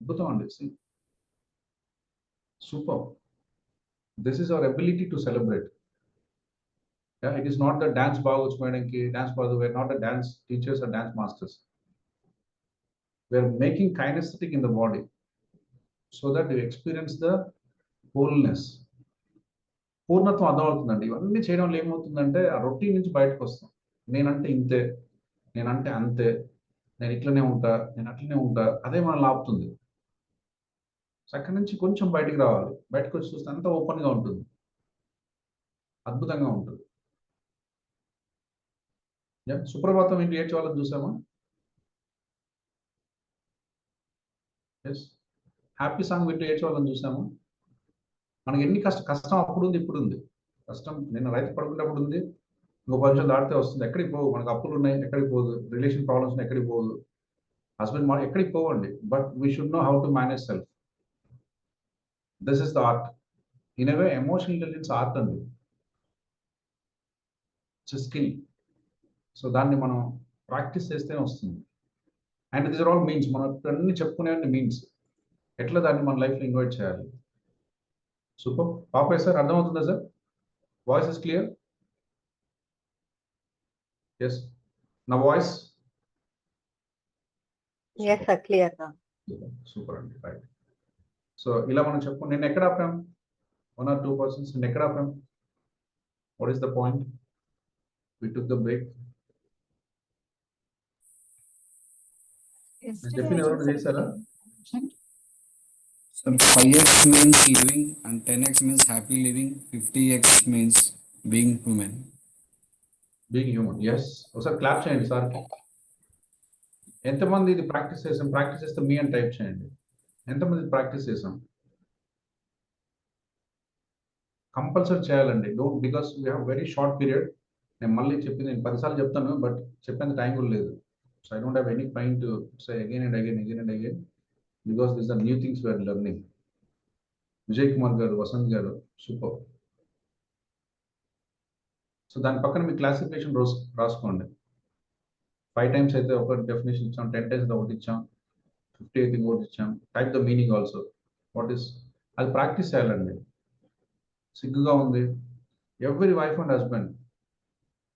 అద్భుతం అండి. Super. This is our ability to celebrate. It is not the dance బాగా వచ్చి డాన్స్ బాగా, we're not the dance teachers or dance masters. We're making kinesthetic in the body so that you experience the wholeness. పూర్ణత్వం అర్థమవుతుందండి. ఇవన్నీ చేయడం వల్ల ఏమవుతుందంటే ఆ routine నుంచి బయటకు వస్తాం. నేనంటే ఇంతే, నేనంటే అంతే, నేను ఇట్లనే ఉంటా, నేను అట్లనే ఉంటా, అదే మనల్ని ఆపుతుంది. సో అక్కడి నుంచి కొంచెం బయటికి రావాలి. బయటకు వచ్చి చూస్తే అంతా ఓపెన్గా ఉంటుంది, అద్భుతంగా ఉంటుంది. సుప్రభాతం ఇంటి ఏడ్చేవాళ్ళని చూసామా? ఎస్. హ్యాపీ సాంగ్ వింటూ ఏడ్చేవాళ్ళని చూసామా? మనకి ఎన్ని కష్టం అప్పుడు ఉంది, ఇప్పుడు ఉంది. కష్టం నిన్న రైతు పడుకున్నప్పుడు ఉంది, ఇంకో 10 నిమిషాలు దాటితే వస్తుంది. ఎక్కడికి పోవు. మనకు అప్పులు ఉన్నాయి, ఎక్కడికి పోదు. రిలేషన్ ప్రాబ్లమ్స్ ఉన్నాయి, ఎక్కడికి పోదు. హస్బెండ్ ఎక్కడికి పోవండి. But we should know how to manage self. This is the art. In a way emotional intelligence art అండి, ఇట్స్ స్కిల్. సో దాన్ని మనం ప్రాక్టీస్ చేస్తేనే వస్తుంది. And this are all means. మనం అన్ని చెప్పుకునేవన్నీ మీన్స్. ఎట్లా దాన్ని మన లైఫ్లో ఇన్వైట్ చేయాలి. సూపర్. పాపయ్య సార్ అర్థమవుతుందా sir? Voice is clear? Yes. నా voice? Yes sir, clear sir. Super అండి. రైట్. సో ఇలా మనం చెప్పుకుని నేను ఎక్కడ ఆపాం? 1 or 2 persons నేను ఎక్కడ ఆపాం? What is the point? We took the break. చెప్పిన ఎవరైనా చేశారా? So 5x means living and 10x means happy living, 50x means being human. Being human. Yes. ఒకసారి క్లాప్ చేయండి సార్కి. ఎంతమంది ఇది ప్రాక్టీస్ చేసాం? ప్రాక్టీస్ చేస్తే మీ అని టైప్ చేయండి. ఎంతమంది ప్రాక్టీస్ చేసాం? కంపల్సరీ చేయాలండి. Don't, because we have very short period. నేను మళ్ళీ చెప్పింది నేను 10 సార్లు చెప్తాను, బట్ చెప్పేంత టైం కూడా లేదు. So I don't have any point to say again and again because this are new things we are learning. Vijay Kumar garu, Vasant గారు, సూపర్. సో దాని పక్కన మీ క్లాసిఫికేషన్ రాసుకోండి. 5 times అయితే ఒక డెఫినేషన్ ఇచ్చాం, 10 times ఒకటి ఇచ్చాం, 50 అయితే ఇంకోటి ఇచ్చాం. Type the meaning also. What is అది ప్రాక్టీస్ చేయాలండి. సిగ్గుగా ఉంది, ఎవ్రీ వైఫ్ అండ్ హస్బెండ్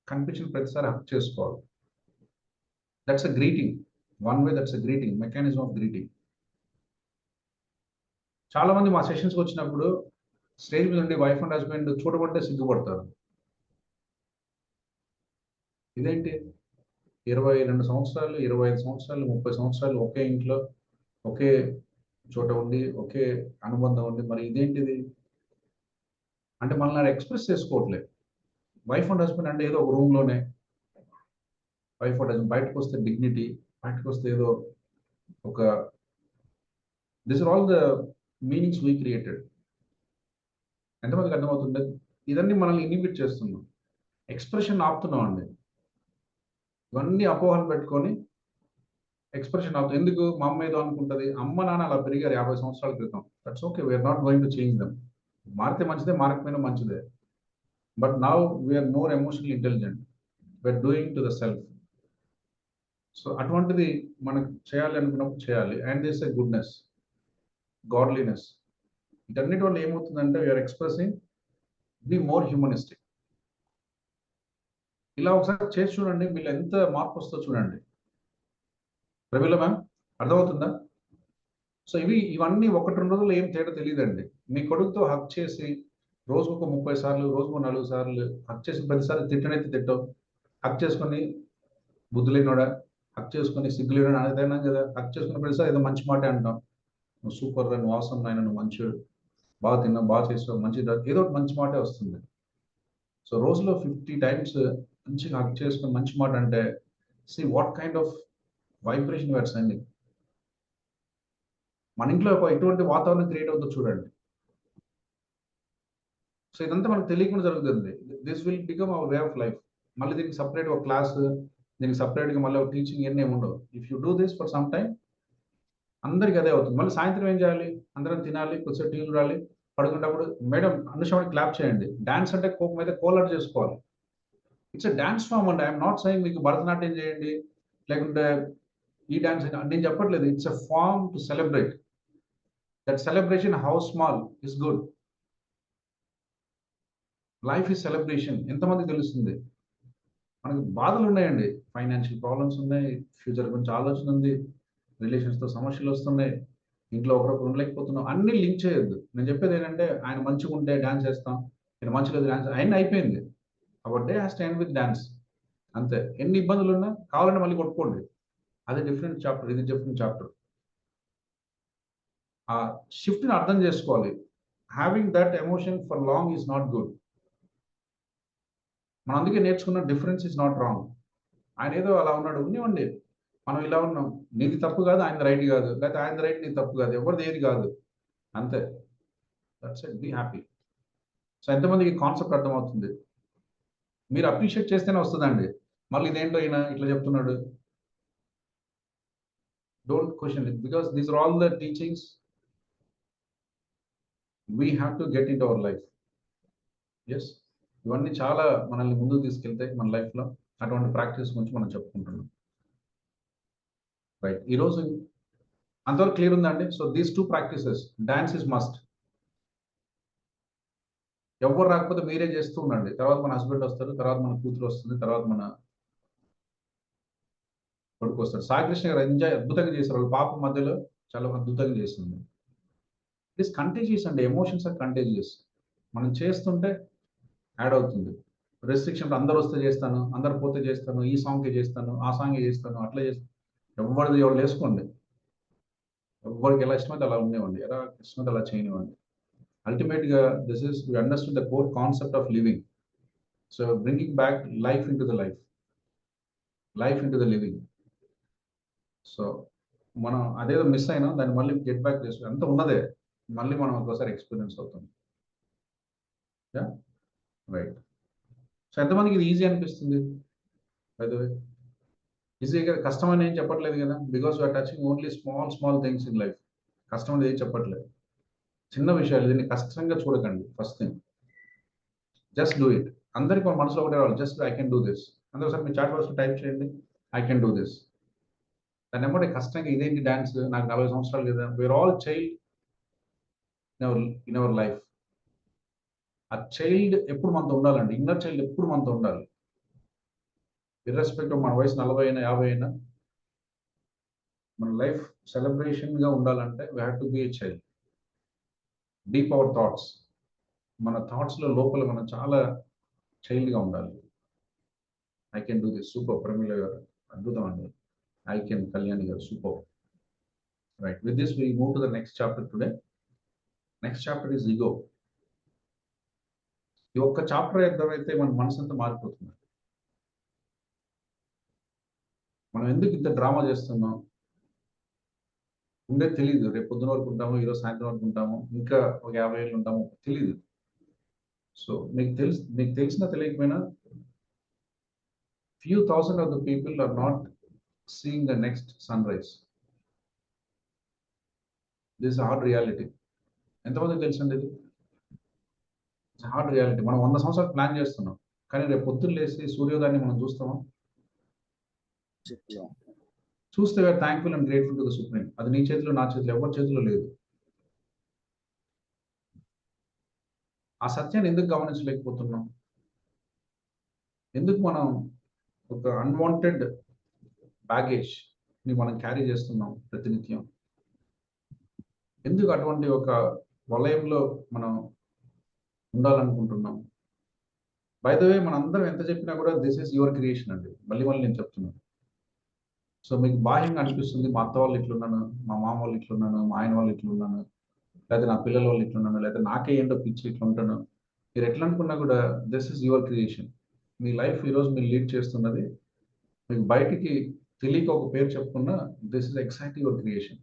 కనిపించిన ప్రతిసారి హక్ చేసుకోవాలి. That's a greeting. One way that's a greeting, mechanism of greeting. చాలా మంది మా సెషన్స్కి వచ్చినప్పుడు స్టేజ్ మీద ఉండి వైఫ్ అండ్ హస్బెండ్ చూడబట్టే సిగ్గుపడతారు. ఇదేంటి 22 సంవత్సరాలు, 25 సంవత్సరాలు, 30 సంవత్సరాలు ఒకే ఇంట్లో ఒకే చోట ఉండి ఒకే అనుబంధం ఉంది, మరి ఇదేంటిది అంటే మనల్ని ఎక్స్ప్రెస్ చేసుకోవట్లేదు. వైఫ్ అండ్ హస్బెండ్ అంటే ఏదో ఒక రూమ్లోనే వైఫ్ అండ్ హస్బెండ్, బయటకు వస్తే డిగ్నిటీ, బయటకు వస్తే ఏదో ఒక, this are all the meanings we created. ఎంతమందికి అర్థమవుతుంది? ఇదన్నీ మనల్ని ఇన్హిబిట్ చేస్తున్నాం, ఎక్స్ప్రెషన్ ఆపుతున్నాం అండి. ఇవన్నీ అపోహలు పెట్టుకొని ఎక్స్ప్రెషన్ ఆపుతాం. ఎందుకు? మా అమ్మ ఏదో అనుకుంటుంది. అమ్మ నాన్న అలా పెరిగారు 50 సంవత్సరాల క్రితం. That's okay, we are not going to change them. మారితే మంచిదే, మారకపోయినా మంచిదే. But now we are more emotional intelligent, we are doing to the self. So అటువంటిది మనకు చేయాలి అనుకున్నప్పుడు చేయాలి. And this a goodness, godliness. వీటన్నిటి వల్ల ఏమవుతుందంటే we are expressing, be more humanistic. ఇలా ఒకసారి చేసి చూడండి, మీరు ఎంత మార్పు వస్తుందో చూడండి. ప్రవీల మ్యామ్ అర్థమవుతుందా? సో ఇవన్నీ 1-2 రోజుల్లో ఏం తేడా తెలియదండి. మీ కొడుకుతో హక్ చేసి రోజుకు 30 సార్లు, రోజుకు 4 సార్లు హక్ చేసి, ప్రతిసారి తిట్టనైతే తిట్టవు. హక్ చేసుకొని బుద్ధులేనోడా, హక్ చేసుకొని సిగ్గులేనోడా అనేదైనా కదా. హక్ చేసుకున్న ప్రతిసారి ఏదో మంచి మాటే అంటాం. నువ్వు సూపర్ రా, నువ్వు అవసరం నాయన, నువ్వు మంచివాడు, బాగా తిన్నావు, బాగా చేసావు, మంచి ఏదో ఒకటి మంచి మాటే వస్తుంది. సో రోజులో 50 times మంచిగా హక్ చేసుకొని మంచి మాట అంటే, see what kind of vibration you are sending. మన ఇంట్లో ఎటువంటి వాతావరణం క్రియేట్ అవుతుందో చూడండి. సో ఇదంతా మనకు తెలియకుండా జరుగుతుంది. This will become hour way of life. మళ్ళీ దీనికి సపరేట్ ఒక క్లాస్, దీనికి సపరేట్గా మళ్ళీ ఒక టీచింగ్ ఇవన్నీ ఉండవు. If you do this for some time, అందరికి అదే అవుతుంది. మళ్ళీ సాయంత్రం ఏం చేయాలి? అందరం తినాలి, కొద్దిసేపు టీవీ చూడాలి, పడుకున్నప్పుడు మేడం అనుషానికి క్లాప్ చేయండి. డాన్స్ అంటే కోపం అయితే కోలాట్ చేసుకోవాలి. ఇట్స్ ఎ డాన్స్ ఫామ్ అండి. ఐఎమ్ నాట్ సెయింగ్ మీకు భరతనాట్యం చేయండి లేకుంటే ఈ డాన్స్, నేను చెప్పట్లేదు. It's a form to celebrate. That celebration how small is good. Life is celebration. ఎంతమందికి తెలుస్తుంది? మనకు బాధలు ఉన్నాయండి, ఫైనాన్షియల్ ప్రాబ్లమ్స్ ఉన్నాయి, ఫ్యూచర్ గురించి ఆలోచన ఉంది, రిలేషన్స్తో సమస్యలు వస్తున్నాయి, ఇంట్లో ఒకరొకరు ఉండలేకపోతున్నాం. అన్ని లింక్ చేయొద్దు. నేను చెప్పేది ఏంటంటే, ఆయన మంచిగా ఉంటే డాన్స్ చేస్తాం, ఆయన మంచిగా డాన్స్ అయినా అయిపోయింది. Hour day has to end with dance. అంతే. ఎన్ని ఇబ్బందులు ఉన్నా కావాలంటే మళ్ళీ కొట్టుకోండి. అది డిఫరెంట్ చాప్టర్, ఇది డిఫరెంట్ చాప్టర్. ఆ షిఫ్ట్ని అర్థం చేసుకోవాలి. Having that emotion for long is not good. మనం అందుకే నేర్చుకున్న డిఫరెన్స్ ఇస్ నాట్ రాంగ్. ఆయన ఏదో అలా ఉన్నాడు, ఉన్నివ్వండి. మనం ఇలా ఉన్నాం, నీది తప్పు కాదు, ఆయన రైట్ కాదు, లేకపోతే ఆయన రైట్ నీది తప్పు కాదు, ఎవరిది ఏది కాదు, అంతే. That's it, be happy. So ఎంతమందికి కాన్సెప్ట్ అర్థమవుతుంది? మీరు అప్రిషియేట్ చేస్తేనే వస్తుందండి. మళ్ళీ ఇదేంటో ఈయన ఇట్లా చెప్తున్నాడు, don't question it, because these are all the teachings we have to get into our life. Yes, ఇవన్నీ చాలా మనల్ని ముందుకు తీసుకెళ్తాయి మన లైఫ్లో. అటువంటి ప్రాక్టీస్ గురించి మనం చెప్పుకుంటున్నాం. రైట్, ఈరోజు అంతవరకు క్లియర్ ఉందండి. So these two practices, dance is must. ఎవరు రాకపోతే మీరే చేస్తూ ఉండండి. తర్వాత మన హస్బెండ్ వస్తారు, తర్వాత మన కూతురు వస్తుంది, తర్వాత మన కొడుకు వస్తాడు. సాయికృష్ణ గారు అద్భుతంగా చేశారు. వాళ్ళ పాప మధ్యలో చాలా అద్భుతంగా చేస్తుంది. ఇట్ ఇస్ కంటేజియస్ అండి. Emotions are contagious. మనం చేస్తుంటే యాడ్ అవుతుంది. రెస్ట్రిక్షన్ అందరు వస్తే చేస్తాను, అందరు పోతే చేస్తాను, ఈ సాంగ్కే చేస్తాను, ఆ సాంగే చేస్తాను, అట్లా చేస్తాను. ఎవరిది ఎవరు వేసుకోండి. ఎవరికి ఎలా ఇష్టమైతే అలా ఉండేవండి, ఎలా ఇష్టమైతే అలా చేయనివ్వండి. అల్టిమేట్గా this is we understand the core concept of living. So bringing back life into the life, life into the living. So మనం అదేదో మిస్ అయినా దాన్ని మళ్ళీ గెట్ బ్యాక్ చేసి అంత ఉన్నదే మళ్ళీ మనం ఒకసారి ఎక్స్పీరియన్స్ అవుతుంది. రైట్. సో ఎంతమందికి ఇది ఈజీ అనిపిస్తుంది? బై ద వే, ఈజీగా కష్టమని ఏం చెప్పట్లేదు కదా, because you are touching only small small things in life. కష్టం అనేది ఏం చెప్పట్లేదు, చిన్న విషయాలు. దీన్ని కష్టంగా చూడకండి. First thing, just do it. అందరికీ మన మనసులో ఒకటే రావాలి, just I can do this. అందరూ ఒకసారి మీ చాట్ బాక్స్లో టైప్ చేయండి, ఐ కెన్ డూ దిస్. దాన్ని ఎమ్మటే కష్టంగా ఇదేంటి డాన్స్, నాకు 40 సంవత్సరాలు కదా. We are all child in our life. ఆ చైల్డ్ ఎప్పుడు మనతో ఉండాలండి, ఇన్నర్ చైల్డ్ ఎప్పుడు మనతో ఉండాలి. ఇర్రెస్పెక్టివ్ మన వయసు 40 అయినా 50 అయినా, మన లైఫ్ సెలబ్రేషన్గా ఉండాలంటే we have to be a child. Deep our thoughts, మన థాట్స్లో లోపల మనం చాలా చైల్డ్గా ఉండాలి. I can do this. Super Pramila గారు, అద్భుతం అండి. ఐ కెన్ కళ్యాణి గారు, super. Right, with this we move to the next chapter today. Next chapter is ego. ఈ ఒక్క చాప్టర్ అర్థమైతే మన మనసు అంతా మారిపోతుంది. మనం ఎందుకు ఇంత డ్రామా చేస్తున్నాం ఉండేది తెలియదు. రేపు పొద్దున వరకు ఉంటాము, ఈరోజు సాయంత్రం వరకు ఉంటాము, ఇంకా ఒక 50 ఏళ్ళు ఉంటాము, తెలియదు. సో మీకు తెలిసినా తెలియకపోయినా few thousand of the people are not seeing the next sunrise. This is a hard reality. ఎంతమందికి తెలుసండి ఇది? It's hard reality. మనం 100 సంవత్సరాలు ప్లాన్ చేస్తున్నాం, కానీ రేపు పొద్దున్న లేసి సూర్యోదయాన్ని మనం చూస్తామా? చూస్తే we are thankful and grateful to the supreme. అది నీ చేతిలో, నా చేతిలో, ఎవరి చేతిలో లేదు. ఆ సత్యాన్ని ఎందుకు గమనించలేకపోతున్నాం? ఎందుకు మనం ఒక అన్వాంటెడ్ బ్యాగేజ్ ని మనం క్యారీ చేస్తున్నాం ప్రతినిత్యం? ఎందుకు అటువంటి ఒక వలయంలో మనం ఉండాలనుకుంటున్నాం? బై ద వే, మన అందరం ఎంత చెప్పినా కూడా దిస్ ఈస్ యువర్ క్రియేషన్ అండి. మళ్ళీ నేను చెప్తున్నాను. సో మీకు బాహ్యంగా అనిపిస్తుంది, మా అత్త వాళ్ళు ఇట్లున్నాను, మా మామ వాళ్ళు ఇట్లున్నాను, మా ఆయన వాళ్ళు ఇట్లున్నాను, లేదా నా పిల్లల వాళ్ళు ఇట్లున్నాను, లేదా నాకే ఏంటో పిచ్చి ఇట్లా ఉంటాను. మీరు ఎట్లా అనుకున్నా కూడా this is your creation. Me life ఈరోజు మీరు లీడ్ చేస్తున్నది, మీకు బయటికి తెలియక ఒక పేరు చెప్పుకున్నా this is exactly your creation.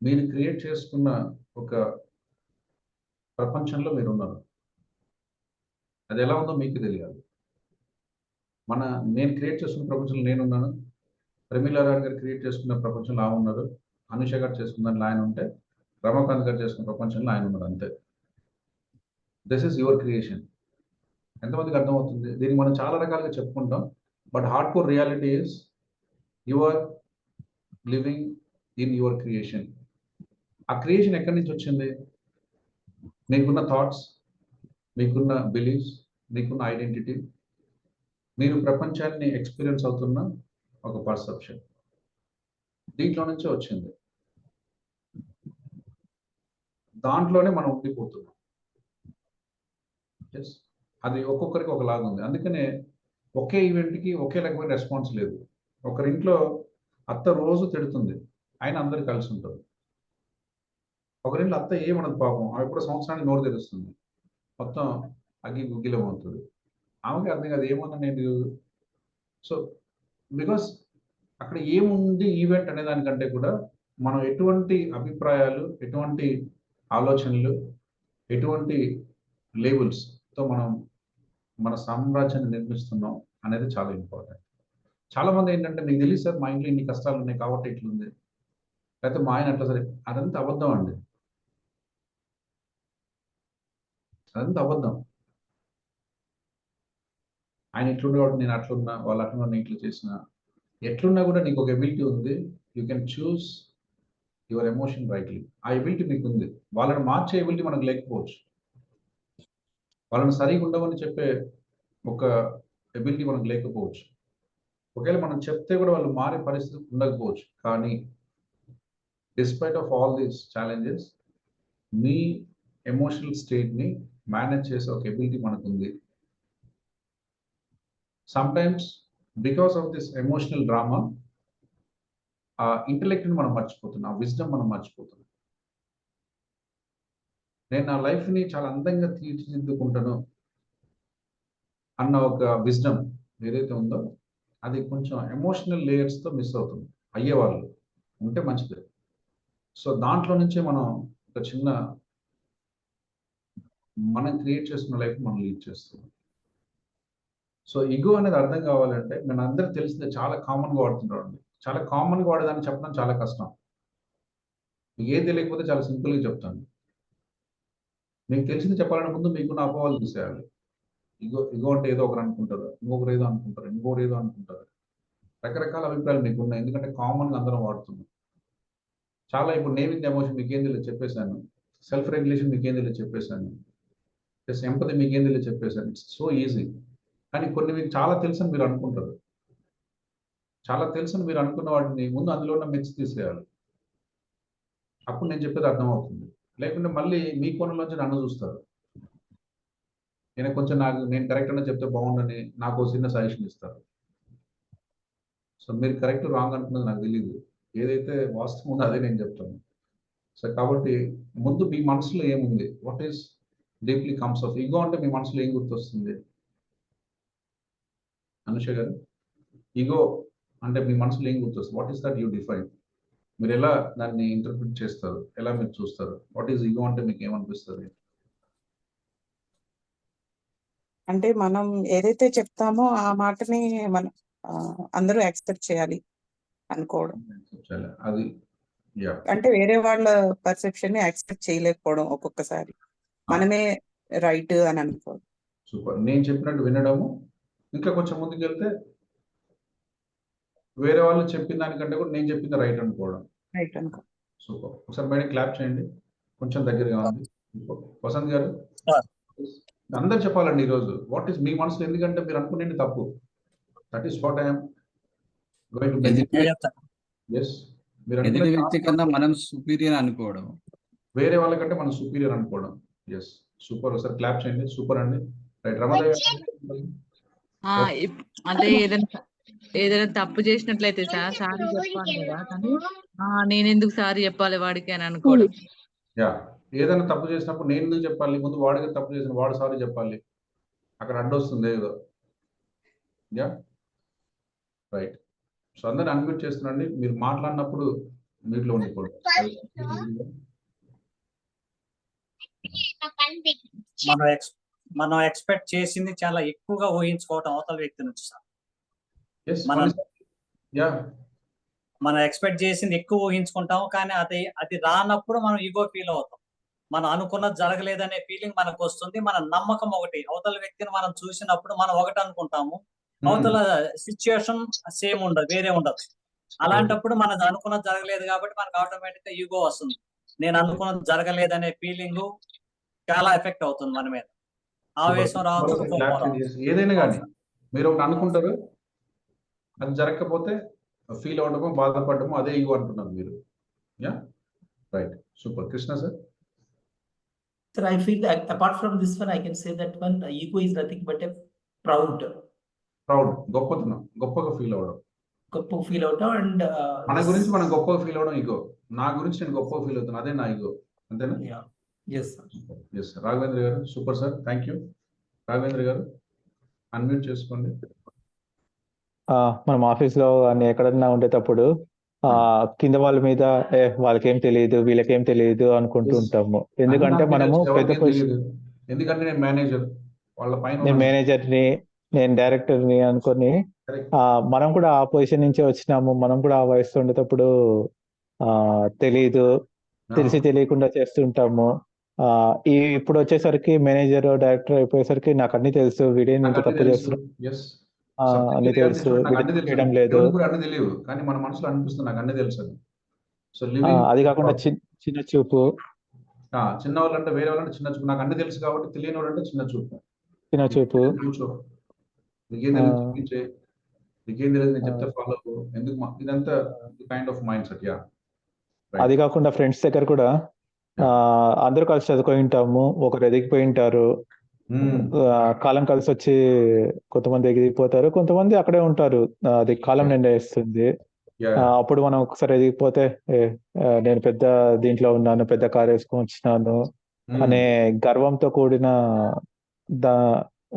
మీరు క్రియేట్ చేసుకున్న ఒక ప్రపంచంలో మీరు ఉన్నారు. అది ఎలా ఉందో మీకు తెలియాలి. నేను క్రియేట్ చేసుకున్న ప్రపంచంలో నేనున్నాను, ప్రమీలా రాణి గారు క్రియేట్ చేసుకున్న ప్రపంచంలో ఆమె ఉన్నారు, అనుష గారు చేసుకున్న దాంట్లో ఆయన ఉంటే, రమాకాంత్ గారు చేసుకున్న ప్రపంచంలో ఆయన ఉన్నారు, అంతే. This is your creation. ఎంతమందికి అర్థమవుతుంది? దీన్ని మనం చాలా రకాలుగా చెప్పుకుంటాం, but hard core reality is you are living in your creation. ఆ క్రియేషన్ ఎక్కడి నుంచి వచ్చింది? మీకున్న థాట్స్, మీకున్న బిలీఫ్స్, మీకున్న ఐడెంటిటీ, మీరు ప్రపంచాన్ని ఎక్స్పీరియన్స్ అవుతున్న ఒక పర్సెప్షన్, దీంట్లో నుంచే వచ్చింది. దాంట్లోనే మనం ఉండిపోతున్నాం. ఎస్, అది ఒక్కొక్కరికి ఒకలాగా ఉంది. అందుకనే ఒకే ఈవెంట్కి ఒకే రకమైన రెస్పాన్స్ లేదు. ఒకరింట్లో అత్త రోజు తిడుతుంది, ఆయన అందరు కలిసి ఉంటారు. ఒకరింట్లో అత్త ఏమనదు పాపం, ఆమె ఎప్పుడో సంవత్సరానికి నోరు తెరుస్తుంది, మొత్తం అగ్గి గుగ్గిలం అవుతుంది. ఆమెకి అర్థం కాదు ఏమన్నా నేను. సో బికాస్ అక్కడ ఏముంది ఈవెంట్ అనే దానికంటే కూడా మనం ఎటువంటి అభిప్రాయాలు, ఎటువంటి ఆలోచనలు, ఎటువంటి లేబుల్స్తో మనం మన సామ్రాజ్యాన్ని నిర్మిస్తున్నాం అనేది చాలా ఇంపార్టెంట్. చాలా మంది ఏంటంటే, మీకు తెలియదు సార్ మా ఇంట్లో ఇన్ని కష్టాలు ఉన్నాయి కాబట్టి ఇట్లుంది, లేకపోతే మా ఆయన అట్లా. సరే, అదంతా అబద్ధం అండి, అదంతా అబద్ధం. ఆయన ఇట్లుండే కాబట్టి నేను అట్లున్నా, వాళ్ళు అట్లున్నా నేను ఇట్లా చేసిన, ఎట్లున్నా కూడా నీకు ఒక ఎబిలిటీ ఉంది. You can choose your emotion rightly. ఆ ఎబిలిటీ మీకు ఉంది. వాళ్ళని మార్చే ఎబిలిటీ మనకు లేకపోవచ్చు, వాళ్ళని సరిగా ఉండమని చెప్పే ఒక ఎబిలిటీ మనకు లేకపోవచ్చు. ఒకవేళ మనం చెప్తే కూడా వాళ్ళు మారే పరిస్థితి ఉండకపోవచ్చు. కానీ despite of all these challenges, మీ ఎమోషనల్ స్టేట్ని మేనేజ్ చేసే ఒక ఎబిలిటీ మనకు ఉంది. Sometimes because of this emotional drama, ఆ ఇంటెలెక్ట్ని మనం మర్చిపోతున్నాం, ఆ విజ్డమ్ మనం మర్చిపోతున్నాం. నేను నా లైఫ్ని చాలా అందంగా తీర్చిదిద్దుకుంటాను అన్న ఒక విజ్డమ్ ఏదైతే ఉందో, అది కొంచెం ఎమోషనల్ లేయర్స్తో మిస్ అవుతుంది. అయ్యేవాళ్ళు ఉంటే మంచిది. సో దాంట్లో నుంచే మనం ఒక చిన్న మనం క్రియేట్ చేసుకున్న లైఫ్ మనం లీడ్ చేస్తున్నాం. సో ఇగో అనేది అర్థం కావాలంటే మన అందరికి తెలిసిందే, చాలా కామన్గా వాడుతుంటారు. చాలా కామన్గా వాడేదాన్ని చెప్పడం చాలా కష్టం. మీకు ఏది తెలియకపోతే చాలా సింపుల్గా చెప్తాను. మీకు తెలిసింది చెప్పాలంటే ముందు మీకున్న అపోహలు తీసేయాలి. ఇగో ఇగో అంటే ఏదో ఒకరు అనుకుంటారు, ఇంకొకరు ఏదో అనుకుంటారు, ఇంకొకరు ఏదో అనుకుంటారు. రకరకాల అభిప్రాయాలు మీకు ఉన్నాయి, ఎందుకంటే కామన్గా అందరం వాడుతున్నాం. చాలా ఇప్పుడు నేమింగ్ ఎమోషన్ మీకు ఏం తెలియదు చెప్పేశాను, సెల్ఫ్ రెగ్యులేషన్ మీకు ఏం తెలియదు చెప్పేశాను, ప్లస్ ఎంపతి మీకు ఏం తెలియదు చెప్పేశాను. It's so easy. కానీ కొన్ని మీకు చాలా తెలుసని మీరు అనుకుంటారు. చాలా తెలుసని మీరు అనుకున్న వాటిని ముందు అందులో ఉన్న మిక్స్ తీసేయాలి. అప్పుడు నేను చెప్పేది అర్థమవుతుంది. లేకుంటే మళ్ళీ మీ కోణంలోంచి నన్ను చూస్తారు. నేను కొంచెం నేను కరెక్ట్ అని చెప్తే బాగుండని నాకు ఒక చిన్న సజెషన్ ఇస్తారు. సో మీరు కరెక్ట్ రాంగ్ అనుకున్నది నాకు తెలియదు, ఏదైతే వాస్తవం ఉందో అదే నేను చెప్తాను. సో కాబట్టి ముందు మీ మనసులో ఏముంది, what is deeply comes of ego అంటే మీ మనసులో ఏం గుర్తొస్తుంది అనుష గారు? ఈగో అంటే మీ మనసులో ఏం గుర్తొస్తుంది? What is that you define? మీరు ఎలా దాన్ని ఇంటర్ప్రిట్ చేస్తారు, ఎలా మీరు చూస్తారు? వాట్ ఈస్ ఈగో అంటే మీకు ఏమనిపిస్తుంది? అంటే మనం ఏదైతే చెప్తామో ఆ మాటని మనం అందరూ యాక్సెప్ట్ చేయాలి అనుకోవడం. అది అంటే వేరే వాళ్ళ పర్సెప్షన్ ని యాక్సెప్ట్ చేయలేకపోవడం ఒక్కొక్కసారి, మనమే రైట్ అని అనుకోవడం. సూపర్. నేను చెప్పినట్టు వినడము, ఇంకా కొంచెం ముందుకు వెళ్తే వేరే వాళ్ళు చెప్పిన దానికంటే కూడా నేను చెప్పింది రైట్ అనుకోవడం. రైట్ అనుకో. సూపర్. ఒకసారి మేడం క్లాప్ చేయండి, కొంచెం దగ్గరగా ఉంది. వసంత్ గారు అందరు చెప్పాలండి ఈరోజు వాట్ ఈస్ మీ మనసులో, ఎందుకంటే మీరు అనుకునేది తప్పు. That is what I'm going to yes. మీరు ఎదుటి వ్యక్తి కన్నా మనం సుపీరియర్ అనుకోవడం, వేరే వాళ్ళకంటే మనం సుపీరియర్ అనుకోవడం. Yes, super. ఒకసారి క్లాప్ చేయండి. సూపర్ అండి. రైట్, రమాదేవి అంటే ఏదైనా తప్పు చేసినట్లయితే సారీ చెప్పాలి కదా, కానీ నేను ఎందుకు సారీ చెప్పాలి వాడికి అని అనుకోవడం. యా, ఏదైనా తప్పు చేసినప్పుడు నేను ఎందుకు చెప్పాలి, ముందు వాడికి తప్పు చేసిన వాడు సారీ చెప్పాలి, అక్కడ అడ్డొస్తుంది ఏదో. Yeah, right. సో అందరిని అన్మ్యూట్ చేస్తున్నాండి, మీరు మాట్లాడినప్పుడు మీట్లో ఉండిపోండి. మనం ఎక్స్పెక్ట్ చేసింది చాలా ఎక్కువగా ఊహించుకోవటం అవతల వ్యక్తి నుంచి సార్. మనం ఎక్స్పెక్ట్ చేసింది ఎక్కువ ఊహించుకుంటాం, కానీ అది రానప్పుడు మనం ఈగో ఫీల్ అవుతాం. మనం అనుకున్నది జరగలేదనే ఫీలింగ్ మనకు వస్తుంది. మన నమ్మకం ఒకటి, అవతల వ్యక్తిని మనం చూసినప్పుడు మనం ఒకటి అనుకుంటాము, అవతల సిచ్యుయేషన్ సేమ్ ఉండదు, వేరే ఉండదు. అలాంటప్పుడు మనది అనుకున్నది జరగలేదు కాబట్టి మనకు ఆటోమేటిక్ గా ఈగో వస్తుంది. నేను అనుకున్నది జరగలేదనే ఫీలింగ్ చాలా ఎఫెక్ట్ అవుతుంది మన మీద. ఆవేశం రావచ్చు, కోపం రావచ్చు. ఏదైనా కానీ మీరు ఒకటి అనుకుంటారు, అది జరగకపోతే ఫీల్ అవడము, బాధపడము, అదే ఈగో అంటున్నారు మీరు. Yeah, right, super. Krishna sir. Sir, I feel that apart from this one, I can say that one ego is nothing but a proud గొప్పతనం, గొప్పగా ఫీల్ అవడం, feel out and మన గురించి మనం గొప్పగా ఫీల్ అవడం ఈగో. నా గురించి నేను గొప్పగా ఫీల్ అవుతాను, అదే నా ఈగో. అంతేనా? yeah, yes sir. Yes sir. Raghavendra garu, super sir, thank you. Raghavendra garu unmute చేసుకోండి. మనం ఆఫీస్లో కానీ ఎక్కడన్నా ఉండేటప్పుడు కింద వాళ్ళ మీద వాళ్ళకేం తెలియదు, వీళ్ళకేం తెలియదు అనుకుంటూ ఉంటాము. ఎందుకంటే మనము పెద్ద ఎందుకంటే నేను మేనేజర్, వాళ్ళ పైన నేను మేనేజర్ని, నేను డైరెక్టర్ని అనుకొని మనం కూడా ఆ పొజిషన్ నుంచే వచ్చినాము. మనం కూడా ఆ వయసులో ఉండేటప్పుడు తెలియదు, తెలిసి తెలియకుండా చేస్తుంటాము. ఇప్పుడు వచ్చేసరికి మేనేజర్, డైరెక్టర్ అయిపోయేసరికి నాకు అన్ని తెలుసు, వీడేం ఇంత తప్పు చేస్తున్నాడు అన్ని తెలుసు, చేయడం లేదు. అన్ని తెలియదు, కానీ మన మనసులో అనిపిస్తుంది నాకు అన్ని తెలుసు అని. సో అది కాకుండా చిన్న చూపు, చిన్న వాళ్ళంటే వేరే వాళ్ళంటే చిన్న చూపు, నాకు అన్ని తెలుసు కాబట్టి తెలియని వాళ్ళంటే చిన్న చూపు. కూర్చో, నీకేం తెలియదు చూపించే, నీకేం తెలియదు నేను చెప్తే ఫాలో ఎందుకు, ఇదంతా kind of mind set. Yeah, అది కాకుండా ఫ్రెండ్స్ దగ్గర కూడా అందరూ కలిసి చదువుకొని ఉంటాము, ఒకరు ఎదిగిపోయి ఉంటారు, కాలం కలిసి వచ్చి కొంతమంది ఎదిగిపోతారు, కొంతమంది అక్కడే ఉంటారు, అది కాలం నిర్ణయిస్తుంది. అప్పుడు మనం ఒకసారి ఎదిగిపోతే నేను పెద్ద దీంట్లో ఉన్నాను, పెద్ద కారు వేసుకొని వచ్చినాను అనే గర్వంతో కూడిన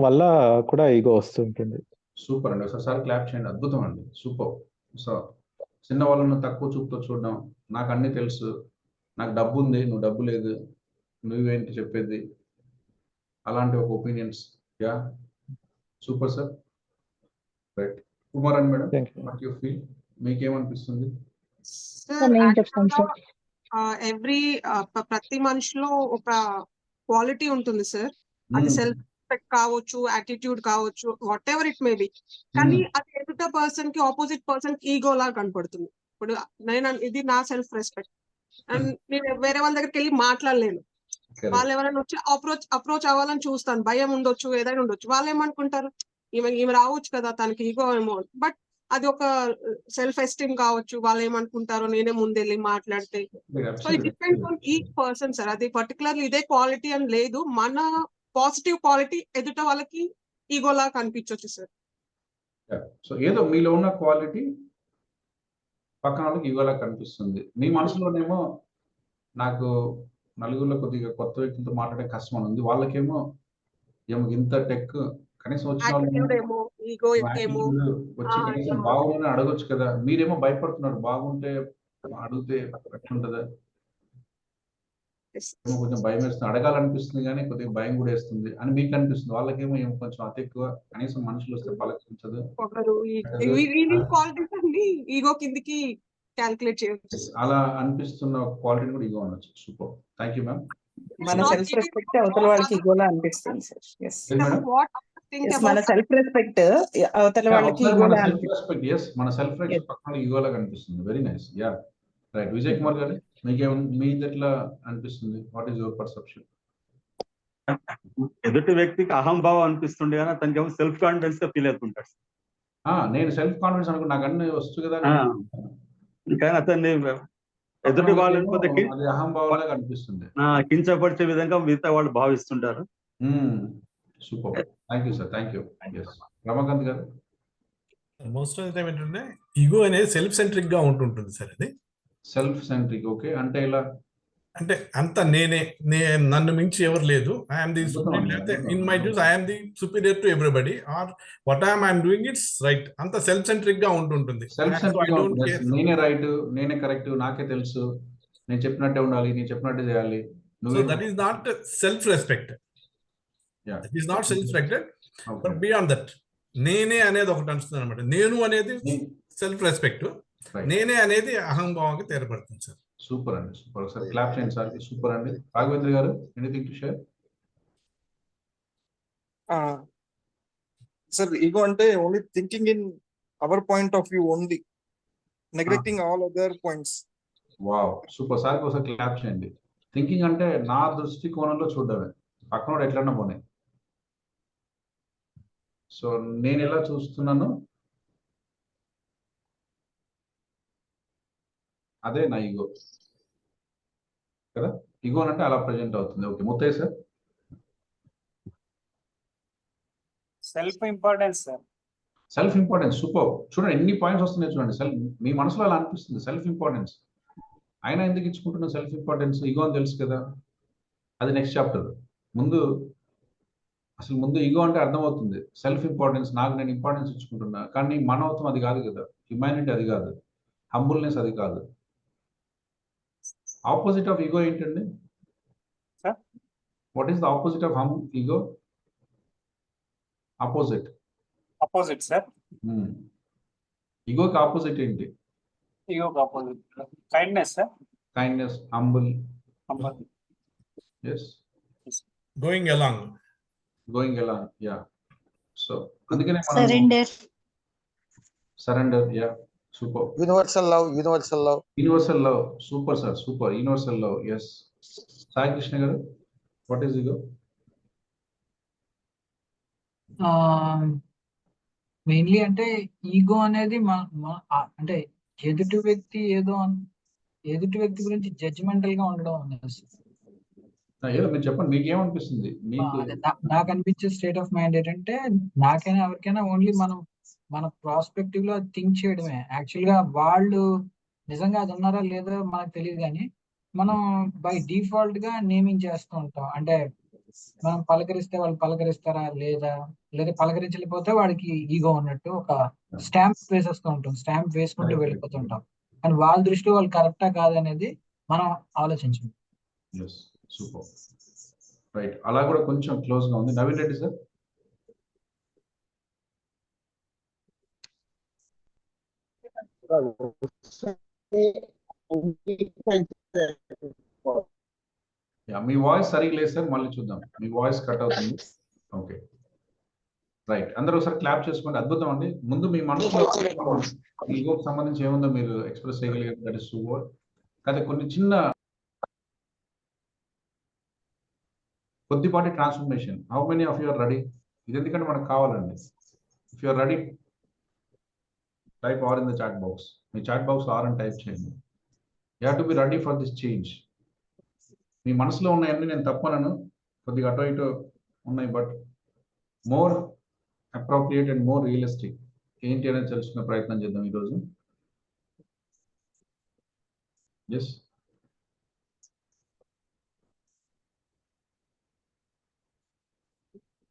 వల్ల కూడా ఈగో వస్తుంటుంది. సూపర్ అండి, ఒకసారి క్లాప్ చేయండి. అద్భుతం అండి, సూపర్. సో చిన్న వాళ్ళను తక్కువ చూపుతో చూడడం, నాకు అన్ని తెలుసు, నాకు డబ్బు ఉంది, నువ్వు డబ్బు లేదు, నువ్వేంటి చెప్పేది, అలాంటి ఒక opinions. Yeah, super sir. Right, Kumar and madam, what you feel, మీకేమనిపిస్తుంది? ప్రతి మనిషిలో ఒక క్వాలిటీ ఉంటుంది సార్. అది సెల్ఫ్ రెస్పెక్ట్ కావచ్చు, యాటిట్యూడ్ కావచ్చు, whatever it may be. కానీ అది ఎదుట పర్సన్ కి, ఆపోజిట్ పర్సన్ కి ఈగో లాగా కనపడుతుంది. ఇప్పుడు ఇది నా సెల్ఫ్ రెస్పెక్ట్, అండ్ నేను వేరే వాళ్ళ దగ్గరికి వెళ్ళి మాట్లాడలేను. వాళ్ళు ఎవరైనా వచ్చి అప్రోచ్ అవ్వాలని చూస్తాను, భయం ఉండొచ్చు, ఏదైనా ఉండొచ్చు. వాళ్ళు ఏమనుకుంటారు, ఈమె రావచ్చు కదా, తనకి ఈగో ఏమో. బట్ అది ఒక సెల్ఫ్ ఎస్టీమ్ కావచ్చు, వాళ్ళు ఏమనుకుంటారో నేనే ముందెళ్ళి మాట్లాడితే. So it depends on each person sir. అది పర్టికులర్లీ ఇదే క్వాలిటీ అని లేదు, మన పాజిటివ్ క్వాలిటీ ఎదుట వాళ్ళకి ఈగోలా కనిపించవచ్చు సార్. సో ఏదో మీలో ఉన్న క్వాలిటీ పక్కన వాళ్ళకి ఈగోలా కనిపిస్తుంది. మీ మనసులోనేమో నాకు నలుగురిలో కొద్దిగా కొత్త వ్యక్తులతో మాట్లాడే కష్టం అని ఉంది, వాళ్ళకేమో ఏమో ఇంత టెక్ కనీసం వచ్చిన వచ్చి కనీసం బాగుందని అడగొచ్చు కదా. మీరేమో భయపడుతున్నారు, బాగుంటే అడిగితే ఎట్లుంటదా, ఏమో కొంచెం భయం వేస్తుంది, అడగాలనిపిస్తుంది కానీ కొద్దిగా భయం కూడా వేస్తుంది అని మీకు అనిపిస్తుంది. వాళ్ళకేమో ఏమో కొంచెం అతి ఎక్కువ, కనీసం మనుషులు వస్తే పలకరించదు. ఈగో కిందికి క్యాల్కులేట్ చేయవచ్చు. అలా అనిపిస్తున్న క్వాలిటీ కూడా ఈగో అనొచ్చు. Super, thank you ma'am. మన సెల్ఫ్ రెస్పెక్ట్ అవతల వాళ్ళకి ఈగోలా అనిపిస్తుంది సార్. మన సెల్ఫ్ రెస్పెక్ట్ అవతల వాళ్ళకి ఈగోలా అనిపిస్తుంది. మన సెల్ఫ్ రెస్పెక్ట్ పక్కన ఈగోలా కనిపిస్తుంది. Very nice. Yeah, right. Vijay Kumar గారు, మీది ఎట్లా అనిపిస్తుంది? What is your perception? ఎదుటి వ్యక్తికి అహంభావం అనిపిస్తుండే కానీ అతనికి సెల్ఫ్ కాన్ఫిడెన్స్ గా ఫీల్ అవుతుంటాడు. నేను సెల్ఫ్ కాన్ఫిడెన్స్ అనుకో, నాకు అన్ని వస్తుంది కదా, కానీ అతన్ని ఎదుటి వాళ్ళు అహంభావంగా కనిపిస్తుంది, కించపరిచే విధంగా మిగతా వాళ్ళు భావిస్తుంటారు. Super, thank you sir, thank you. Ramakanth garu, most of the time ఏంటంటే ఈగో అనేది సెల్ఫ్ సెంట్రిక్ గా ఉంటుంటుంది సార్. అది సెల్ఫ్ సెంట్రిక్. ఓకే, అంటే ఇలా అంటే అంత నన్ను మించి ఎవరు లేదు, I'm the in my dues, I'm the superior to everybody, or what I'm doing it's right. అంత సెల్ఫ్ సెంట్రిక్ గా ఉంటుంటుంది. నేనే రైట్, నేనే కరెక్ట్, నాకే తెలుసు, నేను చెప్పినట్టే ఉండాలి, నేను చెప్పినట్టే చేయాలి. That is not self respect. That is not self respected. But beyond that నేనే అనేది ఒకటి అనిపిస్తుంది అనమాట. నేను అనేది సెల్ఫ్ రెస్పెక్ట్, నేనే అనేది అహంభావంగా తెరపడుతుంది సార్. సూపర్ అండి, సూపర్. ఒకసారి క్లాప్ చేయండి సార్. సూపర్ అండి. Raghavendra garu, anything to share? Sir, ego అంటే only thinking in our point of view only, neglecting all other points. Wow, super. సార్కి ఒకసారి క్లాప్ చేయండి. థింకింగ్ అంటే నా దృష్టికోణంలో చూడడమే, పక్కనోడు ఎట్లన్నా పోనీ. సో నేను ఎలా చూస్తున్నాను అదే నా ఈగో కదా. ఈగో అంటే అలా ప్రజెంట్ అవుతుంది. Okay, Muthaiah sir. Self importance sir. Self importance, super. చూడండి ఎన్ని పాయింట్స్ వస్తున్నాయి చూడండి. మీ మనసులో అలా అనిపిస్తుంది సెల్ఫ్ ఇంపార్టెన్స్. అయినా ఎందుకు ఇచ్చుకుంటున్నా సెల్ఫ్ ఇంపార్టెన్స్? ఈగో అని తెలుసు కదా, అది నెక్స్ట్ చాప్టర్. ముందు ఈగో అంటే అర్థమవుతుంది. సెల్ఫ్ ఇంపార్టెన్స్, నాకు నేను ఇంపార్టెన్స్ ఇచ్చుకుంటున్నా. కానీ మానవత్వం అది కాదు కదా, హ్యుమానిటీ అది కాదు, హంబుల్నెస్ అది కాదు. ఆపోజిట్ ఆఫ్ ఈగో ఏంటండి? What is the opposite of ego? Opposite sir. ఈగోకి ఆపోజిట్ ఏంటి? ఈగోకి opposite kindness sir. Kindness, humble. yes, going along. Yeah. So అందుకనే surrender. Yeah, super. Universal love. Super sir, super. Universal love. Yes. Sai Krishna garu, what is ego? Mainly అంటే ego అనేది అంటే ఎదుటి వ్యక్తి గురించి జడ్జిమెంటల్ గా ఉండడం అనేది. ఏదో మీరు చెప్పండి, మీకు ఏమనిపిస్తుంది? నాకు అనిపించే స్టేట్ ఆఫ్ మైండ్ ఏంటంటే, నాకైనా ఎవరికైనా ఓన్లీ మన ప్రాస్పెక్టివ్ లో థింక్ చేయడమే. యాక్చువల్ గా వాళ్ళు నిజంగా అది ఉన్నారా లేదా మనకు తెలియదు, కానీ మనం బై డిఫాల్ట్ గా నేమింగ్ చేస్తూ ఉంటాం. అంటే మనం పలకరిస్తే వాళ్ళు పలకరిస్తారా లేదా పలకరించలేకపోతే వాడికి ఈగో ఉన్నట్టు ఒక స్టాంప్ వేసేస్తూ ఉంటాం. స్టాంప్ వేసుకుంటూ వెళ్ళిపోతుంటాం. కానీ వాళ్ళ దృష్టిలో వాళ్ళు కరెక్టా కాదనేది మనం ఆలోచించాం. Super, right. అలా కూడా కొంచెం క్లోజ్ గా ఉంది. నవీన్ రెడ్డి సార్. మీ వాయిస్ సరిగ్గా లేదు సార్, మళ్ళీ చూద్దాం. మీ వాయిస్ కట్ అవుతుంది. Okay, right. అందరూ ఒకసారి క్లాప్ చేసుకోండి. అద్భుతం అండి. ముందు మీ మనసులో ఈగోకి సంబంధించి ఏముందో మీరు ఎక్స్ప్రెస్ చేయగలిగారు. That is super. కానీ కొన్ని చిన్న కొద్దిపాటి transformation. How many of you are ready? ఇది ఎందుకంటే మనకు కావాలండి. If you are ready, type R in the chat box. మీ చాట్ బాక్స్ ఆర్ అని టైప్ చేయండి. You have to be ready for this change. మీ మనసులో ఉన్నాయన్నీ నేను తప్పనను, కొద్దిగా అటో ఇటో ఉన్నాయి, but more appropriate and more realistic ఏంటి అనేది తెలుసుకునే ప్రయత్నం చేద్దాం ఈరోజు. ఎస్,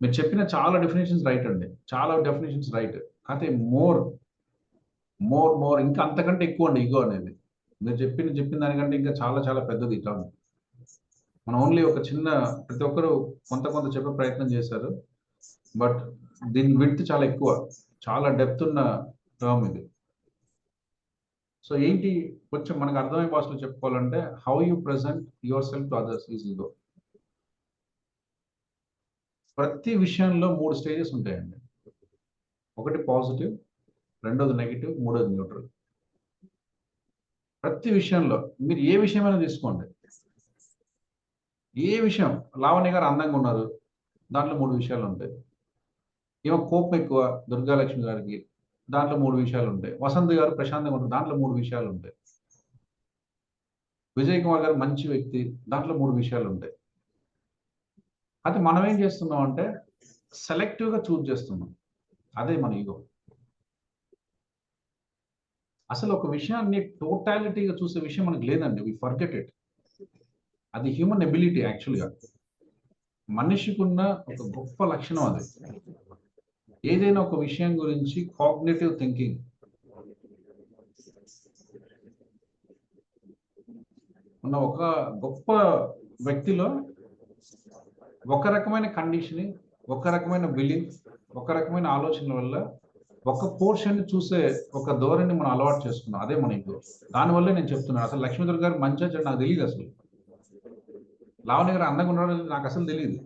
మీరు చెప్పిన చాలా డెఫినేషన్స్ రైట్ అండి, చాలా డెఫినేషన్స్ రైట్. అయితే మోర్ ఇంకా అంతకంటే ఎక్కువ అండి ఈగో అనేది. మీరు చెప్పిన దానికంటే ఇంకా చాలా చాలా పెద్దది టర్మ్. మనం ఓన్లీ ఒక చిన్న, ప్రతి ఒక్కరు కొంత చెప్పే ప్రయత్నం చేశారు, బట్ దీని విడ్త్ చాలా ఎక్కువ, చాలా డెప్త్ ఉన్న టర్మ్ ఇది. సో ఏంటి, కొంచెం మనకు అర్థమయ్యే భాషలో చెప్పుకోవాలంటే, how you present your self to others is ego. ప్రతి విషయంలో 3 స్టేజెస్ ఉంటాయండి. ఒకటి పాజిటివ్, రెండోది నెగిటివ్, మూడోది న్యూట్రల్. ప్రతి విషయంలో మీరు ఏ విషయమైనా తీసుకోండి, ఏ విషయం. లావణ్య గారు అందంగా ఉన్నారు, దాంట్లో 3 విషయాలు ఉంటాయి. ఏమో కోపం ఎక్కువ దుర్గాలక్ష్మి గారికి, దాంట్లో 3 విషయాలు ఉంటాయి. వసంత్ గారు ప్రశాంతంగా ఉంటారు, దాంట్లో 3 విషయాలు ఉంటాయి. విజయ్ కుమార్ గారు మంచి వ్యక్తి, దాంట్లో 3 విషయాలు ఉంటాయి. అయితే మనం ఏం చేస్తున్నాం అంటే సెలెక్టివ్గా చూజ్ చేస్తున్నాం. అదే మన ఈగో. అసలు ఒక విషయాన్ని టోటాలిటీగా చూసే విషయం మనకు లేదండి. We forget it. అది హ్యూమన్ ఎబిలిటీ. యాక్చువల్గా మనిషికి ఉన్న ఒక గొప్ప లక్షణం అది. ఏదైనా ఒక విషయం గురించి కాగ్నిటివ్ థింకింగ్. ఉన్న ఒక గొప్ప వ్యక్తిలో ఒక రకమైన కండిషనింగ్, ఒక రకమైన బిలీఫ్, ఒక రకమైన ఆలోచన వల్ల ఒక పోర్షన్ చూసే ఒక ధోరణి మనం అలవాటు చేసుకున్నాం. అదే మన ఈగో. దానివల్లే నేను చెప్తున్నాను, అసలు లక్ష్మీధర్ గారు మంచి చెడు నాకు తెలియదు. అసలు లావణ్య గారు అందంగా ఉన్నారని నాకు అసలు తెలియదు.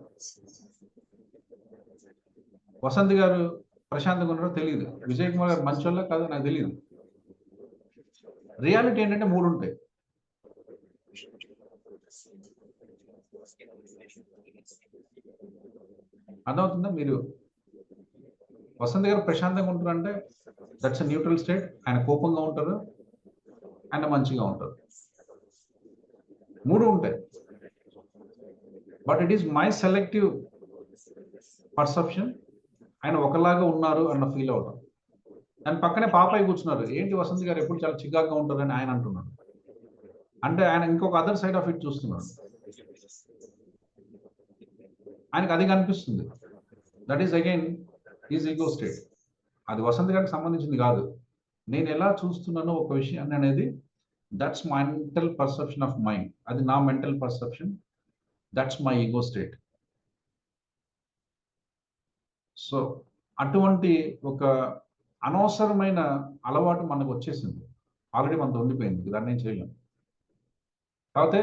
వసంత్ గారు ప్రశాంతంగా ఉన్నారో తెలియదు. విజయ్ కుమార్ గారు మంచి వాళ్ళ కాదు నాకు తెలియదు. రియాలిటీ ఏంటంటే 3 ఉంటాయి. అర్థమవుతుందా? మీరు వసంత్ గారు ప్రశాంతంగా ఉంటారంటే దట్స్ న్యూట్రల్ స్టేట్. ఆయన కోపంగా ఉంటారు, ఆయన మంచిగా ఉంటారు, మూడు ఉంటాయి. But it is my selective perception. ఆయన ఒకలాగా ఉన్నారు అన్న ఫీల్ అవడం. దాని పక్కనే పాపాయి కూర్చున్నారు, ఏంటి వసంత్ గారు ఎప్పుడు చాలా చికాగ్గా ఉంటారని ఆయన అంటున్నాడు. అంటే ఆయన ఇంకొక అదర్ సైడ్ ఆఫ్ ఇట్ చూస్తున్నాడు. ఆయనకు అది కనిపిస్తుంది. That is again is ego state. అది వసంత్ గారికి సంబంధించింది కాదు. నేను ఎలా చూస్తున్నానో ఒక విషయాన్ని అనేది, that's mental perception of mind. అది నా mental perception, that's my ego state. So అటువంటి ఒక అనవసరమైన అలవాటు మనకు వచ్చేసింది, ఆల్రెడీ మనతో ఉండిపోయింది, దాన్ని నేను చేయలేము. కాకపోతే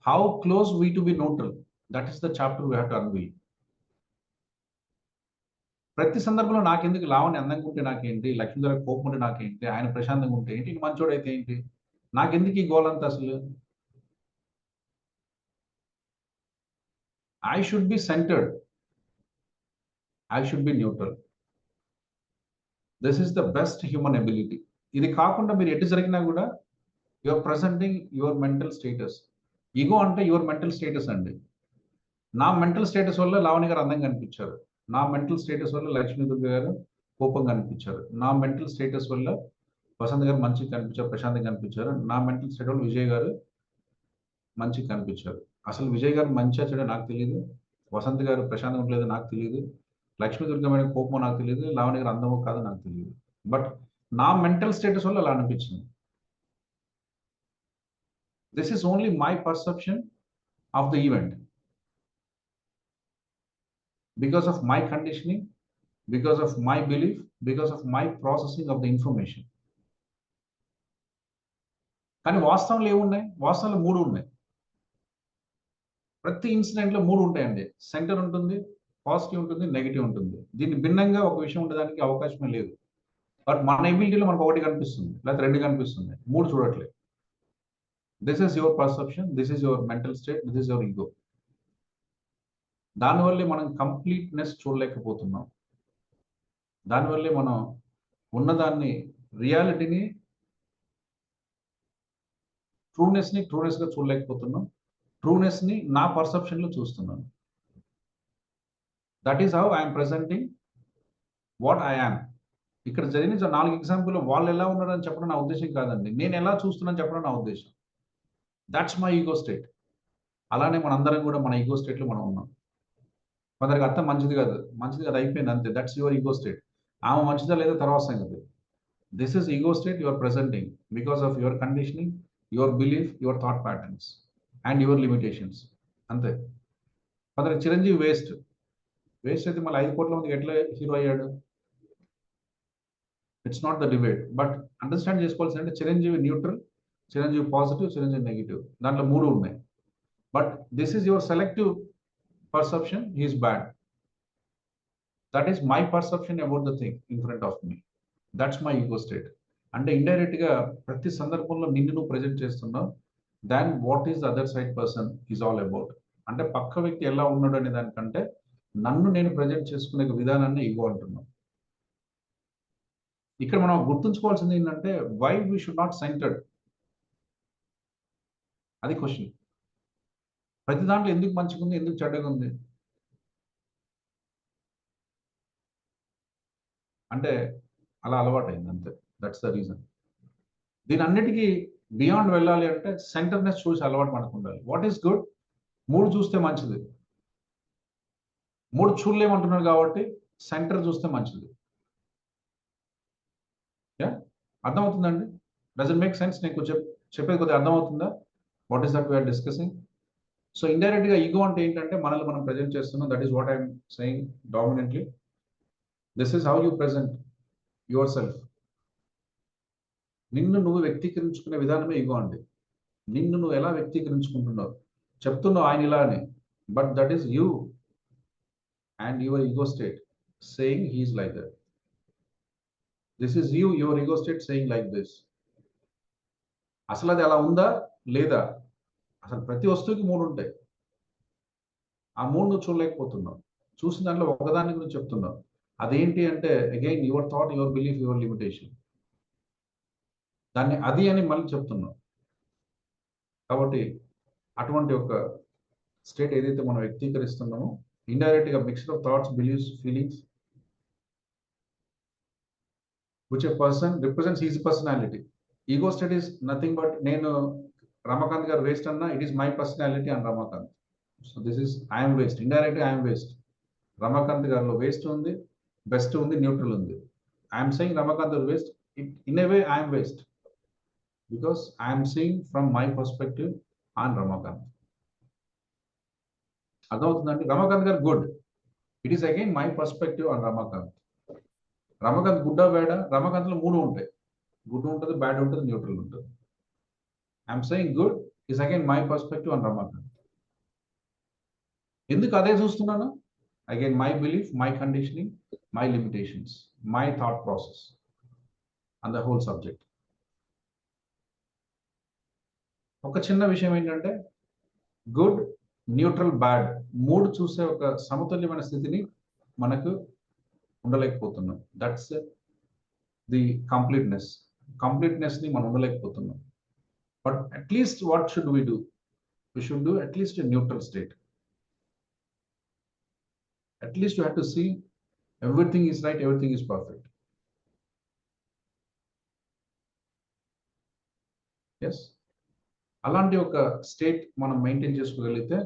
how close we to be neutral, that is the chapter we have to unveil. ప్రతి సందర్భంలో నాకెందుకు, లావణ్య అందంగా ఉంటే నాకేంటి, లక్ష్మీధర కోపం ఉంటే నాకేంటి, ఆయన ప్రశాంతంగా ఉంటే ఏంటి, మంచోడైతే ఏంటి, నాకెందుకు ఈ గోల్ అంతా అసలు? I should be centred, I should be neutral. This is the best human ability. ఇది కాకుండా మీరు ఎటు జరిగినా కూడా your presenting your mental status. Ego అంటే యువర్ మెంటల్ స్టేటస్ అండి. నా మెంటల్ స్టేటస్ వల్ల లావణ్య గారు అందంగా కనిపించారు, నా మెంటల్ స్టేటస్ వల్ల లక్ష్మీదుర్గ గారు కోపంగా కనిపించారు, నా మెంటల్ స్టేటస్ వల్ల వసంత్ గారు మంచిగా కనిపించారు, ప్రశాంతంగా కనిపించారు, నా మెంటల్ స్టేట్ వల్ల విజయ్ గారు మంచిగా కనిపించారు. అసలు విజయ్ గారు మంచిగా చెడు నాకు తెలియదు, వసంత్ గారు ప్రశాంతంగా ఉండలేదు నాకు తెలియదు, లక్ష్మీదుర్గ మీద కోపం నాకు తెలియదు, లావణ్య గారు అందమో కాదు నాకు తెలియదు. బట్ నా మెంటల్ స్టేటస్ వల్ల అలా అనిపించింది. This is only my perception of the event. Because of my conditioning, because of my belief, because of my processing of the information. కానీ వాస్తవంలో ఏమున్నాయి? వాస్తవంలో మూడు ఉన్నాయి. ప్రతి ఇన్సిడెంట్లో మూడు ఉంటాయండి. సెంటర్ ఉంటుంది, పాజిటివ్ ఉంటుంది, నెగిటివ్ ఉంటుంది. దీన్ని భిన్నంగా ఒక విషయం ఉండడానికి అవకాశమే లేదు. బట్ మన ఎబిలిటీలో మనకు ఒకటి కనిపిస్తుంది, లేకపోతే రెండు కనిపిస్తుంది, మూడు చూడట్లేదు. This is your perception, this is your mental state, this is your ego. దానివల్లే మనం కంప్లీట్నెస్ చూడలేకపోతున్నాం. దానివల్లే మనం ఉన్నదాన్ని, రియాలిటీని, ట్రూనెస్గా చూడలేకపోతున్నాం. ట్రూనెస్ని నా పర్సెప్షన్లో చూస్తున్నాను. That is how I'm presenting what I am. ఇక్కడ జరిగిన 4 ఎగ్జాంపుల్ వాళ్ళు ఎలా ఉన్నారని చెప్పడం నా ఉద్దేశం కాదండి, నేను ఎలా చూస్తున్నాను చెప్పడం నా ఉద్దేశం. That's my ego state. అలానే మనందరం కూడా మన ఈగో స్టేట్లో మనం ఉన్నాం. కొందరికి అర్థం మంచిది కాదు అయిపోయింది అంతే, దట్స్ యువర్ ఈగో స్టేట్. ఆమె మంచిదా లేదా తర్వాత సంగతి. This is ego state your presenting because of your conditioning, your belief, your thought patterns and your limitations, అంతే. కొందరికి చిరంజీవి వేస్ట్ అయితే మళ్ళీ 5 కోట్ల మందికి ఎట్లా హీరో అయ్యాడు? It's not the debate. But understand చేసుకోవాల్సింది అంటే Chiranjeevi neutral, Chiranjeevi positive, Chiranjeevi negative, దాంట్లో మూడు ఉన్నాయి. But this is your selective perception, he is bad. That is my perception about the thing in front of me. That's my ego state. అంటే indirect గా ప్రతి సందర్భంలో నిన్ను నువ్వు ప్రజెంట్ చేస్తున్నావు. Than what is the other side person is all about. అంటే పక్క వ్యక్తి ఎలా ఉన్నాడు అనే దానికంటే నన్ను నేను ప్రజెంట్ చేసుకునే విధానాన్ని ఈగో అంటున్నాం. ఇక్కడ మనం గుర్తుంచుకోవాల్సింది ఏంటంటే why we should not centered, అది క్వశ్చన్. ప్రతి దాంట్లో ఎందుకు మంచిగా ఉంది, ఎందుకు చెడ్డగా ఉంది అంటే అలా అలవాటైంది అంతే. That's the reason. దీని అన్నిటికీ బియాండ్ వెళ్ళాలి అంటే సెంటర్నెస్ చూసి అలవాటు మనకు ఉండాలి. వాట్ ఈస్ గుడ్, మూడు చూస్తే మంచిది. మూడు చూడలేమంటున్నారు కాబట్టి సెంటర్ చూస్తే మంచిది. అర్థమవుతుందండి? Doesn't make sense? నీకు చెప్పేది కొద్దిగా అర్థమవుతుందా? What is that we are discussing? So indirect గా ఈగో అంటే ఏంటంటే మనల్ని మనం ప్రజెంట్ చేస్తున్నాం. That is what I'm saying dominantly. This is how you present yourself. నిన్ను నువ్వు వ్యక్తీకరించుకునే విధానమే ఈగో అండి. నిన్ను నువ్వు ఎలా వ్యక్తీకరించుకుంటున్నావు, చెప్తున్నావు ఆయన ఇలా అని, but that is you and your ego state saying he is like that. This is you, your ego state saying like this. అసలు అది అలా ఉందా లేదా? అసలు ప్రతి వస్తువుకి మూడు ఉంటాయి. ఆ 3 నువ్వు చూడలేకపోతున్నావు. చూసిన దాంట్లో ఒకదాని గురించి చెప్తున్నావు. అదేంటి అంటే again your thought, your belief, your limitation. దాన్ని అది అని మళ్ళీ చెప్తున్నావు. కాబట్టి అటువంటి ఒక స్టేట్ ఏదైతే మనం వ్యక్తీకరిస్తున్నామో ఇండైరెక్ట్గా mixture of thoughts, beliefs, feelings which a person represents his personality. Ego state is nothing but నేను రమాకాంత్ గారు వేస్ట్ అన్నా it is my personality and Ramakanth. So this is I'm waste, indirect I'm waste. Ramakanth గారిలో waste ఉంది, best ఉంది, neutral ఉంది. I'm saying Ramakanth waste, in a way I'm waste because I'm seeing from my perspective on Ramakanth. అర్థమవుతుందండి? Ramakanth garu good, it is again my perspective on Ramakanth. Ramakanth గుడ్డా బ్యాడా? రమాకాంత్లో 3 ఉంటాయి, good ఉంటుంది, బ్యాడ్ ఉంటుంది, న్యూట్రల్ ఉంటుంది. I'm saying good is again my perspective on Ramakant. ఎందుకు అదే చూస్తున్నాను? Again my belief, my conditioning, my limitations, my thought process on the whole subject. ఒక చిన్న విషయం ఏంటంటే గుడ్, న్యూట్రల్, బ్యాడ్ 3 చూసే ఒక సమతుల్యమైన స్థితిని మనకు ఉండలేకపోతున్నాం. దట్స్ ది కంప్లీట్నెస్ ని మనం ఉండలేకపోతున్నాం. But at least what should we do? We should do at least a neutral state. At least you have to see everything is right, everything is perfect. Yes, అలాంటి ఒక state మనం మెయింటైన్ చేసుకోగలిగితే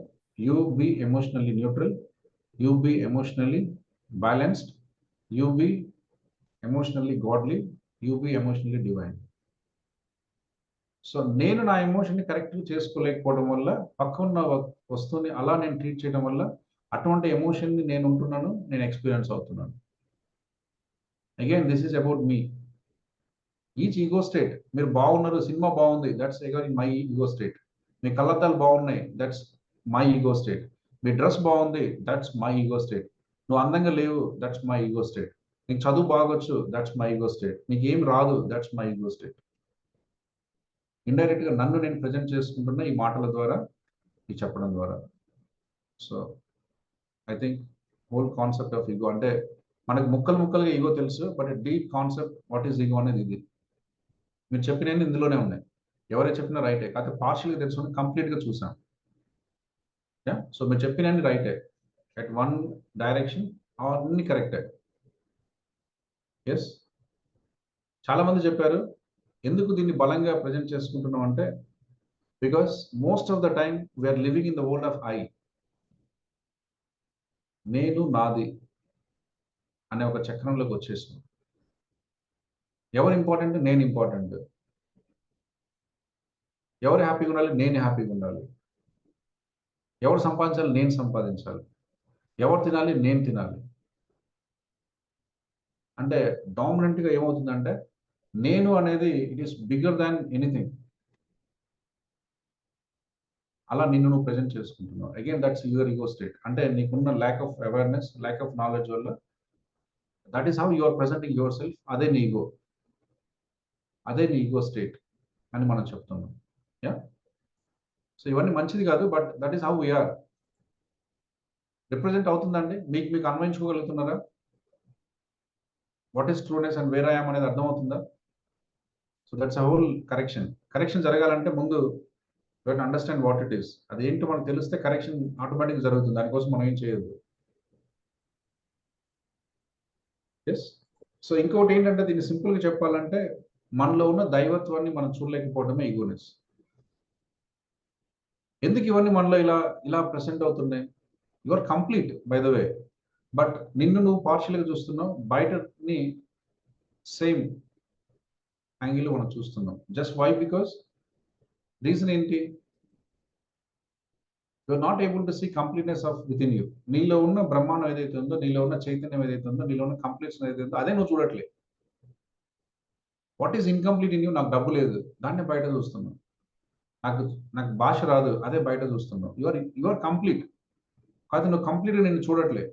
you be emotionally neutral, you be emotionally balanced, you be emotionally godly, you be emotionally divine. So నేను నా ఎమోషన్ని కరెక్ట్గా చేసుకోలేకపోవడం వల్ల పక్కన వస్తువుని అలా నేను ట్రీట్ చేయడం వల్ల అటువంటి ఎమోషన్ని నేను ఉంటున్నాను, నేను ఎక్స్పీరియన్స్ అవుతున్నాను. Again this is about me. Each ego state. మీరు బాగున్నారు, సినిమా బాగుంది, that's again my ego state. మీ కళ్ళద్దాలు బాగున్నాయి, దట్స్ మై ఈగో స్టేట్. మీ డ్రెస్ బాగుంది, దట్స్ మై ఈగో స్టేట్. నువ్వు అందంగా లేవు, దట్స్ మై ఈగో స్టేట్. నీకు చదువు బాగొచ్చు, దట్స్ మై ఈగో స్టేట్. నీకు ఏం రాదు, దట్స్ మై ఈగో స్టేట్. ఇండైరెక్ట్గా నన్ను నేను ప్రజెంట్ చేసుకుంటున్న ఈ మాటల ద్వారా, ఈ చెప్పడం ద్వారా. So I think whole concept of ego అంటే మనకు ముక్కలుగా ఈగో తెలుసు, but deep concept what is ego అనేది ఇది. మీరు చెప్పినవి ఇందులోనే ఉన్నాయి. ఎవరైతే చెప్పినా రైటే, కాకపోతే పార్షియల్గా తెలుసుకుని కంప్లీట్గా చూసాం. సో మీరు చెప్పినవి రైటే at one direction, అన్ని కరెక్టే. ఎస్, చాలా మంది చెప్పారు ఎందుకు దీన్ని బలంగా ప్రజెంట్ చేసుకుంటున్నాం అంటే because most of the time we are living in the world of I. నేను, నాది అనే ఒక చక్రంలోకి వచ్చేసాం. ఎవరు ఇంపార్టెంట్? నేను ఇంపార్టెంట్. ఎవరు హ్యాపీగా ఉండాలి? నేను హ్యాపీగా ఉండాలి. ఎవరు సంపాదించాలి? నేను సంపాదించాలి. ఎవరు తినాలి? నేను తినాలి. అంటే డామినెంట్గా ఏమవుతుందంటే నేను అనేది it is bigger than anything. అలా నిన్ను నువ్వు ప్రజెంట్ చేసుకుంటున్నావు. Again that's your ego state. అంటే నీకున్న lack of awareness, lack of knowledge వల్ల that is how you are presenting yourself. అదే నీ ఈగో, అదే నీ ఈగో స్టేట్ అని మనం చెప్తున్నాం. యా, సో ఇవన్నీ మంచిది కాదు, but that is how we are. Represent అవుతుందండి? మీకు అన్వయించుకోగలుగుతున్నారా? What is trueness and where I am అనేది అర్థమవుతుందా? So that's a whole correction జరగాలంటే ముందు you have to understand what it is. అదేంటో మనకు తెలిస్తే కరెక్షన్ ఆటోమేటిక్ జరుగుతుంది. దానికోసం మనం ఏం చేయొద్దు. ఎస్, సో ఇంకోటి ఏంటంటే దీన్ని సింపుల్గా చెప్పాలంటే మనలో ఉన్న దైవత్వాన్ని మనం చూడలేకపోవడమే ఈగోనెస్. ఎందుకు ఇవన్నీ మనలో ఇలా ప్రెసెంట్ అవుతున్నాయి? You are complete by the way, but నిన్ను నువ్వు పార్షియల్గా చూస్తున్నావు, బయటని సేమ్ యాంగిల్లో మనం చూస్తున్నాం. Just why? బికాస్ రీజన్ ఏంటి? You are not able to see completeness of within you. నీలో ఉన్న బ్రహ్మాండం ఏదైతే ఉందో, నీలో ఉన్న చైతన్యం ఏదైతే ఉందో, నీలో ఉన్న కంప్లీట్నెస్ ఏదైతే ఉందో అదే నువ్వు చూడట్లేదు. What is incomplete in you? నాకు డబ్బు లేదు, దాన్ని బయట చూస్తున్నావు. నాకు భాష రాదు, అదే బయట చూస్తున్నావు. యు ఆర్ కంప్లీట్ కాదు, నువ్వు కంప్లీట్గా నేను చూడట్లే,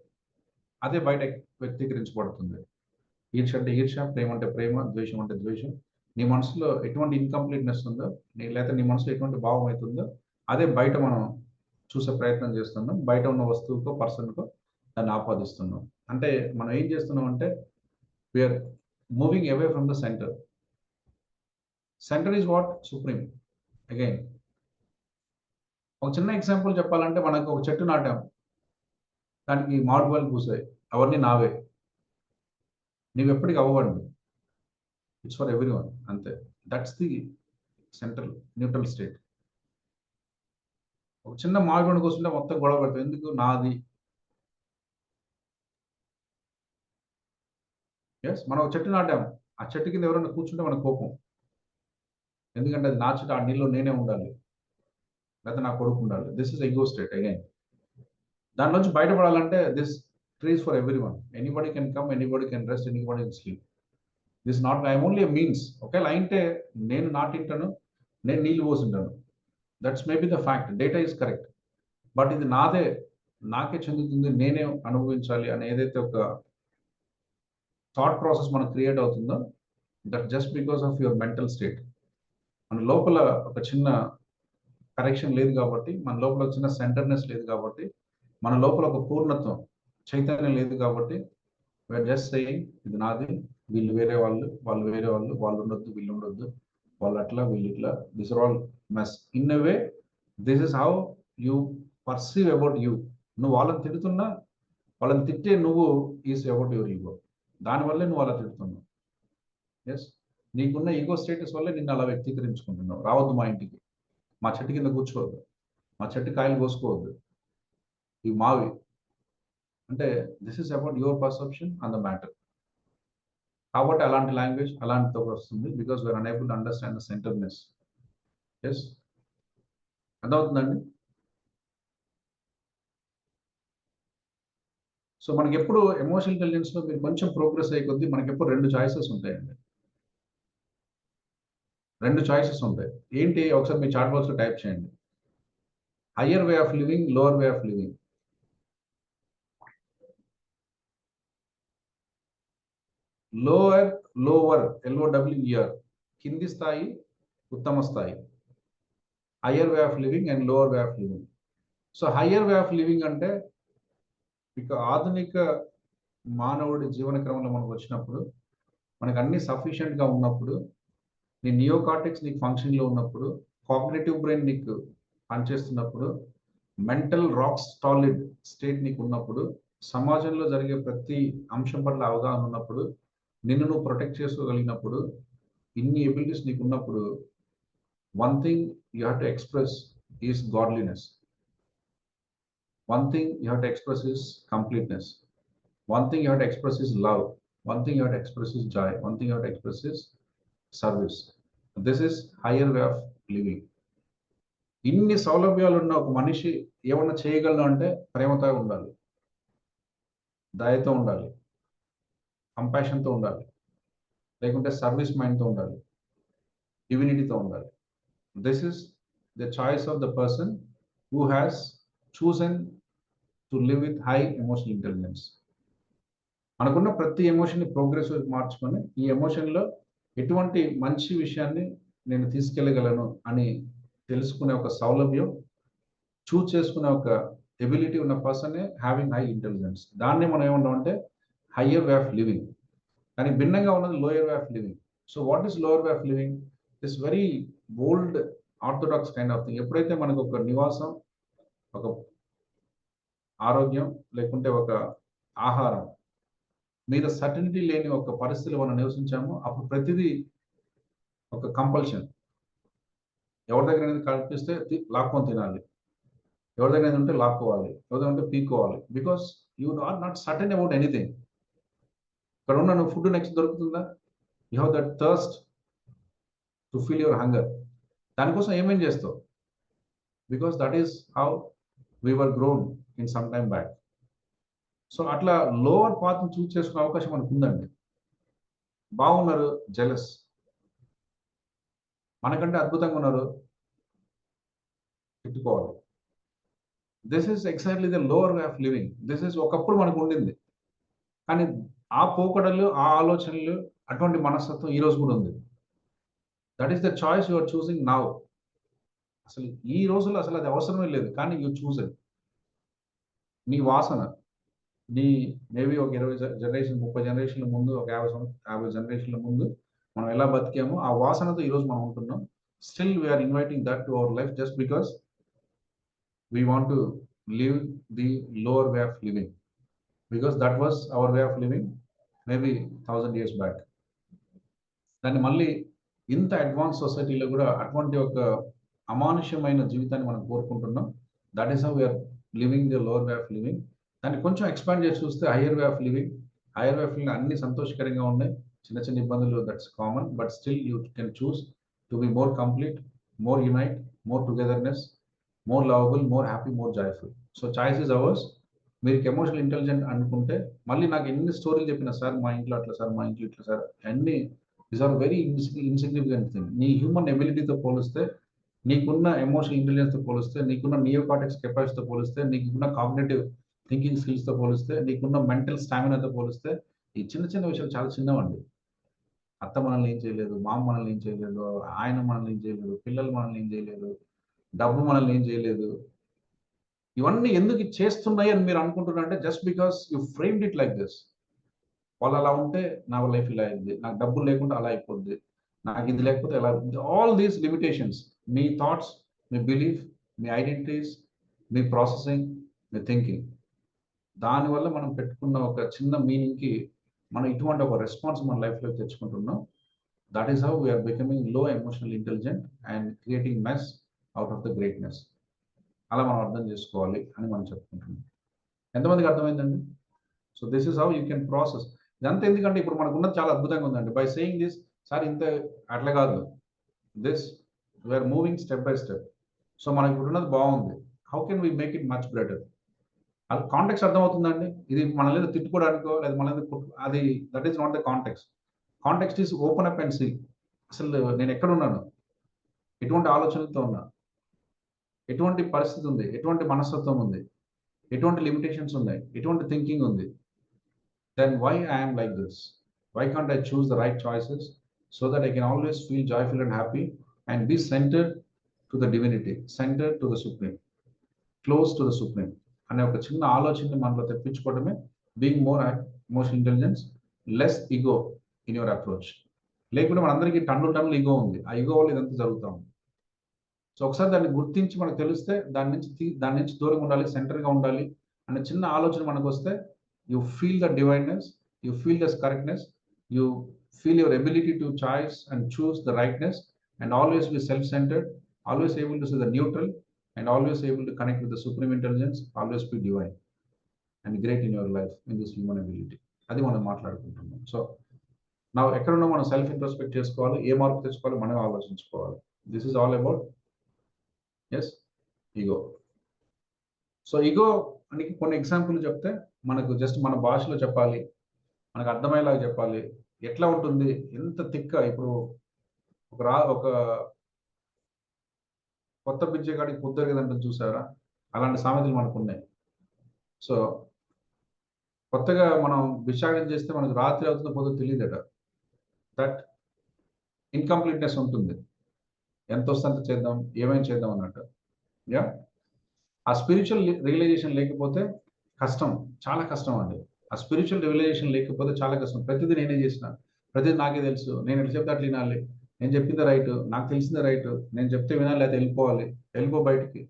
అదే బయట వ్యక్తీకరించబడుతుంది. ఈర్ష అంటే ఈర్ష, ప్రేమ అంటే ప్రేమ, ద్వేషం అంటే ద్వేషం. నీ మనసులో ఎటువంటి ఇన్కంప్లీట్నెస్ ఉందో, లేకపోతే నీ మనసులో ఎటువంటి భావం అవుతుందో అదే బయట మనం చూసే ప్రయత్నం చేస్తున్నాం, బయట ఉన్న వస్తువుకో పర్సన్కో దాన్ని ఆపాదిస్తున్నాం. అంటే మనం ఏం చేస్తున్నాం అంటే we are moving away from the center. Center is what? Supreme. Again ఒక చిన్న ఎగ్జాంపుల్ చెప్పాలంటే, మనకు ఒక చెట్టు నాటాం, దానికి మామిడికాయలు పూసాయి, అవన్నీ నావే. నీవు ఎప్పటికి అవ్వండి, ఇట్స్ ఫర్ ఎవ్రీ వన్, అంతే. That's the central neutral state. ఒక చిన్న మామిడి కూర్చుంటే మొత్తం గొడవ పెడతాం, ఎందుకు? నాది. ఎస్, మనం ఒక చెట్టు నాటాం, ఆ చెట్టు కింద ఎవరైనా కూర్చుంటే మన కోపం, ఎందుకంటే అది నా చెట్టు, ఆ నీళ్ళు నేనే ఉండాలి, లేకపోతే నా కొడుకు ఉండాలి. This is ego state. Again దాని నుంచి బయటపడాలంటే this trees for everyone. Anybody can come, anybody can rest, anybody can sleep. This not I'm only a means. ఒకవేళ అయితే నేను నాటింటాను, నేను నీళ్ళు పోసింటాను, that's maybe the fact, data is correct. But ఇది నాదే, నాకే చెందుతుంది, నేనే అనుభవించాలి అని ఏదైతే ఒక థాట్ ప్రాసెస్ మనకు క్రియేట్ అవుతుందో, that just because of your mental state. మన లోపల ఒక చిన్న కరెక్షన్ లేదు కాబట్టి, మన లోపల ఒక చిన్న సెంటర్నెస్ లేదు కాబట్టి, మన లోపల ఒక పూర్ణత్వం, చైతన్యం లేదు కాబట్టి, వీఆర్ జస్ట్ సేయింగ్ ఇది నాది, వీళ్ళు వేరే వాళ్ళు, వాళ్ళు వేరే వాళ్ళు, వాళ్ళు ఉండొద్దు, వీళ్ళు ఉండొద్దు, వాళ్ళు అట్లా, వీళ్ళు ఇట్లా. This are all mess. In a way this is how you perceive about you. నువ్వు వాళ్ళని తిడుతున్నా, వాళ్ళని తిట్టే నువ్వు ఈజ్ అబౌట్ యువర్ ఈగో. దానివల్లే నువ్వు అలా తిడుతున్నావు. ఎస్, నీకున్న ఈగో స్టేటస్ వల్లే నిన్ను అలా వ్యక్తీకరించుకుంటున్నావు. రావద్దు మా ఇంటికి, మా చెట్టు కింద కూర్చోవద్దు, మా చెట్టు కాయలు కోసుకోవద్దు, ఇవి మావి. అంటే this is about your perception on the matter. కాబట్టి అలాంటి లాంగ్వేజ్ అలాంటితో వస్తుంది, because we are unable to understand the centreness. Yes, అర్థమవుతుందండి? సో మనకి ఎప్పుడు ఎమోషనల్ ఇంటెలిజెన్స్లో మీరు కొంచెం ప్రోగ్రెస్ అయ్యే కొద్దీ మనకి ఎప్పుడు 2 చాయిసెస్ ఉంటాయండి. 2 చాయిసెస్ ఉంటాయి. ఏంటి? ఒకసారి మీ చాట్ బాక్స్లో టైప్ చేయండి, higher way of living, lower way of living. Lower LOWER, కింది స్థాయి, ఉత్తమ స్థాయి. Higher way of living and lower way of living. So higher way of living అంటే ఇక ఆధునిక మానవుడి జీవన క్రమంలో మనకు వచ్చినప్పుడు, మనకు అన్ని సఫిషియెంట్గా ఉన్నప్పుడు, నీ నియోకార్టెక్స్ నీకు ఫంక్షన్లో ఉన్నప్పుడు, కాగ్నిటివ్ బ్రెయిన్ నీకు పనిచేస్తున్నప్పుడు, మెంటల్ రాక్ సాలిడ్ స్టేట్ నీకు ఉన్నప్పుడు, సమాజంలో జరిగే ప్రతి అంశం పట్ల అవగాహన ఉన్నప్పుడు, నిన్ను నువ్వు ప్రొటెక్ట్ చేసుకోగలిగినప్పుడు, ఇన్ని ఎబిలిటీస్ నీకు ఉన్నప్పుడు, one thing you have to express is godliness. One thing you have to express is completeness. One thing you have to express is love. One thing you have to express is joy. One thing you have to express is service. This is higher way of living. ఇన్ని సౌలభ్యాలు ఉన్న ఒక మనిషి ఏమన్నా చేయగలను అంటే ప్రేమతో ఉండాలి, దయతో ఉండాలి, కంపాషన్తో ఉండాలి, లేకుంటే సర్వీస్ మైండ్తో ఉండాలి, డివినిటీతో ఉండాలి. This is the choice of the person who has chosen to live with high emotional intelligence. మనకున్న ప్రతి ఎమోషన్ని ప్రోగ్రెసివ్ మార్చుకొని, ఈ ఎమోషన్లో ఎటువంటి మంచి విషయాన్ని నేను తీసుకెళ్ళగలను అని తెలుసుకునే ఒక సౌలభ్యం, చూస్ చేసుకునే ఒక ఎబిలిటీ ఉన్న పర్సనే హ్యావింగ్ హై ఇంటెలిజెన్స్. దాన్ని మనం ఏమంటాం అంటే హయ్యర్ వే ఆఫ్ లివింగ్. కానీ భిన్నంగా ఉన్నది lower way of living. So what is lower way of living? It's very bold orthodox kind of thing. ఎప్పుడైతే మనకు ఒక నివాసం, ఒక ఆరోగ్యం, లేకుంటే ఒక ఆహారం మీద సర్టనిటీ లేని ఒక పరిస్థితిలో మనం నివసించామో, అప్పుడు ప్రతిదీ ఒక కంపల్షన్. ఎవరి దగ్గర అనేది కల్పిస్తే లాక్కొని తినాలి, ఎవరి దగ్గర ఏది ఉంటే లాక్కోవాలి, ఎవరి దగ్గర ఉంటే పీక్కోవాలి. Because you are not certain about anything. ఇక్కడ ఉన్న నువ్వు ఫుడ్ నెక్స్ట్ దొరుకుతుందా? You have that thirst to feel your hunger. దానికోసం ఏమేం చేస్తావు? Because that is how we were grown in some time back. So అట్లా లోవర్ పాత్ని చూస్ చేసుకునే అవకాశం మనకు ఉందండి. బాగున్నారు, జెలస్. మనకంటే అద్భుతంగా ఉన్నారు, తిట్టుకోవాలి. This is exactly the lower way of living. This is ఒకప్పుడు మనకు ఉండింది, కానీ ఆ పోకడలు, ఆ ఆలోచనలు, అటువంటి మనస్తత్వం ఈ రోజు కూడా ఉంది. That is the choice you are choosing now. అసలు ఈ రోజుల్లో అసలు అది అవసరమే లేదు, కానీ యూ చూజ్ ఇట్. నీ వాసన, నీ మేబీ ఒక 20 జనరేషన్ 30 జనరేషన్ల ముందు, ఒక 50 జనరేషన్ల ముందు మనం ఎలా బతికామో ఆ వాసనతో ఈరోజు మనం ఉంటున్నాం. Still we are inviting that to our life just because we want to live the lower way of living, because that was our way of living maybe 1000 years back. దాన్ని మళ్ళీ ఇంత అడ్వాన్స్ సొసైటీలో కూడా అటువంటి ఒక అమానుష్యమైన జీవితాన్ని మనం కోరుకుంటున్నాం. That is how we are living the lower way of living. దాన్ని కొంచెం ఎక్స్పాండ్ చేసి చూస్తే higher way of living. Higher way of living అన్ని సంతోషకరంగా ఉన్నాయి, చిన్న చిన్న ఇబ్బందులు that's common, but still you can choose to be more complete, more unite, more togetherness, more lovable, more happy, more joyful. So choice is ours. మీరు emotional intelligent అనుకుంటే మళ్ళీ నాకు ఎన్ని స్టోరీలు చెప్పినా, సార్ మా ఇంట్లో అట్లా, సార్ మా ఇంట్లో ఇట్లా, సార్ అన్ని these are very insignificant thing. నీ హ్యూమన్ ఎబిలిటీతో పోలిస్తే, నీకున్న ఎమోషనల్ ఇంటెలిజెన్స్తో పోలిస్తే, నీకున్న నియోకార్టెక్స్ కెపాసిటీతో పోలిస్తే, నీకున్న కాగ్నిటివ్ థింకింగ్ స్కిల్స్తో పోలిస్తే, నీకున్న మెంటల్ స్టామినాతో పోలిస్తే ఈ చిన్న చిన్న విషయాలు చాలా చిన్నవండి. అత్త మనల్ని ఏం చేయలేదు, మామ మనల్ని ఏం చేయలేదు, ఆయన మనల్ని ఏం చేయలేదు, పిల్లలు మనల్ని ఏం చేయలేదు, డబ్బు మనల్ని ఏం చేయలేదు. ఇవన్నీ ఎందుకు చేస్తున్నాయి అని మీరు అనుకుంటున్నారంటే just because you framed it like this. వాళ్ళు అలా ఉంటే నా లైఫ్ ఇలా అయింది, నాకు డబ్బులు లేకుండా అలా అయిపోద్ది, నాకు ఇది లేకపోతే ఎలా. All these limitations, me thoughts, me belief, me identities, me processing, me thinking, దానివల్ల మనం పెట్టుకున్న ఒక చిన్న మీనింగ్కి మనం ఇటువంటి ఒక రెస్పాన్స్ మన లైఫ్లో తెచ్చుకుంటున్నాం. That is how we are becoming low emotional intelligent and creating mess out of the greatness. అలా మనం అర్థం చేసుకోవాలి అని మనం చెప్పుకుంటున్నాం. ఎంతమందికి అర్థమైందండి? So this is how you can process. ఇదంతా ఎందుకంటే ఇప్పుడు మనకు ఉన్నది చాలా అద్భుతంగా ఉందండి. బై సేయింగ్ దిస్, సార్ ఇంత అట్లా కాదు, this we are moving step by step. So మనకి ఇప్పుడు ఉన్నది బాగుంది, how can we make it much better? అది కాంటెక్స్ట్ అర్థమవుతుందండి. ఇది మనల్ని ఏదో తిట్టుకోవడానికో లేదా మనల్ని అది that is not the context. Context is open up and see. అసలు నేను ఎక్కడున్నాను, ఎటువంటి ఆలోచనలతో ఉన్నా, ఎటువంటి పరిస్థితి ఉంది, ఎటువంటి మనస్తత్వం ఉంది, ఎటువంటి లిమిటేషన్స్ ఉన్నాయి, ఎటువంటి థింకింగ్ ఉంది. Then why I'm like this? Why can't I choose the right choices so that I can always feel joyful and happy and be centred to the divinity, centred to the supreme, close to the supreme అనే ఒక చిన్న ఆలోచనని మనలో తెప్పించుకోవడమే being more emotional intelligence, less ego in your approach. లేకుంటే మనందరికీ టన్నుల ego ఉంది, ఆ ఈగో వల్ల ఇదంతా జరుగుతూ ఉంది. సో ఒకసారి దాన్ని గుర్తించి మనకు తెలిస్తే దాని నుంచి దూరంగా ఉండాలి, సెంటర్గా ఉండాలి అనే చిన్న ఆలోచన మనకు వస్తే you feel the divineness, you feel the correctness, you feel your ability to choice and choose the rightness and always be self centred, always able to see the neutral and always able to connect with the supreme intelligence, always be divine and great in your life in this human ability. అది మనం మాట్లాడుకుంటున్నాం. So నా ఎక్కడున్నా మనం self introspect చేసుకోవాలి, ఏ మార్పు తెచ్చుకోవాలి మనం ఆలోచించుకోవాలి. This is all about is ego. So ego అని కొన్ని ఎగ్జాంపుల్ చెప్తే మనకు జస్ట్ మన భాషలో చెప్పాలి, మనకు అర్థమయ్యేలాగా చెప్పాలి. ఎట్లా ఉంటుంది, ఎంత తిక్క. ఇప్పుడు ఒక కొత్త బిజ్జగాడికి పొద్దుగదంటే చూసారా, అలాంటి సామెతలు మనకు ఉన్నాయి. సో కొత్తగా మనం విషాగం చేస్తే మనకు రాత్రి అవుతుందో పోదో తెలియదట. దట్ ఇన్కంప్లీట్నెస్ ఉంటుంది, ఎంత వస్తే అంత చేద్దాం, ఏమైనా చేద్దాం అన్నట్టు. యా, ఆ స్పిరిచువల్ రియలైజేషన్ లేకపోతే కష్టం, చాలా కష్టం అండి. ఆ స్పిరిచువల్ రియలైజేషన్ లేకపోతే చాలా కష్టం. ప్రతిదీ నేనే చేసిన, ప్రతిదీ నాకే తెలుసు, నేను ఎట్లా చెప్తే అట్లా వినాలి, నేను చెప్పింది రైట్, నాకు తెలిసిందే రైట్, నేను చెప్తే వినాలి, అయితే వెళ్ళిపోవాలి, వెళ్ళిపో బయటికి,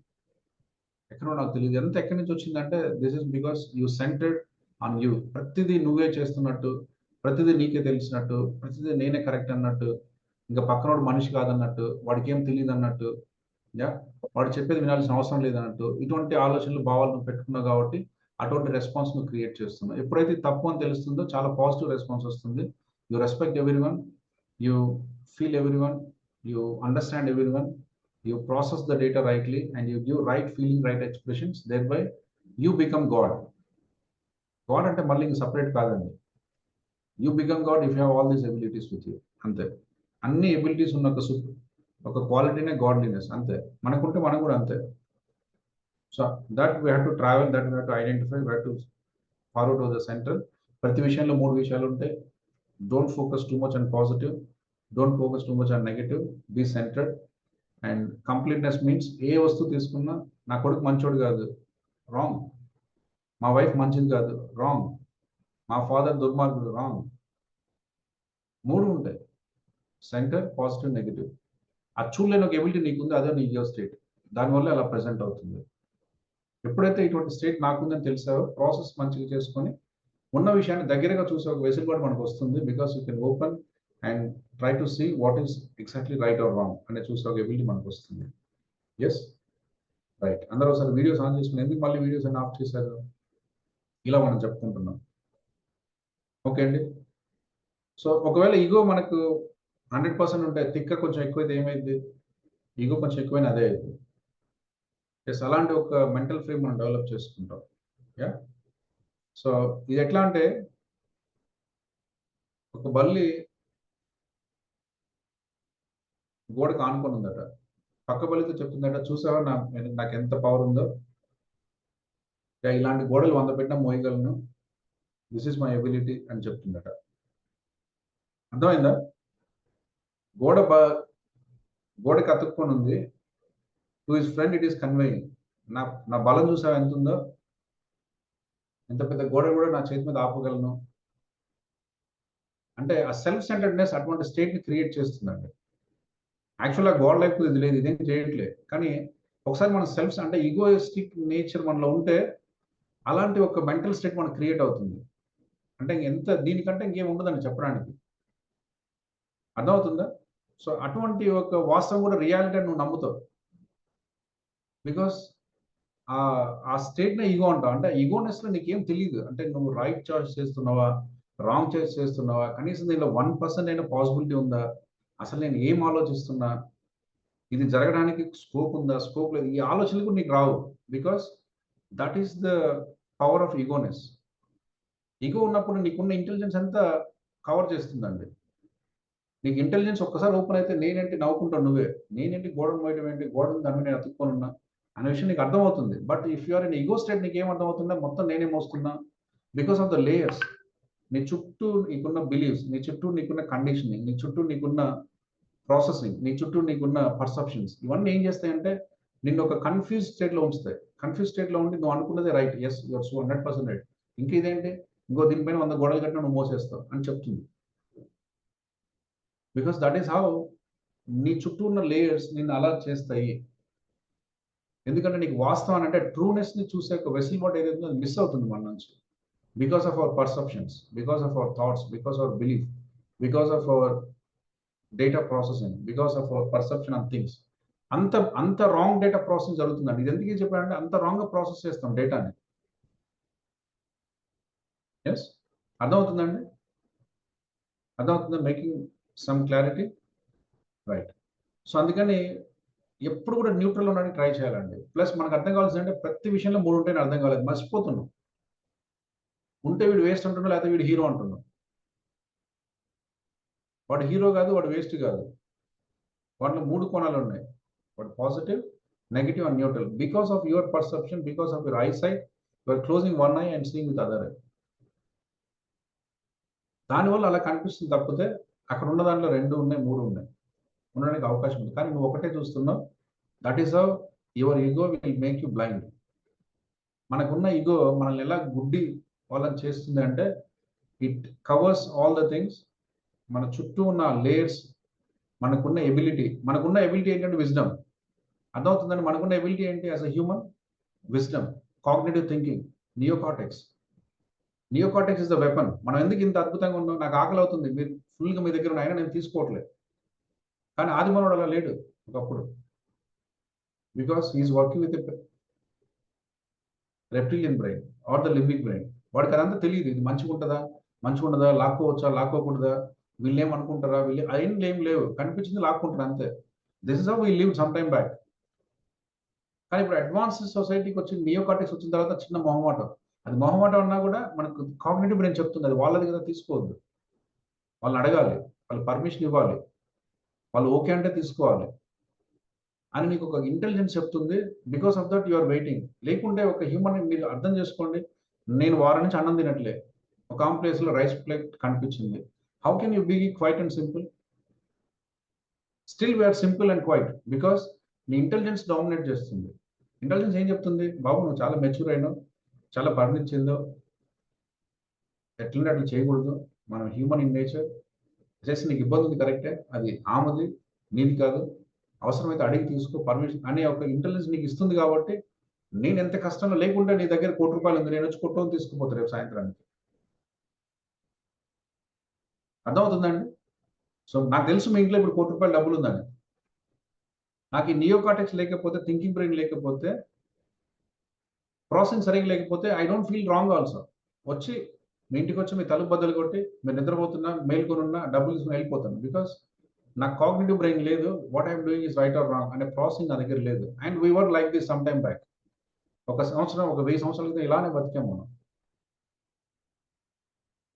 ఎక్కడో నాకు తెలియదు. ఎంత ఎక్కడి నుంచి వచ్చిందంటే this is because you centred on you. ప్రతిదీ నువ్వే చేస్తున్నట్టు, ప్రతిదీ నీకే తెలిసినట్టు, ప్రతిదీ నేనే కరెక్ట్ అన్నట్టు, ఇంకా పక్కనోడు మనిషి కాదన్నట్టు, వాడికి ఏం తెలియదు అన్నట్టు, యా వాడు చెప్పేది వినాల్సిన అవసరం లేదన్నట్టు, ఇటువంటి ఆలోచనలు భావాలు నువ్వు పెట్టుకున్నావు కాబట్టి అటువంటి రెస్పాన్స్ నువ్వు క్రియేట్ చేస్తున్నావు. ఎప్పుడైతే తప్పు అని తెలుస్తుందో చాలా పాజిటివ్ రెస్పాన్స్ వస్తుంది. You respect everyone, you feel everyone, you understand everyone, you process the data rightly and you give right feeling, right expressions, thereby you become God. God ante malli separate kaadandi, you become God if you have all these abilities with you. Ante anni abilities unna oka quality ne godliness ante manakunte mana kuda ante. So that we have to travel, that we have to identify, we have to follow to the center. ప్రతి విషయంలో 3 విషయాలు ఉంటాయి. Don't focus too much on positive, don't focus too much on negative, be centered and completeness means ఏ వస్తువు తీసుకున్నా నా కొడుకు మంచోడు కాదు, రాంగ్. మా వైఫ్ మంచిది కాదు, రాంగ్. మా ఫాదర్ దుర్మార్గుడు, రాంగ్. 3 ఉంటాయి, సెంటర్, పాజిటివ్, నెగిటివ్. అది చూడలేని ఒక ఎబిలిటీ నీకుంది, అదే నీ ఈగో స్టేట్. దానివల్ల అలా ప్రెసెంట్ అవుతుంది. ఎప్పుడైతే ఇటువంటి స్టేట్ నాకుందని తెలిసావో ప్రాసెస్ మంచిగా చేసుకొని ఉన్న విషయాన్ని దగ్గరగా చూసే ఒక వెసులుబాటు మనకు వస్తుంది. Because you can open and try to see what is exactly right or wrong అనే చూసే ఒక ఎబిలిటీ మనకు వస్తుంది. Yes, right. అందరూ ఒకసారి వీడియోస్ ఆన్ చేసుకుని ఎందుకు మళ్ళీ వీడియోస్ అని ఆఫ్ చేశారు? ఇలా మనం చెప్పుకుంటున్నాం. ఓకే అండి. సో ఒకవేళ ఈగో మనకు 100% ఉంటే, తిక్క కొంచెం ఎక్కువైతే ఏమైంది? ఈగో కొంచెం ఎక్కువైనా అదే అయింది. ఎస్, అలాంటి ఒక మెంటల్ ఫ్రేమ్ మనం డెవలప్ చేసుకుంటాం. యా. సో ఇది ఎట్లా అంటే, ఒక బల్లి గోడకు ఆనుకొని ఉందట. పక్క బల్లితో చెప్తుందట, చూసావా నాకు ఎంత పవర్ ఉందో, ఇలాంటి గోడలు 100 పెట్టినా మోయగలను, దిస్ ఇస్ మై ఎబిలిటీ అని చెప్తుందట. అర్థమైందా? గోడకి అతుక్కొని ఉంది. To his friend it is conveying, నా బలం చూసావా ఎంత ఉందో, ఎంత పెద్ద గోడ కూడా నా చేతి మీద ఆపగలను అంటే ఆ సెల్ఫ్ సెంటర్డ్నెస్ అటువంటి స్టేట్ని క్రియేట్ చేస్తుందండి. యాక్చువల్గా గోడ లేకపోతే ఇది లేదు, ఇదేం చేయట్లేదు. కానీ ఒకసారి మన సెల్ఫ్ అంటే ఈగోయిస్టిక్ నేచర్ మనలో ఉంటే అలాంటి ఒక మెంటల్ స్టేట్ మనకు క్రియేట్ అవుతుంది. అంటే ఎంత దీనికంటే ఇంకేం ఉండదని చెప్పడానికి. అర్థమవుతుందా? సో అటువంటి ఒక వాస్తవం కూడా రియాలిటీ నువ్వు నమ్ముతావు. బికాస్ ఆ స్టేట్నే ఈగో అంటావు. అంటే ఈగోనెస్లో నీకేం తెలియదు. అంటే నువ్వు రైట్ చాయిస్ చేస్తున్నావా, రాంగ్ చాయిస్ చేస్తున్నావా, కనీసం దీనిలో 1% అయినా పాసిబిలిటీ ఉందా, అసలు నేను ఏం ఆలోచిస్తున్నా, ఇది జరగడానికి స్కోప్ ఉందా, స్కోప్ లేదు, ఈ ఆలోచనలు కూడా నీకు రావు. Because that is the power of egoness. Ego ఉన్నప్పుడు నీకున్న ఇంటెలిజెన్స్ అంతా కవర్ చేస్తుందండి. నీకు ఇంటెలిజెన్స్ ఒక్కసారి ఓపెన్ అయితే నేనేంటి నవ్వుకుంటావు నువ్వే, నేనేంటి గోడను మోయడం ఏంటి, గోడను దాని మీద నేను అతుక్కొని ఉన్నా అనే విషయం నీకు అర్థమవుతుంది. But if you're in ego state నీకు ఏం అర్థమవుతుందా, మొత్తం నేనే మోస్తున్నా. బికాస్ ఆఫ్ ద లేయర్స్, నీ చుట్టూ నీకున్న బిలీవ్స్, నీ చుట్టూ నీకున్న కండిషనింగ్, నీ చుట్టూ నీకున్న ప్రాసెసింగ్, నీ చుట్టూ నీకున్న పర్సెప్షన్స్, ఇవన్నీ ఏం చేస్తాయంటే నిన్ను ఒక కన్ఫ్యూజ్ స్టేట్లో ఉంచుతాయి. కన్ఫ్యూజ్ స్టేట్లో ఉండి నువ్వు అనుకున్నదే రైట్, ఎస్ యువర్ 100% రైట్, ఇంకా ఇదేంటి ఇంకో దీనిపైన 100 గోడలు కట్టినా నువ్వు మోసేస్తావు అని చెప్తుంది. బికాస్ దట్ ఈస్ హౌ నీ చుట్టూ ఉన్న లేయర్స్ నిన్ను అలా చేస్తాయి. ఎందుకంటే నీకు వాస్తవం అంటే ట్రూనెస్ని చూసే ఒక వెసులుబాటు ఏదైతే మిస్ అవుతుంది మన నుంచి. Because of our perceptions, because of our thoughts, because our belief, because of our data processing, because of our perception of things. అంత రాంగ్ డేటా ప్రాసెసింగ్ జరుగుతుందండి. ఇది ఎందుకు చెప్పారంటే అంత రాంగ్గా ప్రాసెస్ చేస్తాం డేటాని. ఎస్, అర్థమవుతుందండి? అర్థమవుతుందా? Making some clarity, right. So అందుకని ఎప్పుడు కూడా న్యూట్రల్ ఉండడానికి ట్రై చేయాలండి. ప్లస్ మనకు అర్థం కావాల్సింది అంటే ప్రతి విషయంలో 3 ఉంటేనే అర్థం కాలేదు, మర్చిపోతున్నాం. ఉంటే వీడు వేస్ట్ అంటున్నాడు, లేకపోతే వీడు హీరో అంటున్నాం. వాడు హీరో కాదు, వాడు వేస్ట్ కాదు. వాటిలో 3 కోణాలు ఉన్నాయి, వాడు positive, negative and neutral. Because of your perception, because of your eye sight, your closing one I and seeing with other I. దానివల్ల అలా కనిపిస్తుంది తప్పితే అక్కడ ఉన్న దాంట్లో 2 ఉన్నాయి, 3 ఉన్నాయి, ఉండడానికి అవకాశం ఉంది. కానీ నువ్వు ఒకటే చూస్తున్నావు. That is how your ego will make you blind. మనకున్న ఈగో మనల్ని ఎలా గుడ్డి వాళ్ళని చేస్తుంది అంటే it covers all the things. మన చుట్టూ ఉన్న లేయర్స్, మనకున్న ఎబిలిటీ ఏంటంటే విజ్డమ్. అర్థమవుతుందండి? మనకున్న ఎబిలిటీ ఏంటి as a human? Wisdom, cognitive thinking, neocortex. Neocortex is the weapon. మనం ఎందుకు ఇంత అద్భుతంగా ఉన్నాం? నాకు ఆకలి అవుతుంది, మీరు ఫుల్గా మీ దగ్గర అయినా నేను తీసుకోవట్లేదు. కానీ ఆదిమానవుడు అలా లేడు ఒకప్పుడు. Because he is working with reptilian brain or the limbic brain. వాడికి అదంతా తెలియదు. ఇది మంచిగా ఉండదా, లాక్కోవచ్చా, లాక్కోకూడదా, వీళ్ళేం అనుకుంటారా, ఏం లేవు, కనిపించింది లాక్కుంటారు అంతే. This is how we live some time back. కానీ ఇప్పుడు అడ్వాన్స్డ్ సొసైటీకి వచ్చిన నియోకార్టెక్స్ వచ్చిన తర్వాత చిన్న మొహమాటం. అది మొహమాటం అన్నా కూడా మనకు కాగ్నిటివ్ బ్రెయిన్ చెప్తుంది అది వాళ్ళది కదా, తీసుకోవద్దు, వాళ్ళని అడగాలి, వాళ్ళు పర్మిషన్ ఇవ్వాలి, వాళ్ళు ఓకే అంటే తీసుకోవాలి అని నీకు ఒక ఇంటెలిజెన్స్ చెప్తుంది. Because of that you are waiting. లేకుంటే ఒక హ్యూమన్, మీరు అర్థం చేసుకోండి, నేను వారం నుంచి అన్నం తినట్లే, ఒక ఆమె ప్లేస్లో రైస్ ప్లేట్ కనిపించింది. How can you be quiet and simple? Still we are simple and quiet because నీ ఇంటెలిజెన్స్ డామినేట్ చేస్తుంది. ఇంటెలిజెన్స్ ఏం చెప్తుంది, బాబు నువ్వు చాలా మెచ్యూర్ అయినావు, చాలా పరిణించిందో, ఎట్లంటే అట్లా చేయకూడదు, మనం హ్యూమన్ ఇన్ నేచర్, చేసి నీకు ఇబ్బంది ఉంది కరెక్టే, అది ఆమెది నీది కాదు, అవసరమైతే అడిగి తీసుకో పర్మిషన్ అనే ఒక ఇంటెలిజెన్స్ నీకు ఇస్తుంది. కాబట్టి నేను ఎంత కష్టంలో లేకుండా నీ దగ్గర ₹1,00,00,000 ఉంది, నేను వచ్చి కొట్టుకొని తీసుకుపోతాను రేపు సాయంత్రానికి. అర్థమవుతుందండి? సో నాకు తెలుసు మీ ఇంట్లో ఇప్పుడు ₹1,00,00,000 డబ్బులు ఉందని. నాకు ఈ నియోకార్టెక్స్ లేకపోతే, థింకింగ్ బ్రెయిన్ లేకపోతే, ప్రాసెసింగ్ సరిగ్గా లేకపోతే I don't feel wrong also. వచ్చి మీ ఇంటికి వచ్చి మీ తలుపు బద్దలు కొట్టి మీరు నిద్రపోతున్నా, మేల్కొనున్నా, డబ్బులు తీసుకుని వెళ్ళిపోతాను. బికాస్ నాకు కాగ్నిటివ్ బ్రెయిన్ లేదు, what I'm doing is right or wrong అనే ప్రాసెసింగ్ నా దగ్గర లేదు. And we were like this some time back. ఒక 1000 సంవత్సరాల క్రితం ఇలానే బతికాం మనం.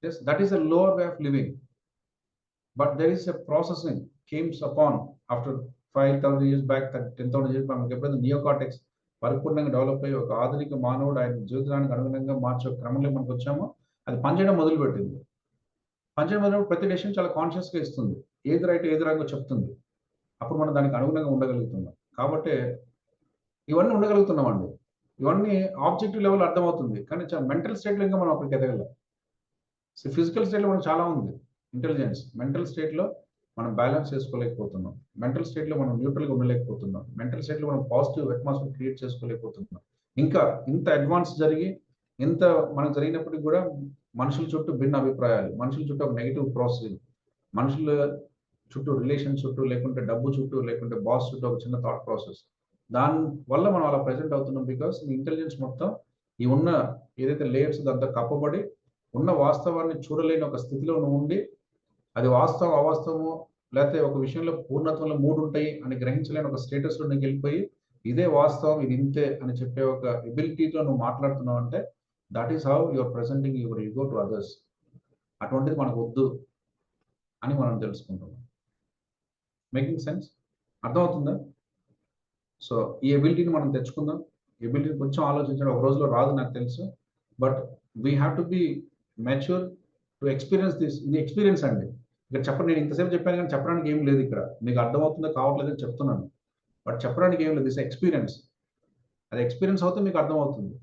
Yes, that is a lower way of living. But there is a processing came upon after 5,000 years back, 10,000 years back, ఎప్పుడైతే నియోకార్టెక్స్ పరిపూర్ణంగా డెవలప్ అయ్యి ఒక ఆధునిక మానవుడు ఆయన జీవితానికి అనుగుణంగా మార్చే క్రమంలో మనకు వచ్చామో, అది పనిచేయడం మొదలుపెట్టింది. పనిచేయడం మొదలు ప్రతి డెసిషన్ చాలా కాన్షియస్గా ఇస్తుంది, ఏది రైట్ ఏది రాంగో చెప్తుంది. అప్పుడు మనం దానికి అనుగుణంగా ఉండగలుగుతున్నాం. కాబట్టి ఇవన్నీ ఉండగలుగుతున్నామండి. ఇవన్నీ ఆబ్జెక్టివ్ లెవెల్ అర్థమవుతుంది, కానీ మెంటల్ స్టేట్లో ఇంకా మనం అక్కడికి ఎదగలం. ఫిజికల్ స్టేట్లో మనం చాలా ఉంది ఇంటెలిజెన్స్. మెంటల్ స్టేట్లో మనం బ్యాలెన్స్ చేసుకోలేకపోతున్నాం, మెంటల్ స్టేట్లో మనం న్యూట్రల్గా ఉండలేకపోతున్నాం, మెంటల్ స్టేట్లో మనం పాజిటివ్ అట్మాస్ఫియర్ క్రియేట్ చేసుకోలేకపోతున్నాం. ఇంకా ఇంత అడ్వాన్స్ జరిగి ఇంత మనకు జరిగినప్పటికీ కూడా మనుషుల చుట్టూ భిన్న అభిప్రాయాలు, మనుషుల చుట్టూ ఒక నెగిటివ్ ప్రాసెసింగ్, మనుషుల చుట్టూ రిలేషన్ చుట్టూ, లేకుంటే డబ్బు చుట్టూ, లేకుంటే బాస్ చుట్టూ ఒక చిన్న థాట్ ప్రాసెస్. దాని వల్ల మనం అలా ప్రెజెంట్ అవుతున్నాం. బికాస్ ఈ ఇంటెలిజెన్స్ మొత్తం ఈ ఉన్న ఏదైతే లేయర్స్ దాంతో కప్పబడి ఉన్న వాస్తవాన్ని చూడలేని ఒక స్థితిలో ఉండి, అది వాస్తవం అవాస్తవము, లేకపోతే ఒక విషయంలో పూర్ణత్వంలో 3 ఉంటాయి అని గ్రహించలేని ఒక స్టేటస్లో నీకు వెళ్ళిపోయి ఇదే వాస్తవం, ఇది ఇంతే అని చెప్పే ఒక ఎబిలిటీతో నువ్వు మాట్లాడుతున్నావు అంటే that is how your presenting your ego to others. అటువంటిది మనకు వద్దు అని మనం తెలుసుకుంటున్నాం. Making sense? అర్థమవుతుందా? సో ఈ ఎబిలిటీని మనం తెచ్చుకుందాం. ఎబిలిటీని కొంచెం ఆలోచించడం ఒక రోజులో రాదు నాకు తెలుసు, but we have to B mature to experience this. ఇది ఎక్స్పీరియన్స్ అండి. ఇక్కడ చెప్పండి, నేను ఇంతసేపు చెప్పాను కానీ చెప్పడానికి ఏం లేదు. ఇక్కడ మీకు అర్థమవుతుందో కావట్లేదని చెప్తున్నాను, బట్ చెప్పడానికి ఏం లేదు. This experience. అది ఎక్స్పీరియన్స్ అవుతే మీకు అర్థమవుతుంది.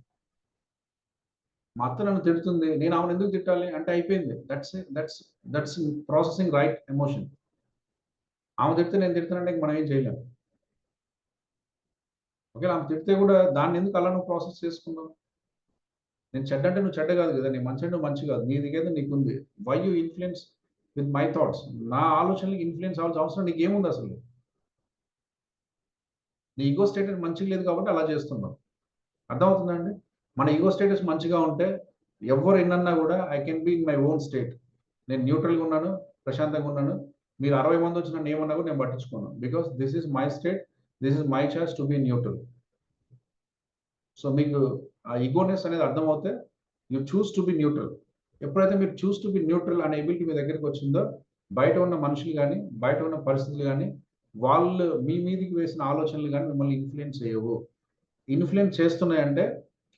మా అత్త నన్ను తిడుతుంది, నేను ఆమెను ఎందుకు తిట్టాలి అంటే అయిపోయింది. That's processing right emotion. ఆమె తిడితే నేను తిడుతున్నానంటే మనం ఏం చేయలేము. ఓకే, ఆమె తిడితే కూడా దాన్ని ఎందుకు అలా నువ్వు ప్రాసెస్ చేసుకున్నావు? నేను చెడ్డ అంటే నువ్వు చెడ్డ కాదు కదా, నేను మంచి అంటే మంచి కాదు, నీ దిగేది నీకుంది. Why you influence with my thoughts? నా ఆలోచనలకు ఇన్ఫ్లుయెన్స్ అవ్వాల్సిన అవసరం నీకేముంది అసలు? నీ ఈగో స్టేటస్ మంచిగా లేదు కాబట్టి అలా చేస్తున్నావు. అర్థమవుతుందండి? మన ఈగో స్టేటస్ మంచిగా ఉంటే ఎవరు ఎన్నన్నా కూడా I can be in my own state. నేను న్యూట్రల్గా ఉన్నాను, ప్రశాంతంగా ఉన్నాను. మీరు 60 మంది వచ్చి నన్ను ఏమన్నా కూడా నేను పట్టించుకోను. Because this is my state, this is my choice to be neutral. So మీకు ఆ ఈగోనెస్ అనేది అర్థమవుతే you choose to be neutral. ఎప్పుడైతే మీరు చూస్ టు బి న్యూట్రల్ అనే ఎబిలిటీ మీ దగ్గరికి వచ్చిందో, బయట ఉన్న మనుషులు కానీ, బయట ఉన్న పరిస్థితులు కానీ, వాళ్ళు మీ మీదకి వేసిన ఆలోచనలు కానీ మిమ్మల్ని ఇన్ఫ్లుయెన్స్ చేయవు. ఇన్ఫ్లుయెన్స్ చేస్తున్నాయంటే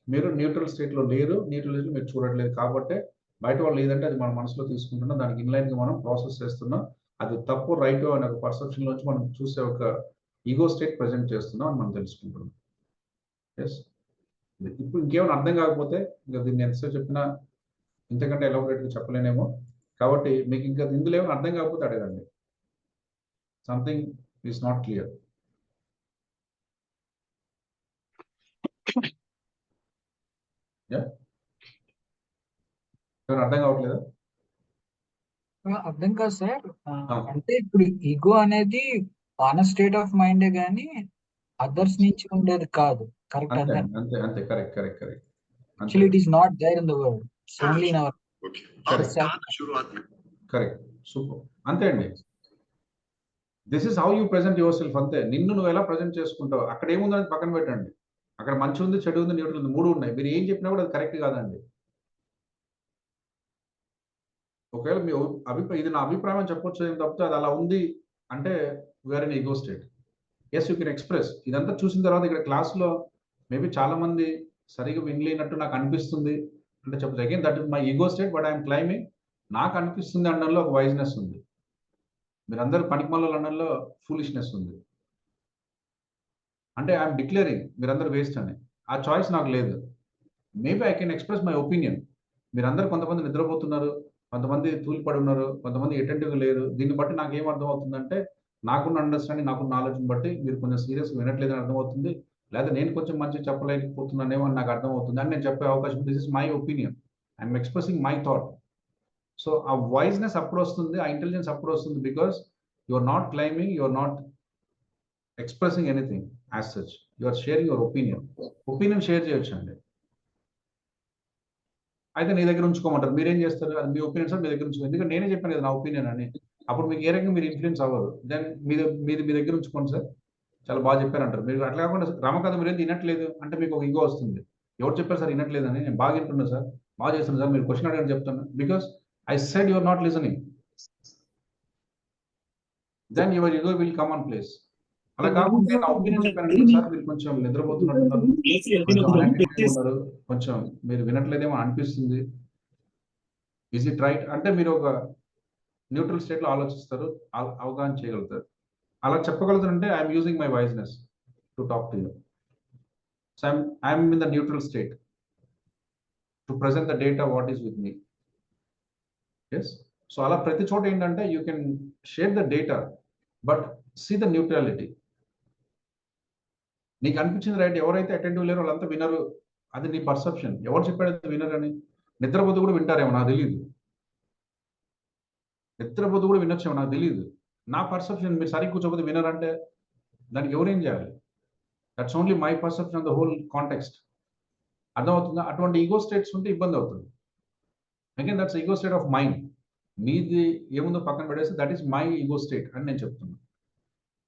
మీరు న్యూట్రల్ స్టేట్లో లేరు, న్యూట్రల్ స్టేట్లో మీరు చూడట్లేదు. కాబట్టి బయట వాళ్ళు ఏదంటే అది మన మనసులో తీసుకుంటున్నాం, దానికి ఇన్లైన్గా మనం ప్రాసెస్ చేస్తున్నాం. అది తప్పు రైట్ అనే ఒక పర్సెప్షన్లోంచి మనం చూసే ఒక ఈగో స్టేట్ ప్రజెంట్ చేస్తున్నాం అని మనం తెలుసుకుంటున్నాం. ఎస్, ఇప్పుడు ఇంకేమైనా అర్థం కాకపోతే ఇంకా దీన్ని ఎంతసేపు చెప్పినా ఇంతకంటే ఎలాబొరేట్గా చెప్పలేనేమో. కాబట్టి మీకు ఇంకా ఇందులో ఏమైనా అర్థం కాకపోతే అడగండి. Something is not clear. ఏమైనా అర్థం కావట్లేదా? అర్థం కాదు సార్. అంటే ఇప్పుడు ఈగో అనేది మన స్టేట్ ఆఫ్ మైండే గానీ అదర్స్ నుంచి ఉండేది కాదు. కరెక్ట్? అంతే అర్థం. అంతే అంతే correct correct correct. Actually, it is not there in the world. It's only in our correct. Super. అంతే అండి. This is how you present your self. అంతే, నిన్ను నువ్వు ఎలా ప్రజెంట్ చేసుకుంటావు. అక్కడ ఏముందని పక్కన పెట్టండి. అక్కడ మంచి ఉంది, చెడు ఉంది, న్యూట్రల్ ఉంది, 3 ఉన్నాయి. మీరు ఏం చెప్పినా కూడా అది కరెక్ట్ కాదండి. ఒకవేళ మీ అభిప్రాయం ఇది నా అభిప్రాయం అని చెప్పొచ్చు ఏం తప్పితే అది అలా ఉంది అంటే we are in ego state. Yes, you can express. ఇదంతా చూసిన తర్వాత ఇక్కడ క్లాస్లో మేబీ చాలా మంది సరిగా వినలేనట్టు నాకు అనిపిస్తుంది అంటే చెప్పచ్చు. Again that is my ego state, but I'm claiming. నాకు అనిపిస్తుంది అనడంలో ఒక వైజ్నెస్ ఉంది. మీరందరూ పనికిమాల లండన్లో ఫూలిష్నెస్ ఉంది. అంటే ఐఎమ్ డిక్లేరింగ్ మీరందరూ వేస్ట్ అని. ఆ చాయిస్ నాకు లేదు. Maybe I can express my opinion. మీరందరూ కొంతమంది నిద్రపోతున్నారు, కొంతమంది తూలిపడి ఉన్నారు, కొంతమంది అటెంటివ్‌గా లేరు. దీన్ని బట్టి నాకేం అర్థమవుతుందంటే, నాకున్న అండర్‌స్టాండింగ్, నాకున్న ఆలోచన బట్టి మీరు కొంచెం సీరియస్‌గా వినట్లేదని అర్థమవుతుంది. లేదా నేను కొంచెం మంచిగా చెప్పలేకపోతున్నానేమో అని నాకు అర్థమవుతుంది అని నేను చెప్పే అవకాశం. This is my opinion. I'm expressing my thought. So ఆ వాయిస్‌నెస్ అప్పుడొస్తుంది, ఆ ఇంటెలిజెన్స్ అప్పుడొస్తుంది. Because you are not claiming, you are not expressing anything as such. You are sharing your opinion. Opinion share చేయొచ్చండి. అయితే నీ దగ్గర ఉంచుకోమంటారు. మీరేం చేస్తారు? అది మీ ఒపీనియన్ సార్, మీ దగ్గర ఉంచుకో. ఎందుకంటే నేనే చెప్పాను కదా నా ఒపీనియన్ అని. అప్పుడు మీకు ఏ రకంగా మీరు ఇన్‌ఫ్లుయెన్స్ అవ్వరు. దెన్ మీది మీది మీ దగ్గర ఉంచుకోండి సార్. చాలా బాగా చెప్పారంటారు. మీరు అట్లా కాకుండా రమకథ మీరేం వినట్లేదు అంటే మీకు ఒక ఇగో వస్తుంది. ఎవరు చెప్పారు సార్ వినట్లేదని? నేను బాగా వింటున్నా సార్, బాగా చేస్తున్నా సార్, మీరు క్వెషన్ అడగండి చెప్తాను. Because I said you are not listening. Then your ego will come on place. అలా కాకుండా నేను ఒపీనియన్ చెప్పానంటే సార్ మీరు కొంచెం నిద్రపోతున్నట్టున్నారు, కొంచెం అనాటిక్‌గా ఉన్నారు, కొంచెం మీరు వినట్లేదేమో అనిపిస్తుంది. Is it right? అంటే మీరు ఒక న్యూట్రల్ స్టేట్‌లో ఆలోచిస్తారు, అవగాహన చేయగలుగుతారు. అలా చెప్పగలుగుతారంటే I'm using my wiseness to talk to you. So I'm in the neutral state to present the data what is with me. Yes. So అలా ప్రతి చోట ఏంటంటే you can share the data but see the neutrality. నీకు అనిపించింది right. ఎవరైతే attentive లేరో వాళ్ళంతా వినరు. అది నీ పర్సెప్షన్. ఎవరు చెప్పాడు వినరని? నిద్రపోతూ కూడా వింటారేమో నాకు తెలీదు. నిద్రపోతూ కూడా వినొచ్చేమో నాకు తెలీదు. నా పర్సెప్షన్. మీరు సరిగ్గా కూర్చోకపోతే వినరంటే దానికి ఎవరేం చేయాలి? That's only my perception of the whole context. అర్థమవుతుందా? అటువంటి ఈగో స్టేట్స్ ఉంటే ఇబ్బంది అవుతుంది. Again that's ego state of mind. మీది ఏముందో పక్కన పెట్టేసి that is my ego state అని నేను చెప్తున్నాను.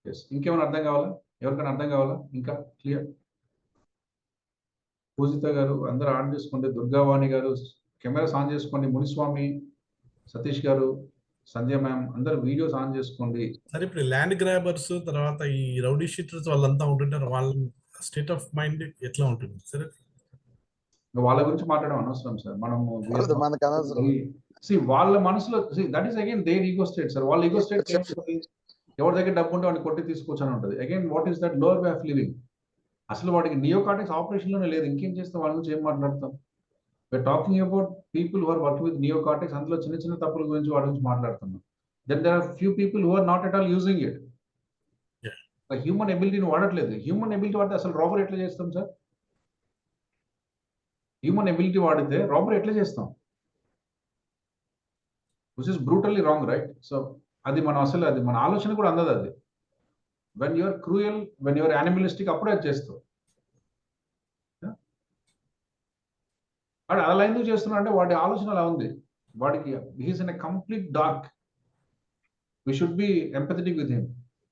ఎస్. ఇంకేమైనా అర్థం కావాలా? ఎవరికైనా అర్థం కావాలా? ఇంకా క్లియర్? పూజిత గారు అందరూ ఆన్ చేసుకోండి. దుర్గావాణి గారు కెమెరాస్ ఆన్ చేసుకోండి. మునిస్వామి, సతీష్ గారు, సంధ్య మ్యామ్ అందరూ వీడియోస్ ఆన్ చేసుకోండి. సరే, ఇప్పుడు ల్యాండ్ గ్రాబర్స్ తర్వాత ఈ రౌడీ షీటర్స్ వాళ్ళంతా ఉంటుంటారు. వాళ్ళ స్టేట్ ఆఫ్ మైండ్ ఎట్లా ఉంటుంది? సరే, వాళ్ళ గురించి మాట్లాడడం అనవసరం సార్. మనము మనకు అనవసరం. వాళ్ళ మనసులో that is again there ego state sir. వాళ్ళ ఈగో స్టేట్ ఎవరి దగ్గర డబ్బు ఉంటే వాడిని కొట్టి తీసుకొచ్చాను ఉంటుంది. Again what is that lower way of living? అసలు వాడికి నియోకార్టెక్స్ ఆపరేషన్ లోనే లేదు. ఇంకేం చేస్తాం? వాళ్ళ గురించి ఏం మాట్లాడతాం? We are talking about people who are working with neocortex. అందులో చిన్న చిన్న తప్పుల గురించి వాడి గురించి మాట్లాడుతున్నాం. Then there are few people who are not at all using it. Human ఎబిలిటీని వాడట్లేదు. హ్యూమన్ ఎబిలిటీ వాడితే అసలు రాబరీ ఎట్లా చేస్తాం సార్? హ్యూమన్ ఎబిలిటీ వాడితే రాబరీ ఎట్లా చేస్తాం? Which is brutally wrong, right? So అది మనం అసలు అది మన ఆలోచన కూడా అందదు అది. When you are cruel, when you're animalistic అప్పుడే అది చేస్తావు. వాడు అలా ఎందుకు చేస్తున్నా అంటే వాడి ఆలోచన అలా ఉంది. వాడికి he's in a complete dark. We should be empathetic with him.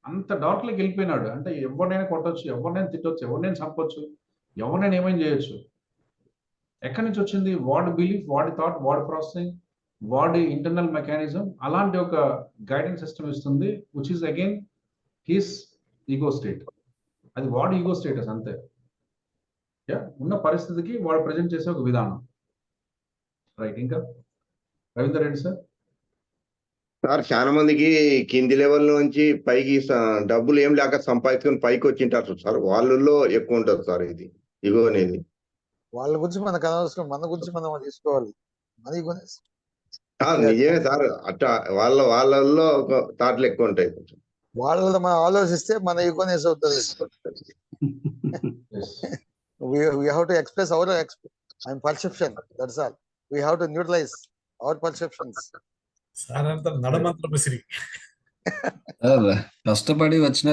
అంత డార్క్ లోకి వెళ్ళిపోయినాడు. అంటే ఎవరినైనా కొట్టొచ్చు, ఎవరినైనా తిట్టొచ్చు, ఎవరినైనా చంపొచ్చు, ఎవరినైనా ఏమైనా చేయొచ్చు. ఎక్కడి నుంచి వచ్చింది? వాడి బిలీఫ్, వాడి థాట్, వాడి ప్రాసెసింగ్, వాడి ఇంటర్నల్ మెకానిజం అలాంటి ఒక గైడెన్స్ సిస్టమ్ ఇస్తుంది. Which is again he's ego state. అది వాడి ఈగో స్టేటస్ అంతే. ఉన్న పరిస్థితికి వాడు ప్రజెంట్ చేసే ఒక విధానం. రైట్. ఇంకా రవీందర్ రెడ్డి సార్. సార్ చాలా మందికి కింది లెవెల్ నుంచి పైకి డబ్బులు ఏం లేక సంపాదించుకొని పైకి వచ్చింటారు సార్. వాళ్ళల్లో ఎక్కువ ఉంటుంది సార్ ఇది ఇగో అనేది. వాళ్ళ గురించి మనకు అనవసరం. మన గురించి మనం తీసుకోవాలి. మన నిజమే సార్. అట్లా వాళ్ళల్లో ఒక థాట్లు ఎక్కువ ఉంటాయి. వాళ్ళలో మనం ఆలోచిస్తే మన ఈగోనెస్ అవుతుంది. we have to express our perception. That's all. We have to neutralize our perceptions. Sir అంతా నడమంత్ర బసిరి. కష్టపడి వచ్చిన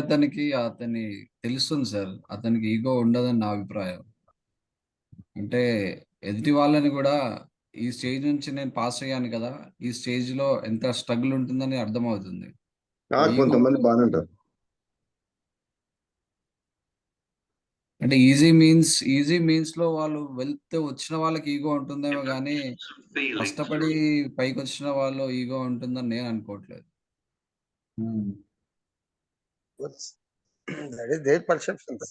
అతని తెలుస్తుంది సార్, అతనికి ఈగో ఉండదని నా అభిప్రాయం. అంటే ఎదుటి వాళ్ళని కూడా ఈ స్టేజ్ నుంచి నేను పాస్ అయ్యాను కదా, ఈ స్టేజ్ లో ఎంత స్ట్రగుల్ ఉంటుందని అర్థమవుతుంది. కొంతమంది బాగానే ఉంటారు. అంటే ఈజీ మీన్స్ లో వాళ్ళు వెళ్తే వచ్చిన వాళ్ళకి ఈగో ఉంటుందేమో కానీ కష్టపడి పైకి వచ్చిన వాళ్ళు ఈగో ఉంటుందని నేను అనుకోవట్లేదు. That is their perceptions.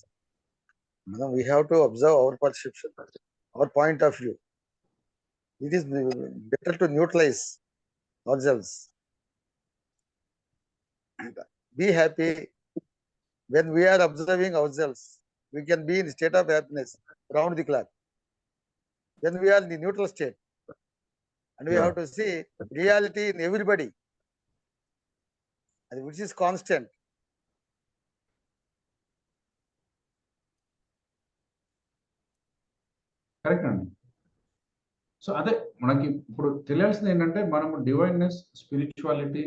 We have to observe our perception, our point of view. It is better to neutralize ourselves. be happy. When we are observing ourselves, we can be in state of happiness round the clock. When we are in the neutral state, and we have to see reality in everybody, and which is constant. Correct అండి. So అదే మనకి ఇప్పుడు తెలియాల్సింది ఏంటంటే మనము divineness, spirituality,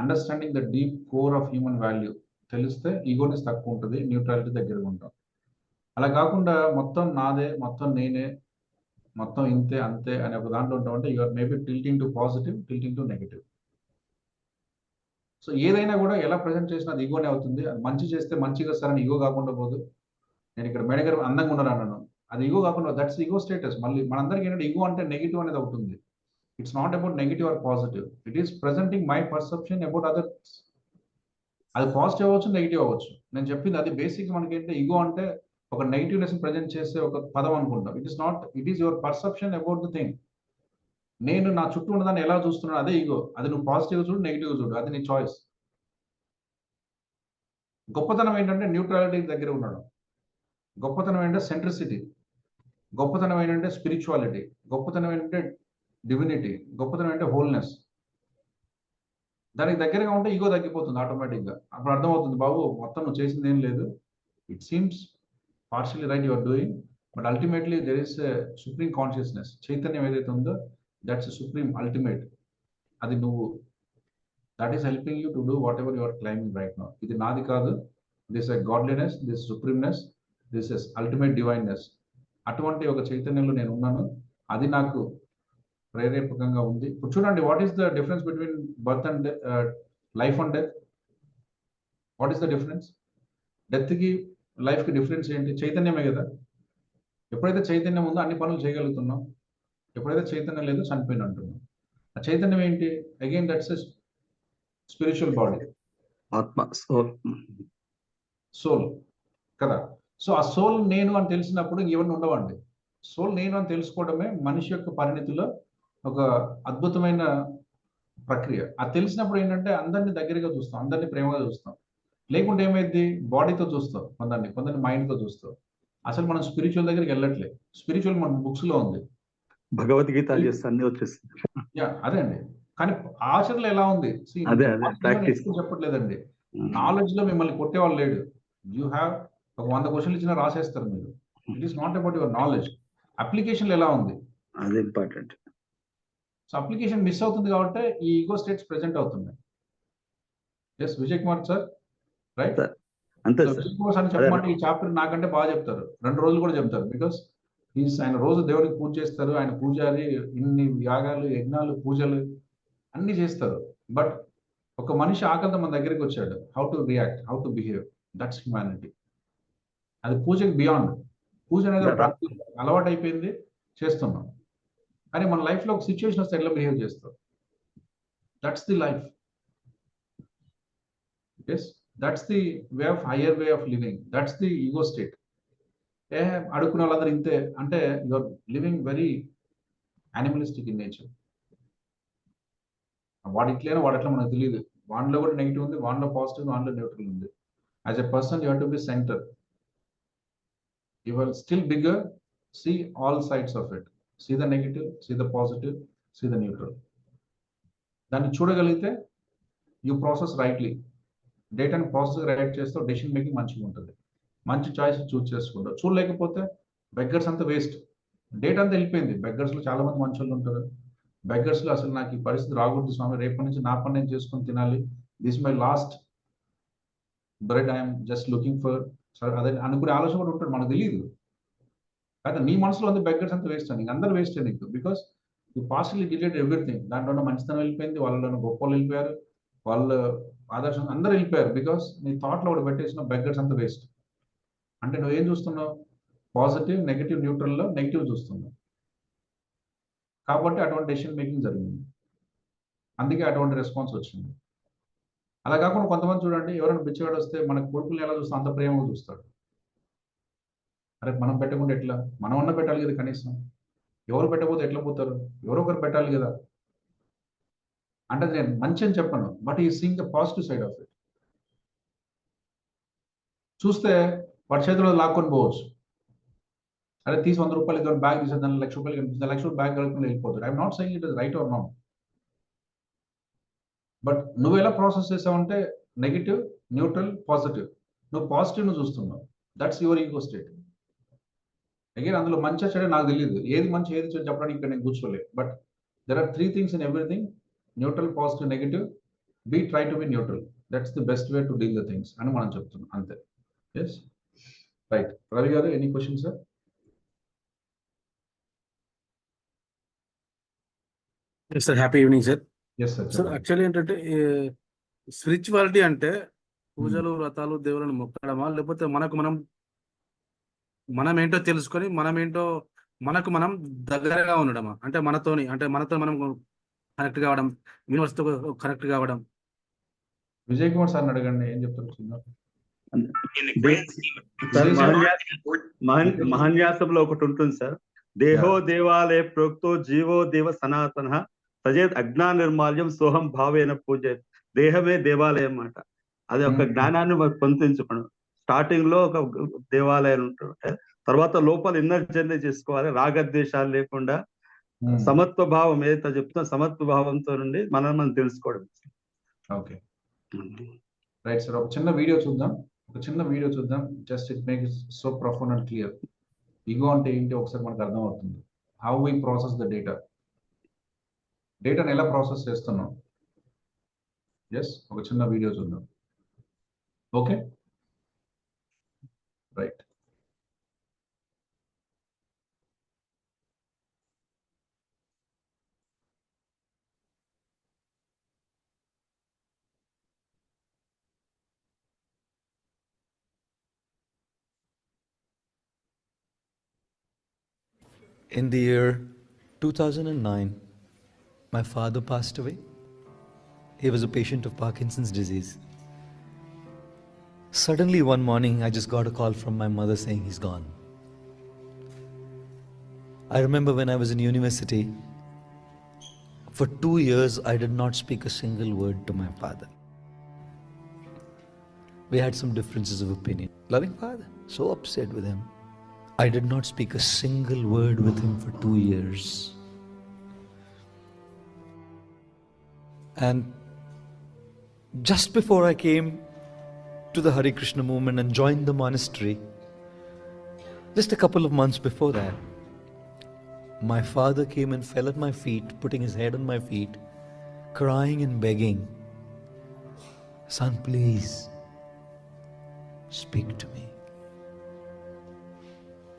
understanding the deep core of human value తెలిస్తే egoness తక్కువ ఉంటుంది, న్యూట్రాలిటీ దగ్గరగా ఉంటాం. అలా కాకుండా మొత్తం నాదే, మొత్తం నేనే, మొత్తం ఇంతే అంతే అనే ఒక దాంట్లో ఉంటామంటే you are maybe tilting to positive, tilting to negative. So ఏదైనా కూడా ఎలా ప్రజెంట్ చేసినా అది ఈగోనే అవుతుంది. అది మంచి చేస్తే మంచిగా సరే ఈగో కాకుండా పోదు. నేను ఇక్కడ మేడగర్ అందంగా ఉన్నాను అన్నాను, అది ఈగో కాకుండా దట్స్ ఈగో స్టేటస్. మళ్ళీ మనందరికీ ఏంటంటే ఈగో అంటే నెగిటివ్ అనేది అవుతుంది. It's not about negative or positive, it is presenting my perception about others. అది పాజిటివ్ అవ్వచ్చు, నెగిటివ్ అవ్వచ్చు. నేను చెప్పింది అది బేసిక్. మనకి ఏంటంటే ఈగో అంటే ఒక నెగిటివ్నెస్ ప్రజెంట్ చేసే ఒక పదం అనుకుంటాం. It is not, it is your perception about the thing. నేను నా చుట్టూ ఉన్నదాన్ని ఎలా చూస్తున్నాను అదే ఈగో. అది నువ్వు పాజిటివ్ చూడు, నెగిటివ్ చూడు, అది నీ చాయిస్. గొప్పతనం ఏంటంటే న్యూట్రాలిటీ దగ్గర ఉండడం. గొప్పతనం ఏంటంటే సెంట్రిసిటీ. గొప్పతనం ఏంటంటే స్పిరిచువాలిటీ. గొప్పతనం ఏంటంటే డివినిటీ. గొప్పతనం అంటే హోల్నెస్. దానికి దగ్గరగా ఉంటే ఈగో తగ్గిపోతుంది ఆటోమేటిక్గా. అప్పుడు అర్థమవుతుంది, బాబు మొత్తం నువ్వు చేసింది ఏం లేదు, it seems partially right you are doing, but ultimately there is supreme consciousness. చైతన్యం ఏదైతే ఉందో దట్స్ సుప్రీం అల్టిమేట్. అది నువ్వు, that is helping you to do whatever you are climbing right now. ఇది నాది కాదు, this a godliness, this supremeness, this is ultimate divineness. అటువంటి ఒక చైతన్యంలో నేను ఉన్నాను, అది నాకు ప్రేరేపకంగా ఉంది. ఇప్పుడు చూడండి, what is the difference between birth and life and death? What is the difference? డెత్కి లైఫ్కి డిఫరెన్స్ ఏంటి? చైతన్యమే కదా. ఎప్పుడైతే చైతన్యం ఉందో అన్ని పనులు చేయగలుగుతున్నాం. ఎప్పుడైతే చైతన్యం లేదో చనిపోయిన అంటున్నాం. ఆ చైతన్యం ఏంటి? అగైన్ దట్స్ స్పిరిచువల్ బాడీ, ఆత్మ, సోల్ కదా. సో ఆ సోల్ నేను అని తెలిసినప్పుడు ఎవరిని ఉండవండి. సోల్ నేను అని తెలుసుకోవడమే మనిషి యొక్క పరిణితిలో ఒక అద్భుతమైన ప్రక్రియ. అది తెలిసినప్పుడు ఏంటంటే అందరినీ దగ్గరగా చూస్తాం, అందరినీ ప్రేమగా చూస్తాం. లేకుంటే ఏమైంది, బాడీతో చూస్తాం, కొందరిని మైండ్తో చూస్తాం. అసలు మనం స్పిరిచువల్ దగ్గరికి వెళ్ళట్లేదు. స్పిరిచువల్ మన బుక్స్ లో ఉంది, భగవద్గీత చేస్తే అన్ని వచ్చేస్తుంది. అదే అండి. కానీ ఆచరణలో ఎలా ఉంది? ఎక్కువ చెప్పట్లేదండి. నాలెడ్జ్ లో మిమ్మల్ని కొట్టేవాళ్ళు లేడు. యూ హ్యావ్ ఒక 100 క్వశ్చన్లు ఇచ్చినా రాసేస్తారు మీరు. It is not about your knowledge. Application ఎలా ఉంది, అది ఇంపార్టెంట్. సో అప్లికేషన్ మిస్ అవుతుంది కాబట్టి ఈ ఈగో స్టేట్స్ ప్రెజెంట్ అవుతున్నాయి. Yes Vijay Kumar sir, right? అంతే విజయ్ కుమార్ సార్ చెప్పమంటే ఈ చాప్టర్ నాకంటే బాగా చెప్తారు, 2 రోజులు కూడా చెప్తారు. బికాస్ ఆయన రోజు దేవుడికి పూజ చేస్తారు, ఆయన పూజారి, ఇన్ని యాగాలు, యజ్ఞాలు, పూజలు అన్ని చేస్తారు. బట్ ఒక మనిషి ఆకలితో మన దగ్గరికి వచ్చాడు, how to react, how to behave, that's humanity. అది పూజకి బియాండ్. పూజ అనేది అలవాటు అయిపోయింది, చేస్తున్నాం. కానీ మన లైఫ్లో ఒక సిచ్యువేషన్ వస్తే ఎట్లా బిహేవ్ చేస్తాం, that's the life. Yes, that's the way of higher way of living, that's the ego state. అడుక్కునే వాళ్ళందరూ ఇంతే అంటే you are living very animalistic in nature. వాడు ఇట్లైనా వాడు ఎట్లా మనకు తెలియదు. వాడిలో కూడా నెగిటివ్ ఉంది, వాడిలో పాజిటివ్, వాడిలో న్యూట్రల్ ఉంది. As a person you have to be center. You are still bigger, see all sides of it, see the negative, see the positive, see the neutral. దాన్ని చూడగలిగితే యూ ప్రాసెస్ రైట్లీ. డేటాని process right చేస్తే decision making మంచిగా ఉంటుంది, మంచి choice choose చేసుకుంటారు. చూడలేకపోతే beggars అంతా వేస్ట్. డేటా అంతా వెళ్ళిపోయింది. బెగ్గర్స్లో చాలా మంది మంచి వాళ్ళు ఉంటారు. బెగ్గర్స్లో అసలు నాకు ఈ పరిస్థితి రాకూడదు స్వామి, రేపటి నుంచి నా పని నేను చేసుకొని తినాలి, this my last bread, I'm just looking for, అదే అనుకునే ఆలోచన కూడా ఉంటాడు, మనకు తెలియదు. అయితే నీ మనసులో ఉంది బెగ్గర్స్ అంతా వేస్ట్ అని, అందరూ వేస్ట్ నీకు. Because you partially delete everything. దాంట్లో మంచితనం వెళ్ళిపోయింది, వాళ్ళలో గొప్ప వాళ్ళు వెళ్ళిపోయారు, వాళ్ళ ఆదర్శం అందరూ వెళ్ళిపోయారు. బికాస్ నీ థాట్లో కూడా పెట్టేసిన బెగ్గర్స్ అంతా వేస్ట్. అంటే నువ్వేం చూస్తున్నావు? పాజిటివ్, నెగిటివ్, న్యూట్రల్లో నెగిటివ్ చూస్తున్నావు. కాబట్టి అటువంటి డెసిషన్ మేకింగ్ జరిగింది, అందుకే అటువంటి రెస్పాన్స్ వచ్చింది. అలా కాకుండా కొంతమంది చూడండి, ఎవరైనా బిచ్చగాడు వస్తే మన కొడుకుల్ని ఎలా చూస్తాం, అంత ప్రేమగా చూస్తాడు. అరే మనం పెట్టకుండా ఎట్లా, మనం అన్న పెట్టాలి కదా కనీసం. ఎవరు పెట్టకపోతే ఎట్లా పోతారు? ఎవరో ఒకరు పెట్టాలి కదా. అంటే నేను మంచి అని చెప్పను, బట్ ఈ seeing the positive side of it. చూస్తే వాడి చేతిలో లాక్కొని పోవచ్చు, అదే తీసి 100 రూపాయలు ఇద్దరు బ్యాగ్ తీసి దాని ₹1,00,000 కనిపిస్తుంది, ₹1,00,000 బ్యాగ్ కలుపుకుని వెళ్ళిపోతాడు. I'm not saying it is right or wrong, but నువ్వు ఎలా ప్రాసెస్ చేసావంటే నెగిటివ్, న్యూట్రల్, పాజిటివ్. నువ్వు పాజిటివ్ ను చూస్తున్నావు, that's your ego state. Again అందులో మంచి చెడు నాకు తెలియదు, ఏది మంచి ఏది చెడు చెప్పడానికి ఇక్కడ నేను కూర్చోలేదు. But there are 3 things in everything: neutral, positive, negative. Try to be neutral, that's the best way to deal the things అని మనం చెప్తున్నాం అంతే. Yes, right. Ravi garu, any question sir? Sir happy evening sir. Yes sir. Sir actually ఏంటంటే spirituality అంటే పూజలు, వ్రతాలు, దేవులను మొక్కడమా, లేకపోతే మనం ఏంటో తెలుసుకొని మనకు మనం దగ్గరగా ఉండడమా? అంటే మనతో మనం కనెక్ట్ కావడం, యూనివర్స్ తో కనెక్ట్ కావడం. విజయ్ కుమార్ సార్ అడగండి, ఏం చెప్తారు చూద్దాం. మహాన్యాసంలో ఒకటి ఉంటుంది సార్, దేహో దేవాలయ ప్రోక్తో జీవో దేవ సనాతన సజేత్ అజ్ఞా నిర్మాల్యం సోహం భావేన పూజ. దేహమే దేవాలయం అన్నమాట. అది ఒక జ్ఞానాన్ని పొందించుకోవడం. స్టార్టింగ్ లో ఒక దేవాలయాలు ఉంటాయి, తర్వాత లోపల ఇన్నర్ జర్నీ చేసుకోవాలి, రాగద్వేషాలు లేకుండా సమత్వ భావం ఏదైతే చెప్తున్నా సమత్వ భావంతో నుండి మనం తెలుసుకోవడం. Okay, right sir. ఒక చిన్న వీడియో చూద్దాం. Just it makes so profound and clear. Ego అంటే ఏంటి ఒకసారి మనకు అర్థం అవుతుంది. హౌ వి ప్రాసెస్ ద డేటాను ఎలా ప్రాసెస్ చేస్తున్నాం. ఎస్, ఒక చిన్న వీడియో చూద్దాం. Okay, right. In the year 2009, my father passed away. He was a patient of Parkinson's disease. Suddenly one morning, I just got a call from my mother saying he's gone. I remember when I was in university, for 2 years, I did not speak a single word to my father. We had some differences of opinion. Loving father, so upset with him. I did not speak a single word with him for 2 years. And just before I came to the Hare Krishna movement and joined the monastery, just a couple of months before that, my father came and fell at my feet, putting his head on my feet, crying and begging, "Son, please, speak to me."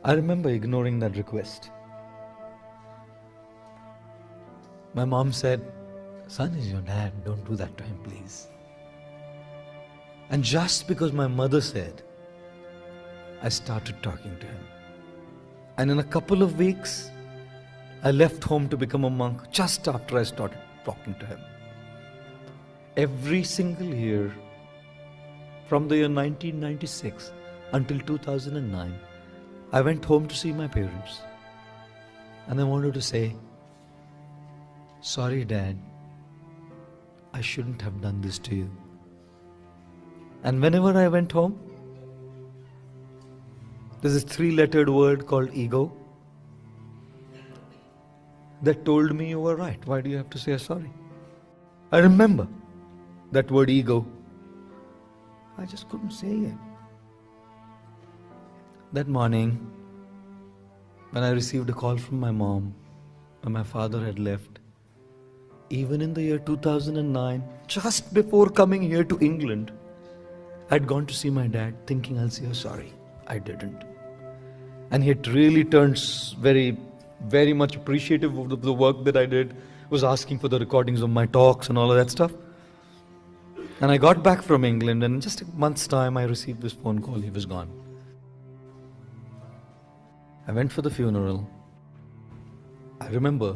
I remember ignoring that request. My mom said, "Son is your dad, don't do that to him, please." And just because my mother said, I started talking to him. And in a couple of weeks, I left home to become a monk just after I started talking to him. Every single year, from the year 1996 until 2009, I went home to see my parents. And I wanted to say, "Sorry, Dad, I shouldn't have done this to you." And whenever I went home, there's this 3-lettered word called ego that told me, "You were right. Why do you have to say sorry?" I remember that word ego. I just couldn't say it. That morning, when I received a call from my mom when my father had left, even in the year 2009, just before coming here to England, I'd gone to see my dad thinking I'll say sorry. I didn't. And he had really turned very, very much appreciative of the work that I did, was asking for the recordings of my talks and all of that stuff. And I got back from England, and in just a month's time, I received this phone call. He was gone. I went for the funeral. I remember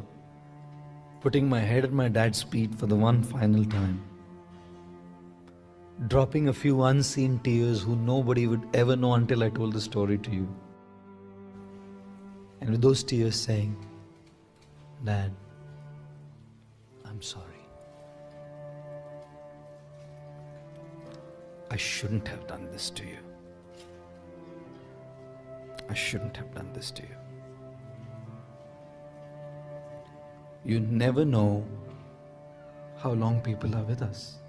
putting my head at my dad's feet for the one final time, dropping a few unseen tears who nobody would ever know until I told the story to you. And with those tears saying, "Dad, I'm sorry." I shouldn't have done this to you. I shouldn't have done this to you. You never know how long people are with us.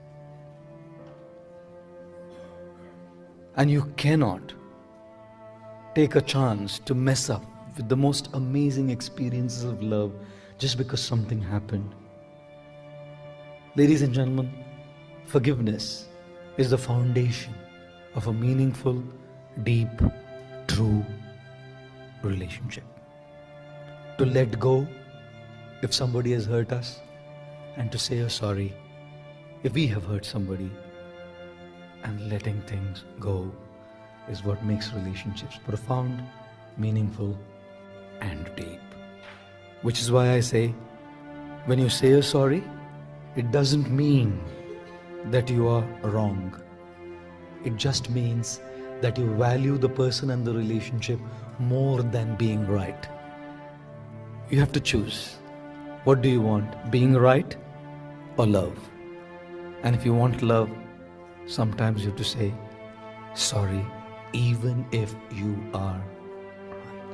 And you cannot take a chance to mess up with the most amazing experiences of love just because something happened. Ladies and gentlemen, forgiveness is the foundation of a meaningful, deep, true relationship. To let go if somebody has hurt us, and to say a sorry if we have hurt somebody, and letting things go is what makes relationships profound, meaningful, and deep. Which is why I say, when you say a sorry, it doesn't mean that you are wrong. It just means that you value the person and the relationship more than being right. You have to choose. What do you want? Being right or love? And if you want love, sometimes you have to say sorry, even if you are right.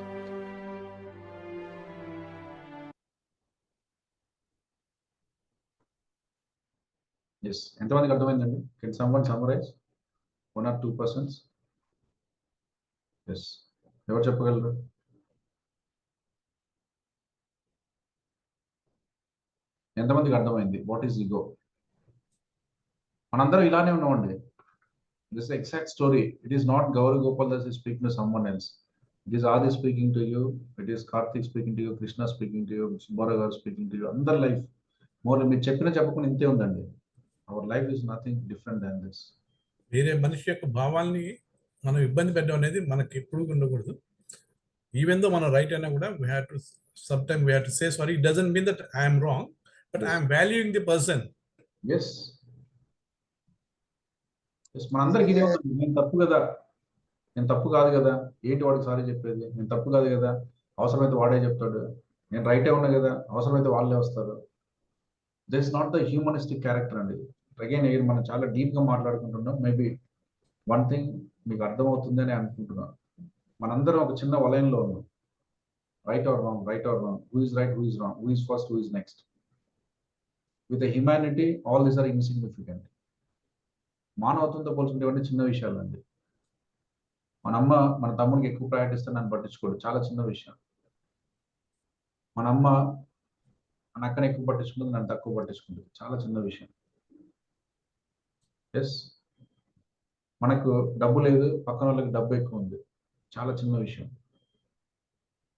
Yes. ఎంతమందికి అర్థమైందండి? Can someone summarize? 1 or 2%? Yes. ఎవరు చెప్పగలరు? ఎంతమందికి అర్థమైంది? What is ego? మనందరం ఇలానే ఉన్నామండి. This exact story. It is not Gauri Gopal Das is speaking to someone else. It is Adi speaking to you, it is Karthik speaking to you, Krishna speaking to you, Subbarao garu speaking to you. అందరి life మీరు చెప్పకుండా ఇంతే ఉందండి. Our life is nothing different than this. వేరే మనిషి యొక్క భావాల్ని మనం ఇబ్బంది పెట్టడం అనేది మనకి ఎప్పుడు ఉండకూడదు. ఈవెన్ దో మనం రైట్ అయినా కూడా we have to sometimes we have to say sorry. It doesn't mean that I am wrong, but I am valuing the person. Yes. మనందరికి ఇదే ఉంటుంది. నేను తప్పు కదా, నేను తప్పు కాదు కదా, ఏంటి వాడికి సారీ చెప్పేది, నేను తప్పు కాదు కదా, అవసరమైతే వాడే చెప్తాడు, నేను రైటే ఉన్నా కదా, అవసరమైతే వాళ్ళే వస్తారు. This not the humanistic character అండి. అగైన్ మనం చాలా డీప్ గా మాట్లాడుకుంటున్నాం. మేబీ వన్ థింగ్ మీకు అర్థమవుతుందని అనుకుంటున్నాను. మనందరం ఒక చిన్న వలయంలో ఉన్నాం. Right or wrong, right or wrong, who is right, who is wrong, who is first, who is next. With humanity all these are insignificant. మానవత్వంతో పోల్చుకుంటే చిన్న విషయాలు అండి. మన అమ్మ మన తమ్ముడికి ఎక్కువ ప్రయారిటీ ఇస్తే నన్ను పట్టించుకోడు, చాలా చిన్న విషయం. మన అమ్మ మన అక్కని ఎక్కువ పట్టించుకుంటుంది, నన్ను తక్కువ పట్టించుకుంటుంది, చాలా చిన్న విషయం. ఎస్, మనకు డబ్బు లేదు, పక్కన వాళ్ళకి డబ్బు ఎక్కువ ఉంది, చాలా చిన్న విషయం.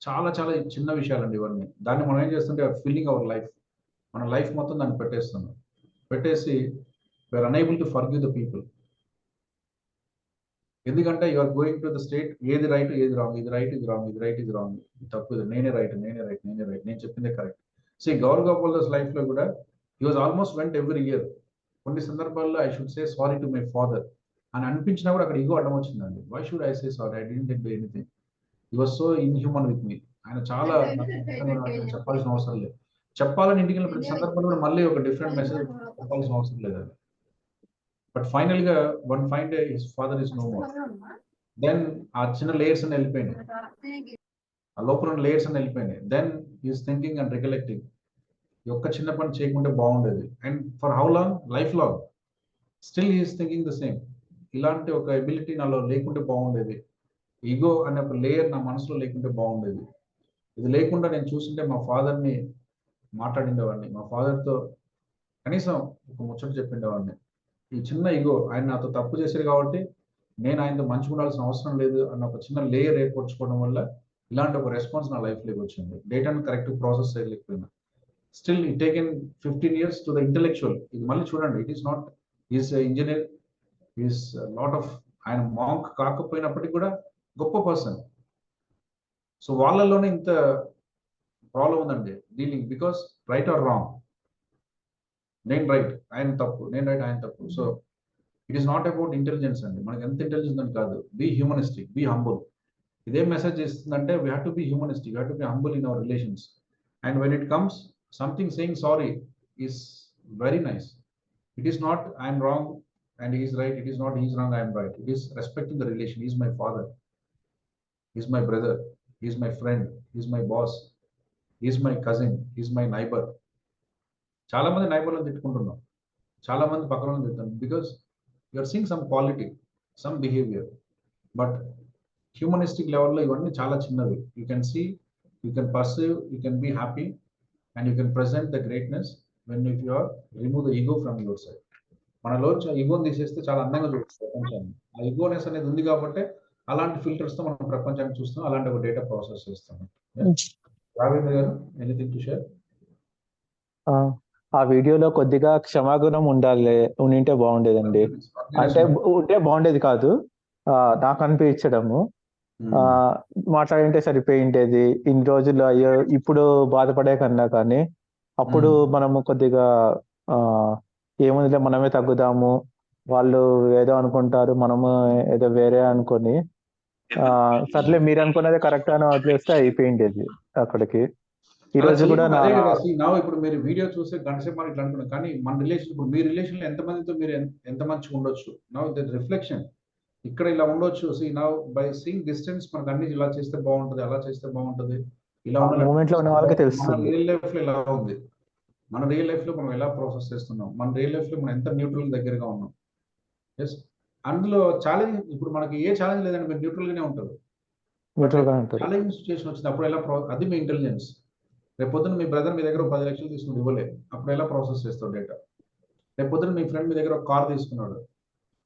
చాలా చాలా చిన్న విషయాలండి ఇవన్నీ. దాన్ని మనం ఏం చేస్తుంటే ఫీలింగ్ అవర్ లైఫ్, మన లైఫ్ మొత్తం దాన్ని పెట్టేస్తున్నాం. పెట్టేసి we are unable to forgive the people. ఎందుకంటే you are going to the state, ఏది రైట్ ఏది రాంగ్, ఇది రైట్ ఇది రాంగ్, ఇది రైట్ ఇది రాంగ్, ఇది తప్పు, ఇది నేనే రైట్, నేనే రైట్, నేనే రైట్, నేను చెప్పిందే correct. So Gauri Gopal Das life లో కూడా he was almost went every year. కొన్ని సందర్భాల్లో I should say sorry to my father అని అనిపించినా కూడా అక్కడ ఈగో అడ్డం వచ్చిందండి. Why should I say sorry, I didn't do anything, he was so inhuman with me. ఆయన చాలా చెప్పాల్సిన అవసరం లేదు. చెప్పాలని ఇంటికి వెళ్ళిన ప్రతి సందర్భంలో కూడా మళ్ళీ ఒక డిఫరెంట్ మెసేజ్ చెప్పాల్సిన అవసరం లేదండి. బట్ ఫైనల్ గా one fine day his father is no more. Then ఆ చిన్న లేయర్స్ అని వెళ్ళిపోయింది, ఆ లోపల లేయర్స్ అని వెళ్ళిపోయినాయి. Then he's thinking and recollecting, ఈ ఒక్క చిన్న పని చేయకుంటే బాగుండేది. And for how long, life long still he's thinking the same. ఇలాంటి ఒక ఎబిలిటీ నాలో లేకుంటే బాగుండేది, ఈగో అనే ఒక లేయర్ నా మనసులో లేకుంటే బాగుండేది. ఇది లేకుండా నేను చూస్తుంటే మా ఫాదర్ని మాట్లాడిండేవాడిని, మా ఫాదర్తో కనీసం ఒక ముచ్చట చెప్పిండేవాడిని. ఈ చిన్న ఈగో, ఆయన నాతో తప్పు చేశారు కాబట్టి నేను ఆయనతో మంచిగా ఉండాల్సిన అవసరం లేదు అన్న ఒక చిన్న లేయర్ ఏర్పరచుకోవడం వల్ల ఇలాంటి ఒక రెస్పాన్స్ నా లైఫ్లోకి వచ్చింది. డేటాను కరెక్ట్ ప్రాసెస్ చేయలేకపోయినా. Still it taken 15 years to the intellectual. ఇది మళ్ళీ చూడండి, it is not, is engineer, is lot of, ఆయన మాంక్ కాకపోయినప్పటికీ కూడా గొప్ప పర్సన్. సో వాళ్ళలోనే ఇంత ప్రాబ్లం ఉందండి dealing, because right or wrong, నేను రైట్ ఆయన తప్పు, నేను రైట్ ఆయన తప్పు. So it is not about intelligence అండి. మనకి ఎంత ఇంటెలిజెన్స్ అని కాదు, బీ హ్యూమనిస్టిక్, బీ హంబుల్. ఇదేం మెసేజ్ ఇస్తుందంటే we have to be humanistic, we have to be humble in our relations. And when it comes something saying sorry is very nice. It is not I'm wrong, and he is right, it is not he is wrong, I am right. It is respecting the relation. He is my father, he is my brother, he is my friend, he is my boss, he is my cousin, he is my neighbor. చాలా మంది నైబర్లను తిట్టుకుంటున్నాం, చాలా మంది పక్కన వాళ్ళని తిట్టున్నాం, because you are seeing some quality, some behaviour. But humanistic లెవెల్లో ఇవన్నీ చాలా చిన్నవి. You can see, you can perceive, you can be happy and you can present the greatness when if you are remove the ego from your side. మనలో ఈగోని తీసేస్తే చాలా అందంగా చూస్తుంది ప్రపంచాన్ని. ఆ ఈగోనెస్ అనేది ఉంది కాబట్టి అలాంటి ఫిల్టర్స్ తో మనం ప్రపంచాన్ని చూస్తాం, అలాంటి ఒక డేటా ప్రాసెస్ చేస్తాం. Raghavendra garu, anything to share? ఆ వీడియోలో కొద్దిగా క్షమాగుణం ఉండింటే బాగుండేదండి. అంటే ఉంటే బాగుండేది కాదు, నాకు అనిపించడము. మాట్లాడింటే సరిపోయిండేది. ఇన్ని రోజులు అయ్యో ఇప్పుడు బాధపడే కన్నా కానీ అప్పుడు మనము కొద్దిగా ఏముందిలే మనమే తగ్గుదాము, వాళ్ళు ఏదో అనుకుంటారు, మనము ఏదో వేరే అనుకొని సర్లే మీరు అనుకున్నదే కరెక్ట్ అని వదిలేస్తే అయిపోయిండేది అక్కడికి. ఈ రోజు కూడా ఇప్పుడు మీరు వీడియో చూస్తే గంటసేపు మనకి అనుకున్నాం, కానీ మన రిలేషన్, ఇప్పుడు మీ రిలేషన్ లో ఎంత మందితో మీరు ఎంత మంచిగా ఉండొచ్చు, నౌ ద రిఫ్లెక్షన్ ఇక్కడ ఇలా ఉండొచ్చు. See now by seeing distance మనకు అన్ని ఇలా చేస్తే బాగుంటది, అలా చేస్తే బాగుంటది, ఇలా మూమెంట్ లో ఉన్న వాళ్ళకి మన తెలుస్తుంది. రియల్ లైఫ్ లో ఇలా ఉంది, మన రియల్ లైఫ్ లో మనం ఎలా ప్రాసెస్ చేస్తున్నాం, మన రియల్ లైఫ్ లో మనం ఎంత న్యూట్రల్ దగ్గరగా ఉన్నాం. ఎస్, అందులో ఛాలెంజ్, ఇప్పుడు మనకి ఏ ఛాలెంజ్ లేదండి, మీరు న్యూట్రల్ గానే ఉంటారు. ఛాలెంజ్ సిచ్యుయేషన్ వచ్చింది అప్పుడు ఎలా అది మీ ఇంటెలిజెన్స్. రేపు పొద్దున మీ బ్రదర్ మీ దగ్గర 10 లక్షలు తీసుకుని ఇవ్వలే, అప్పుడు ఎలా ప్రాసెస్ చేస్తావు డేటా? రేపు పొద్దున మీ ఫ్రెండ్ మీ దగ్గర ఒక కార్ తీసుకున్నాడు,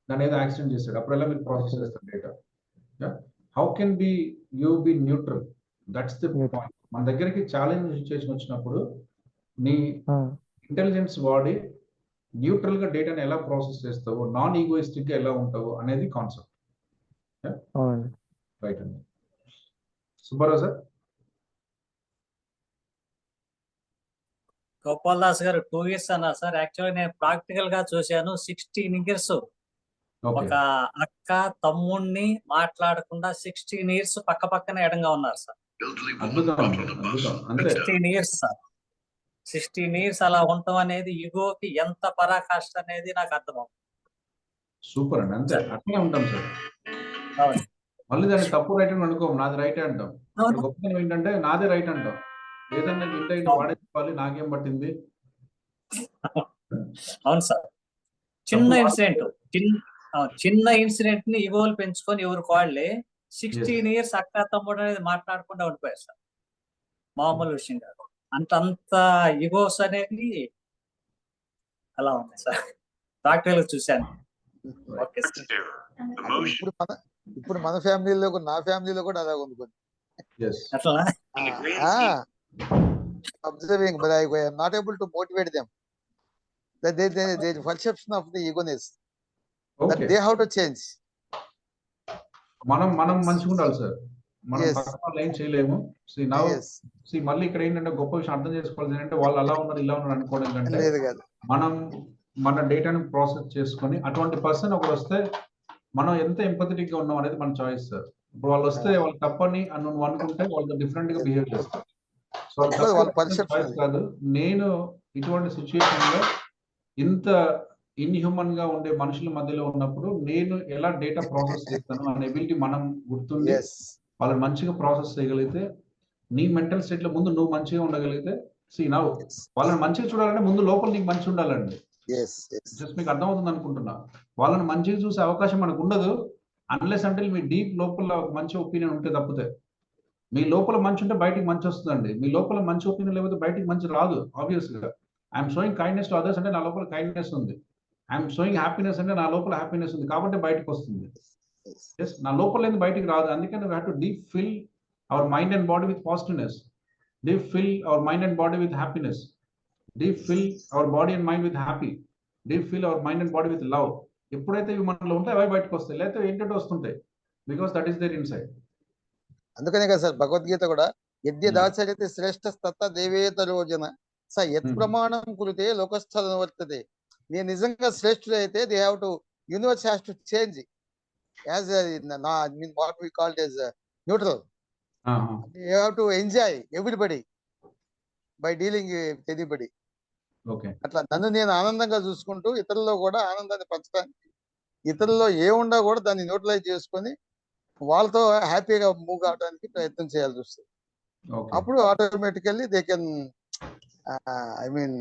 దాన్ని ఏదో యాక్సిడెంట్ చేశాడు, అప్పుడు ఎలా మీరు ప్రాసెస్ చేస్తారు data? How can be you be neutral? That's the point. మన దగ్గరికి ఛాలెంజ్ సిచ్యుయేషన్ వచ్చినప్పుడు నీ ఇంటెలిజెన్స్ వాడి న్యూట్రల్ గా డేటాని ఎలా ప్రాసెస్ చేస్తావు, నాన్ ఈగోయిస్టిక్ గా ఎలా ఉంటావు అనేది కాన్సెప్ట్. రైట్ అండి. సుబ్బారావు సార్. గోపాల్ దాస్ గారు 2 years అన్నా సార్. యాక్చువల్లీ నేను ప్రాక్టికల్ గా చూశాను. 16 years ఒక అక్క తమ్ముడిని మాట్లాడకుండా 16 years పక్క పక్కనే ఎడంగా ఉన్నారు సార్. 16 years sir. 16 years అలా ఉండటం అనేది ఈగోకి ఎంత పరాకాష్ట అనేది నాకు అర్థమవుతుంది. సూపర్ అండి, అంతే అట్లే ఉంటాం సార్. మళ్ళీ దాన్ని తప్పు రైట్ అని అనుకోం, నాది రైట్ అంటాం. గొప్పతనం ఏంటంటే నాదే రైట్ అంటాం. ఏదన్నా ఇంత వాడే చెప్పాలి, నాకేం పట్టింది. అవును సార్. చిన్న ఇన్సిడెంట్ ని ఈగోలు పెంచుకొని ఎవరికి వాళ్ళే 16 years అక్క తమ్ముడు అనేది మాట్లాడకుండా ఉండిపోయారు సార్. మామూలు విషయం కాదు. అంత ఈగోస్ అనేది అలా ఉంది సార్. ప్రాక్టికల్ చూశాను. Okay sir. ఇప్పుడు మన ఫ్యామిలీలో, నా ఫ్యామిలీలో కూడా అలా ఉంది. అట్లా observing, but I am not able to motivate them. That there is perception of the egoness that they have to change. మనం మంచిగా ఉండాలి సార్. మనం పక్కన ఏం చేయలేము. మళ్ళీ ఇక్కడ ఏంటంటే గొప్ప విషయం అర్థం చేసుకోవాల్సింది ఏంటంటే వాళ్ళు అలా ఉన్నారు ఇలా ఉన్నారు అనుకోవడం కంటే మనం మన డేటాను ప్రాసెస్ చేసుకొని అటువంటి పర్సన్ ఒకరు వస్తే మనం ఎంత ఎంపథెటిక్ గా ఉన్నాం అనేది మన చాయిస్ సార్. ఇప్పుడు వాళ్ళు వస్తే వాళ్ళు తప్పని నువ్వు అనుకుంటే వాళ్ళతో డిఫరెంట్ గా బిహేవ్ చేస్తారు. సో చాయిస్ కాదు. నేను ఇటువంటి సిచ్యుయేషన్ లో ఇంత ఇన్హ్యూమన్ గా ఉండే మనుషుల మధ్యలో ఉన్నప్పుడు నేను ఎలా డేటా ప్రాసెస్ చేస్తాను అనే ఎబిలిటీ మనం గుర్తుండి వాళ్ళని మంచిగా ప్రాసెస్ చేయగలిగితే, నీ మెంటల్ స్టేట్ లో ముందు నువ్వు మంచిగా ఉండగలిగితే, వాళ్ళని మంచిగా చూడాలంటే ముందు లోపల నీకు మంచి ఉండాలండి. జస్ట్ మీకు అర్థమవుతుంది అనుకుంటున్నా. వాళ్ళని మంచిగా చూసే అవకాశం మనకు ఉండదు అన్లెస్ అంటే మీ డీప్ లోపల మంచి ఒపీనియన్ ఉంటే తప్పితే. మీ లోపల మంచి ఉంటే బయటికి మంచి వస్తుందండి. మీ లోపల మంచి ఒపీనియన్ లేకపోతే బయటికి మంచి రాదు. ఆబ్వియస్ గా I'm showing kindness to others అంటే నా లోపల కైండ్నెస్ ఉంది. ఐఎమ్ షోయింగ్ హ్యాపీనెస్ అంటే నా లోపల హ్యాపీనెస్ ఉంది కాబట్టి బయటకు వస్తుంది. నా లోపల ఏది బయటికి రాదు. అందుకని we have to deep fill our mind and body with positiveness, deep fill our mind and body with happiness, deep fill our body and mind with happy, deep fill our mind and body with love. ఎప్పుడైతే ఇవి మనలో ఉంటాయి అవి బయటకు వస్తాయి, లేకపోతే ఏంటంటే వస్తుంటాయి. Because that is there inside. అందుకనే కదా సార్ భగవద్గీత కూడా యద్య దాచరితే శ్రేష్ఠ తత్త దేవేతరోజన స యత్ ప్రమాణం కురితే లోకస్థల వర్తతే. నేను నిజంగా శ్రేష్ఠుడు అయితే they have to universe has to change as what we called as neutral. You have to enjoy everybody by dealing with anybody. అట్లా నన్ను నేను ఆనందంగా చూసుకుంటూ ఇతరుల్లో కూడా ఆనందాన్ని పంచడానికి ఇతరుల్లో ఏముండా కూడా దాన్ని న్యూట్రలైజ్ చేసుకొని వాళ్ళతో హ్యాపీగా మూవ్ కావడానికి ప్రయత్నం చేయాల్సి వస్తుంది. అప్పుడు automatically they can I mean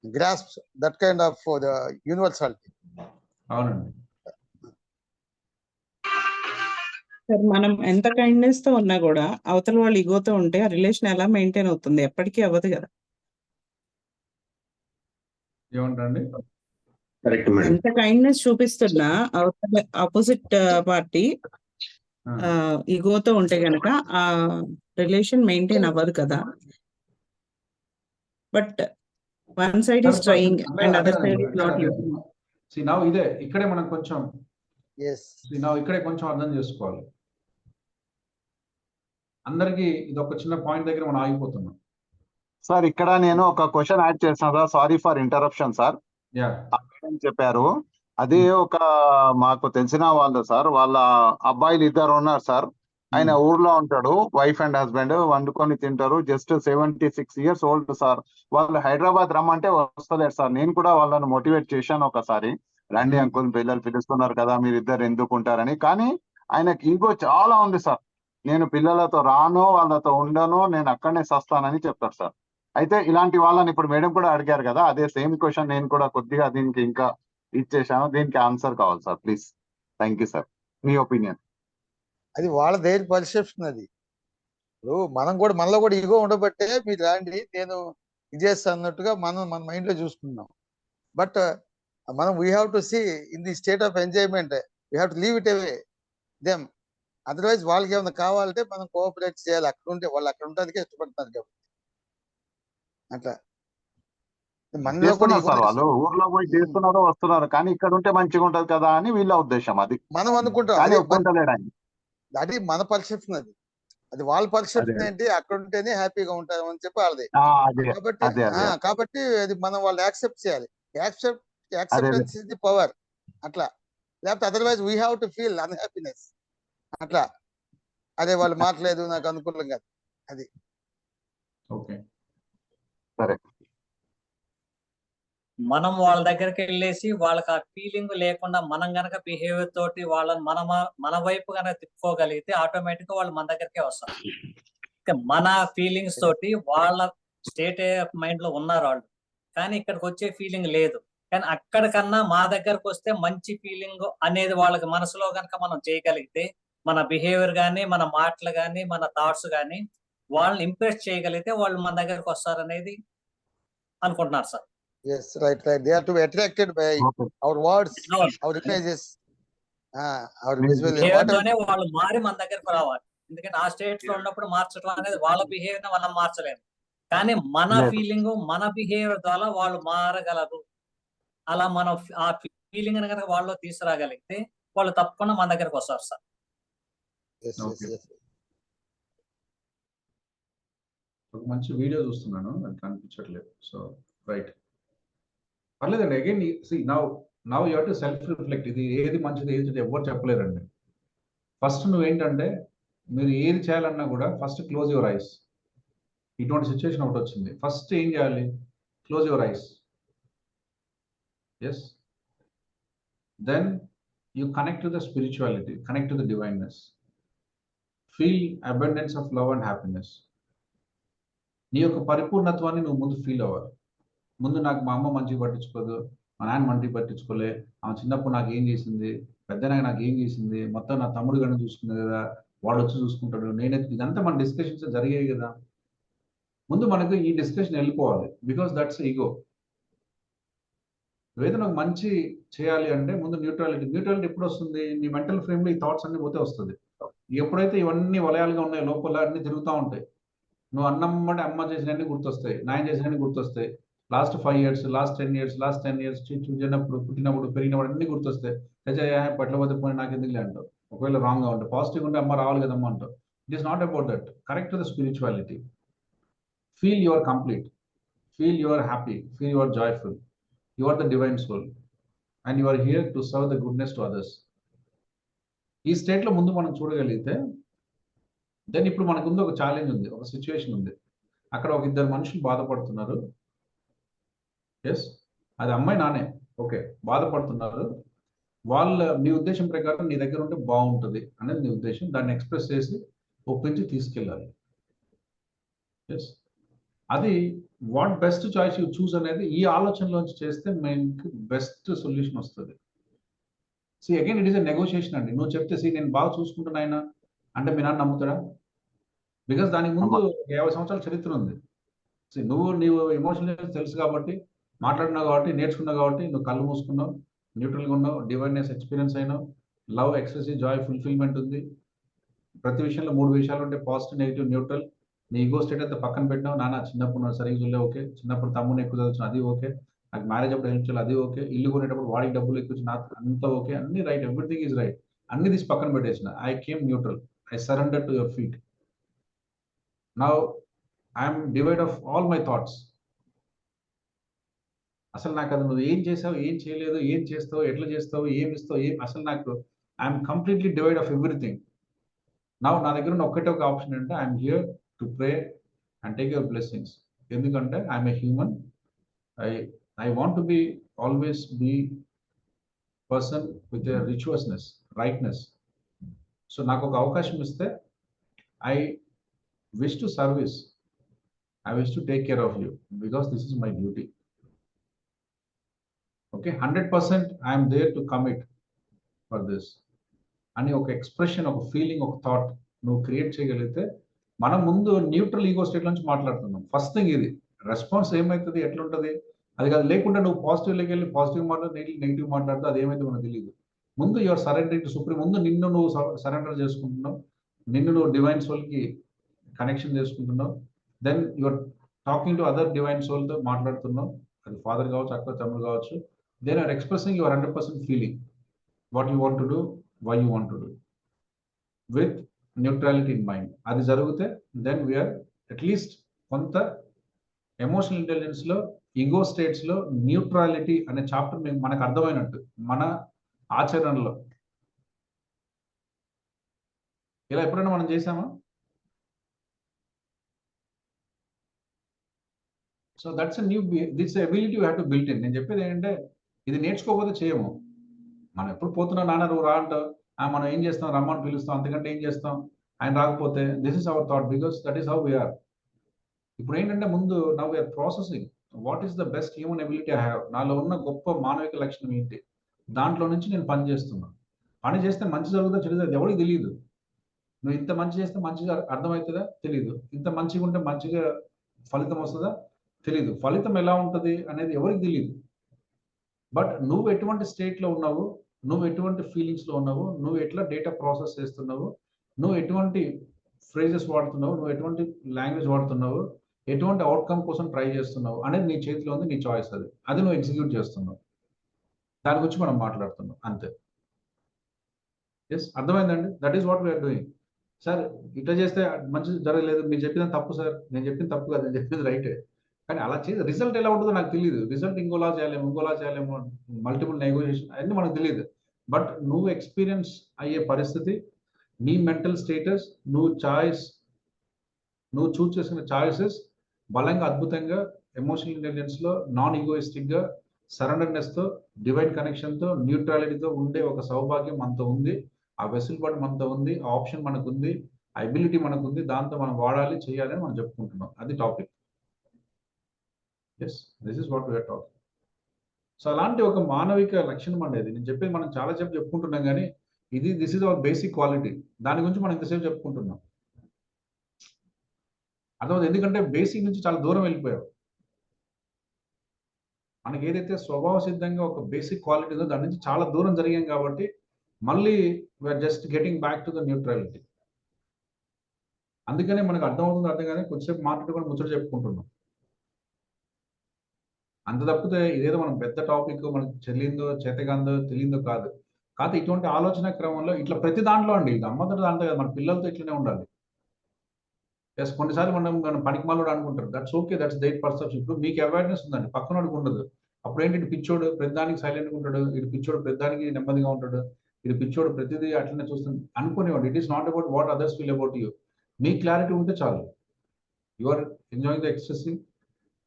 grasp that kind of the universality. అవునండి. సార్ మనం ఎంత కైండ్నెస్ తో ఉన్నా కూడా అవతల వాళ్ళు ఈగోతో ఉంటే ఆ రిలేషన్ ఎలా మెయింటైన్ అవుతుంది? ఎప్పటికీ అవ్వదు కదా. ఏమంటారండి? ఎంత కైండ్నెస్ చూపిస్తున్నా అవతల ఆపోజిట్ పార్టీ ఈగోతో ఉంటే గనక ఆ రిలేషన్ మెయింటైన్ అవ్వదు కదా. But one side is trying and other side is not living. ఇదే ఇక్కడే మనం కొంచెం ఇక్కడే కొంచెం అర్థం చేసుకోవాలి. అందరికి ఇది ఒక చిన్న పాయింట్ దగ్గర మనం ఆగిపోతున్నాం. సార్ ఇక్కడ నేను ఒక క్వశ్చన్ యాడ్ చేస్తాను sir. Sorry for interruption sir. చెప్పారు అది ఒక మాకు తెలిసిన వాళ్ళు సార్, వాళ్ళ అబ్బాయిలు 2 ఉన్నారు సార్. ఆయన ఊర్లో ఉంటాడు, వైఫ్ అండ్ హస్బెండ్ వండుకొని తింటారు. Just 76 years old sir. వాళ్ళు హైదరాబాద్ రమ్మంటే వస్తలేరు సార్. నేను కూడా వాళ్ళని మోటివేట్ చేశాను ఒకసారి, రండి అంకుల్ పిల్లలు పిలుస్తున్నారు కదా మీరు ఇద్దరు ఎందుకుంటారని. కానీ ఆయనకి ఈగో చాలా ఉంది సార్. నేను పిల్లలతో రాను, వాళ్ళతో ఉండను, నేను అక్కడనే సస్తానని చెప్తారు సార్. అయితే ఇలాంటి వాళ్ళని ఇప్పుడు మేడం కూడా అడిగారు కదా, అదే సేమ్ క్వశ్చన్ నేను కూడా కొద్దిగా దీనికి ఇంకా ఇచ్చేసాను. దీనికి ఆన్సర్ కావాలి sir please. Thank you sir. Me opinion. అది వాళ్ళ దేని పర్సెప్షన్ అది. ఇప్పుడు మనం కూడా మనలో కూడా ఈగో ఉండబట్టే మీరు రాండి నేను ఇది చేస్తాను అన్నట్టుగా మన మైండ్ లో చూసుకున్నాం. బట్ మనం we have to see in the state of enjoyment we have to leave it away them. Otherwise వాళ్ళకి ఏమైనా కావాలంటే మనం కోఆపరేట్ చేయాలి. అక్కడ ఉంటే వాళ్ళు అక్కడ ఉండడానికి ఇష్టపడుతున్నారు కాబట్టి అట్లా. మనలో కూడా సార్ వాళ్ళు ఊర్లో పోయి చేస్తున్నారు వస్తున్నారు, కానీ ఇక్కడ ఉంటే మంచిగా ఉంటది కదా అని వీళ్ళ ఉద్దేశం. అది మనం అనుకుంటాం, కానీ ఒప్పుకుంటలేడు ఆయన. అది మన పర్సెప్షన్. అది వాళ్ళ పర్సెప్షన్ ఏంటి, అక్కడ ఉంటేనే హ్యాపీగా ఉంటారు అని చెప్పి వాళ్ళది. కాబట్టి అది మనం వాళ్ళు యాక్సెప్ట్ చేయాలి. Acceptance is the power. అట్లా లేకపోతే otherwise we have to feel unhappiness. అట్లా అదే వాళ్ళు మాట్లాడలేదు నాకు అనుకూలం కాదు అది. ఓకే సరే. మనం వాళ్ళ దగ్గరికి వెళ్ళేసి వాళ్ళకి ఆ ఫీలింగ్ లేకుండా మనం గనక బిహేవియర్ తోటి వాళ్ళని మన వైపు కనుక తిప్పుకోగలిగితే ఆటోమేటిక్ గా వాళ్ళు మన దగ్గరికే వస్తారు. మన ఫీలింగ్స్ తోటి వాళ్ళ స్టేట్ ఆఫ్ మైండ్ లో ఉన్నారు వాళ్ళు, కానీ ఇక్కడికి వచ్చే ఫీలింగ్ లేదు. కానీ అక్కడికన్నా మా దగ్గరకు వస్తే మంచి ఫీలింగ్ అనేది వాళ్ళకి మనసులో కనుక మనం చేయగలిగితే, మన బిహేవియర్ కానీ మన మాటలు కానీ మన థాట్స్ కానీ వాళ్ళని ఇంప్రెస్ చేయగలిగితే వాళ్ళు మన దగ్గరకు వస్తారనేది అనుకుంటున్నారు sir. Yes, right. They are to be attracted by our words, our images, our visual. వాళ్ళు మారి మన దగ్గరకు రావాలి. ఎందుకంటే ఆ స్టేట్ లో ఉన్నప్పుడు మార్చడం అనేది వాళ్ళ బిహేవియర్ మనం మార్చలేము, కానీ మన ఫీలింగ్ మన బిహేవియర్ ద్వారా వాళ్ళు మారగలరు. అలా మనం ఆ ఫీలింగ్ కనుక వాళ్ళు తీసుకురాగలిగితే వాళ్ళు తప్పకుండా మన దగ్గరకు వస్తారు సార్. ఒక మంచి వీడియో చూస్తున్నాను, నాకు కనిపించట్లేదు. సో రైట్, పర్లేదండి. Again now you have to self reflect. ఇది ఏది మంచిది ఏది చెడు ఎవరు చెప్పలేరండి. ఫస్ట్ నువ్వేంటంటే మీరు ఏది చేయాలన్నా కూడా ఫస్ట్ క్లోజ్ యువర్ ఐస్. ఇటువంటి సిచ్యువేషన్ ఒకటి వచ్చింది, ఫస్ట్ ఏం చేయాలి? Close your eyes. Yes, then you connect to the spirituality, connect to the divineness, feel abundance of love and happiness. నీ యొక్క పరిపూర్ణత్వాన్ని నువ్వు ముందు ఫీల్ అవ్వాలి. ముందు నాకు మా అమ్మ మంచిగా పట్టించుకోదు, మా నాన్న మంచిగా పట్టించుకోలే, ఆమె చిన్నప్పుడు నాకు ఏం చేసింది, పెద్దనాక నాకు ఏం చేసింది, మొత్తం నా తమ్ముడు గని చూసుకుంది కదా, వాడు వచ్చి చూసుకుంటాడు, నేనైతే ఇదంతా మన డిస్కషన్స్ జరిగాయి కదా. ముందు మనకు ఈ డిస్కషన్ వెళ్ళిపోవాలి, బికాస్ దట్స్ ఈగో. ఏదైనా ఒక మంచి చేయాలి అంటే ముందు న్యూట్రాలిటీ. న్యూట్రాలిటీ ఎప్పుడు వస్తుంది? నీ మెంటల్ ఫ్రేమ్లో ఈ థాట్స్ అన్ని పోతే వస్తుంది. ఎప్పుడైతే ఇవన్నీ వలయాలుగా ఉన్నాయో లోపల అన్ని తిరుగుతూ ఉంటాయి. నువ్వు అన్నమ్మటి అమ్మ చేసినవన్నీ గుర్తొస్తాయి, నాయన చేసినవన్నీ గుర్తొస్తాయి. Last 5 years, last 10 years, last 10 years చిన్నప్పుడు, పుట్టినప్పుడు, పెరిగినప్పుడు అన్ని గుర్తొస్తాయి. పట్లపోతే పోయి నాకు ఎందుకులే అంటావు. ఒకవేళ రాంగ్గా ఉంటావు. పాజిటివ్ ఉంటే అమ్మ రావాలి కదమ్మా అంటావు. It is not about that. Correct to the spirituality. Feel you are complete, feel you are happy, feel you are joyful. You are the divine soul and you are here to serve the goodness to others. ఈ స్టేట్లో ముందు మనం చూడగలిగితే then ఇప్పుడు మనకు ఉంది ఒక challenge ఉంది, ఒక సిచ్యువేషన్ ఉంది. అక్కడ ఒక 2 మనుషులు బాధపడుతున్నారు. ఎస్, అది అమ్మాయి నానే, ఓకే, బాధపడుతున్నారు. నీ ఉద్దేశం ప్రకారం నీ దగ్గర ఉంటే బాగుంటుంది అనేది నీ ఉద్దేశం. దాన్ని ఎక్స్ప్రెస్ చేసి ఒప్పించి తీసుకెళ్ళాలి. ఎస్, అది what best choice you choose అనేది ఈ ఆలోచనలోంచి చేస్తే మీకు బెస్ట్ సొల్యూషన్ వస్తుంది. Again it is a negotiation అండి. నువ్వు చెప్తే నేను బాగా చూసుకుంటున్నా ఆయన అంటే మీ నాన్న నమ్ముతాడా? బికాస్ దానికి ముందు 50 సంవత్సరాల చరిత్ర ఉంది. నీవు ఎమోషనల్ తెలుసు కాబట్టి, మాట్లాడినావు కాబట్టి, నేర్చుకున్నావు కాబట్టి, నువ్వు కళ్ళు మూసుకున్నావు, న్యూట్రల్గా ఉన్నావు, డివైన్నెస్ ఎక్స్పీరియన్స్ అయినావు, లవ్, ఎక్స్‌టసీ, జాయ్, ఫుల్ఫిల్మెంట్ ఉంది. ప్రతి విషయంలో 3 విషయాలు ఉంటాయి: పాజిటివ్, నెగిటివ్, న్యూట్రల్. నీ ఈగో స్టేట్ అంతా పక్కన పెట్టినావు. నాన్న చిన్నప్పుడు నన్ను సరిగ్గా చూడలే, ఓకే. చిన్నప్పుడు తమ్ముని ఎక్కువ చదువుతున్నా, అది ఓకే. నాకు మ్యారేజ్ అప్పుడు హెల్ప్ చేయాలి, అది ఓకే. ఇల్లు కొనేటప్పుడు వాడికి డబ్బులు ఎక్కువ నాకు అంతా ఓకే. అన్ని రైట్, ఎవ్రీథింగ్ ఈజ్ రైట్. అన్ని తీసి పక్కన పెట్టేసిన. I came neutral. I surrender to your feet. Now I'm divide of all my thoughts. అసలు నాకు అది నువ్వు ఏం చేసావు, ఏం చేయలేదు, ఏం చేస్తావు, ఎట్లా చేస్తావు, ఏం ఇస్తావు, అసలు నాకు I'm completely divide of everything. నా దగ్గర ఉన్న ఒక్కటే ఒక ఆప్షన్ అంటే I'm here to pray and take your blessings. ఎందుకంటే I'm a human. I want to be always be person with a righteousness, rightness. So నాకు ఒక అవకాశం ఇస్తే I wish to service. I wish to take care of you because this is my duty. Okay, 100% I am there to commit for this. అని ఒక expression, ఒక feeling, ఒక thought నువ్వు create చేయగలిగితే, మనం ముందు న్యూట్రల్ ఈగో స్టేట్ నుంచి మాట్లాడుతున్నాం. ఫస్ట్ థింగ్ ఇది. రెస్పాన్స్ ఏమవుతుంది, ఎట్లుంటుంది అది కాదు. లేకుండా నువ్వు పాజిటివ్లోకి వెళ్ళి పాజిటివ్ మాట్లాడు, నెగిటివ్ మాట్లాడుతూ అది ఏమైతే మనకు తెలియదు. ముందు యువర్ సరెండరింగ్ టు సుప్రీం. ముందు నిన్ను నువ్వు సరెండర్ చేసుకుంటున్నావు, నిన్ను నువ్వు డివైన్ సోల్కి కనెక్షన్ చేసుకుంటున్నావు. Then your talking to other divine సోల్తో మాట్లాడుతున్నావు. అది ఫాదర్ కావచ్చు, అక్క, తమ్ముడు కావచ్చు. Then are expressing your 100% feeling, what you want to do, why you want to do, with neutrality in mind. అది జరిగితే దెన్ వీఆర్ అట్లీస్ట్ కొంత ఎమోషనల్ ఇంటెలిజెన్స్లో, ఈగో స్టేట్స్లో న్యూట్రాలిటీ అనే చాప్టర్ మనకు అర్థమైనట్టు మన ఆచరణలో. ఇలా ఎప్పుడైనా మనం చేసామా? So that's this ability you have to built in. నేను చెప్పేది ఏంటంటే ఇది నేర్చుకోకపోతే చేయము. మనం ఎప్పుడు పోతున్నాం, నాన్న నువ్వు రా అంటావు, మనం ఏం చేస్తాం, రమ్మని పిలుస్తాం, అంతకంటే ఏం చేస్తాం. ఆయన రాకపోతే this is our thought, because that is how we are. ఇప్పుడు ఏంటంటే ముందు now we are processing what is the best human ability I have. నాలో ఉన్న గొప్ప మానవిక లక్షణం ఏంటి, దాంట్లో నుంచి నేను పని చేస్తున్నాను. పని చేస్తే మంచి జరుగుతుందో చెడు జరుగుతుంది ఎవరికి తెలియదు. నువ్వు ఇంత మంచి చేస్తే మంచిగా అర్థమవుతుందా తెలియదు, ఇంత మంచిగా ఉంటే మంచిగా ఫలితం వస్తుందా తెలీదు, ఫలితం ఎలా ఉంటుంది అనేది ఎవరికి తెలియదు. బట్ నువ్వు ఎటువంటి స్టేట్లో ఉన్నావు, నువ్వు ఎటువంటి ఫీలింగ్స్లో ఉన్నావు, నువ్వు ఎట్లా డేటా ప్రాసెస్ చేస్తున్నావు, నువ్వు ఎటువంటి ఫ్రేజెస్ వాడుతున్నావు, నువ్వు ఎటువంటి లాంగ్వేజ్ వాడుతున్నావు, ఎటువంటి అవుట్కమ్ కోసం ట్రై చేస్తున్నావు అనేది నీ చేతిలో ఉంది. నీ చాయిస్ అది. అది నువ్వు ఎగ్జిక్యూట్ చేస్తున్నావు. దాని గురించి మనం మాట్లాడుతున్నాం అంతే. ఎస్, అర్థమైందండి? That is what we are doing. Sir ఇట్లా చేస్తే మంచి జరగలేదు, మీరు చెప్పిన తప్పు సార్. నేను చెప్పింది తప్పు కాదు, నేను చెప్పింది రైటే. కానీ అలా చేసి రిజల్ట్ ఎలా ఉంటుందో నాకు తెలియదు. రిజల్ట్ ఇంకోలా చేయలేము, మల్టిపుల్ నెగోషియేషన్ అన్నీ మనకు తెలియదు. బట్ నువ్వు ఎక్స్పీరియన్స్ అయ్యే పరిస్థితి, నీ మెంటల్ స్టేటస్, నువ్వు చూస్ చేసిన చాయిసెస్ బలంగా, అద్భుతంగా, ఎమోషనల్ ఇంటెలిజెన్స్లో, నాన్ ఈగోయిస్టిక్గా, సరెండర్నెస్తో, డివైన్ కనెక్షన్తో, న్యూట్రాలిటీతో ఉండే ఒక సౌభాగ్యం మనతో ఉంది. ఆ వెసులుబాటు మనతో ఉంది, ఆ ఆప్షన్ మనకు ఉంది, ఆ ఎబిలిటీ మనకు ఉంది. దాంతో మనం వాడాలి, చేయాలని మనం చెప్పుకుంటున్నాం. అది topic. Yes, this is what we are talking. So అలాంటి ఒక మానవిక లక్షణం అనేది నేను చెప్పేది. మనం చాలా చెప్పుకుంటున్నాం కానీ this is hour basic quality. దాని గురించి మనం ఇంతసేపు చెప్పుకుంటున్నాం. అర్థమవుతుంది. ఎందుకంటే బేసిక్ నుంచి చాలా దూరం వెళ్ళిపోయాం. మనకి ఏదైతే స్వభావ సిద్ధంగా ఒక బేసిక్ క్వాలిటీ ఉందో దాని నుంచి చాలా దూరం జరిగాం కాబట్టి మళ్ళీ we are just getting back to the neutrality. అందుకనే మనకు అర్థం కానీ కొద్దిసేపు మాట్లాడుకొని ముచ్చట చెప్పుకుంటున్నాం. అంత తప్పితే ఇదేదో మనం పెద్ద టాపిక్ మనకు చెల్లిందో చేతగాందో తెలియందో కాదు. కాకపోతే ఇటువంటి ఆలోచన క్రమంలో ఇట్లా ప్రతి దాంట్లో అండి, ఇది అమ్మతో దాంట్లో కదా, మన పిల్లలతో ఇట్లనే ఉండాలి. ఎస్, కొన్నిసార్లు మనం పనికిమాల కూడా అనుకుంటారు. That's okay, that's their perception. ఇప్పుడు మీకు అవేర్నెస్ ఉందండి, పక్కనోడికి ఉండదు. అప్పుడు ఏంటి, పిచ్చోడు ప్రతిదానికి సైలెంట్గా ఉంటాడు, ఇటు పిచ్చోడు ప్రతిదానికి నెమ్మదిగా ఉంటాడు, ఇటు పిచ్చోడు ప్రతిదీ అట్లనే చూస్తుంది అనుకునేవాడు. It is not about what others feel about you. మీ క్లారిటీ ఉంటే చాలు. You are enjoying the ecstasy,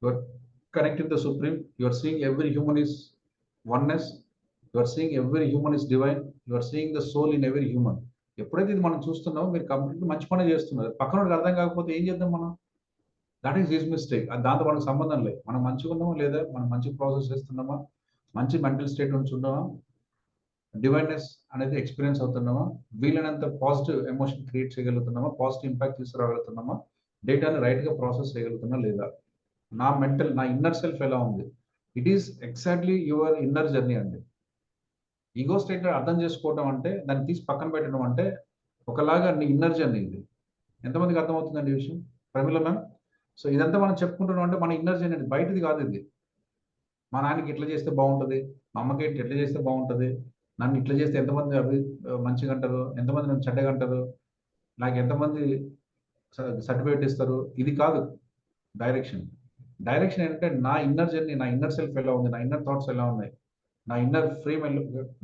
you are connected to the supreme, you are seeing every human is oneness, you you are seeing every human is divine, you are seeing the soul in every human. ఎప్పుడైతే ఇది మనం చూస్తున్నామో మీరు complete మంచి పని చేస్తున్నారు. పక్కన అర్థం కాకపోతే ఏం చేద్దాం మనం? That is his mistake. దాంతో మనకు సంబంధం లేదు. మనం మంచిగా ఉన్నామా లేదా, మనం మంచి ప్రాసెస్ చేస్తున్నామా, మంచి మెంటల్ స్టేట్ నుంచి ఉన్నామా, డివైన్నెస్ అనేది ఎక్స్పీరియన్స్ అవుతున్నామా, వీలైనంత పాజిటివ్ ఎమోషన్ క్రియేట్ చేయగలుగుతున్నామా, పాజిటివ్ ఇంపాక్ట్ తీసుకురాగలుగుతున్నామా, డేటాని రైట్గా ప్రాసెస్ చేయగలుగుతున్నా లేదా, నా మెంటల్, నా ఇన్నర్ సెల్ఫ్ ఎలా ఉంది. It is exactly your inner journey అండి. ఈగో స్టేట్ అర్థం చేసుకోవడం అంటే, దాన్ని తీసి పక్కన పెట్టడం అంటే ఒకలాగా నీ ఇన్నర్ జర్నీ ఇది. ఎంతమందికి అర్థమవుతుందండి ఈ విషయం? ప్రమిళ మ్యామ్, సో ఇదంతా మనం చెప్పుకుంటున్నాం అంటే మన ఇన్నర్ జర్నీ అండి, బయటది కాదు ఇది. మా నాన్నకి ఎట్లా చేస్తే బాగుంటుంది, మా అమ్మకి ఎట్లా చేస్తే బాగుంటుంది, నన్ను ఇట్లా చేస్తే ఎంతమంది మంచిగా అంటారు, ఎంతమంది నన్ను చెడ్డగా అంటారు, నాకు ఎంతమంది సర్టిఫికేట్ ఇస్తారు, ఇది కాదు డైరెక్షన్. డైరెక్షన్ ఏంటంటే నా ఇన్నర్ జర్నీ, నా ఇన్నర్ సెల్ఫ్ ఎలా ఉంది, నా ఇన్నర్ థాట్స్ ఎలా ఉన్నాయి, నా ఇన్నర్ ఫ్రేమ్,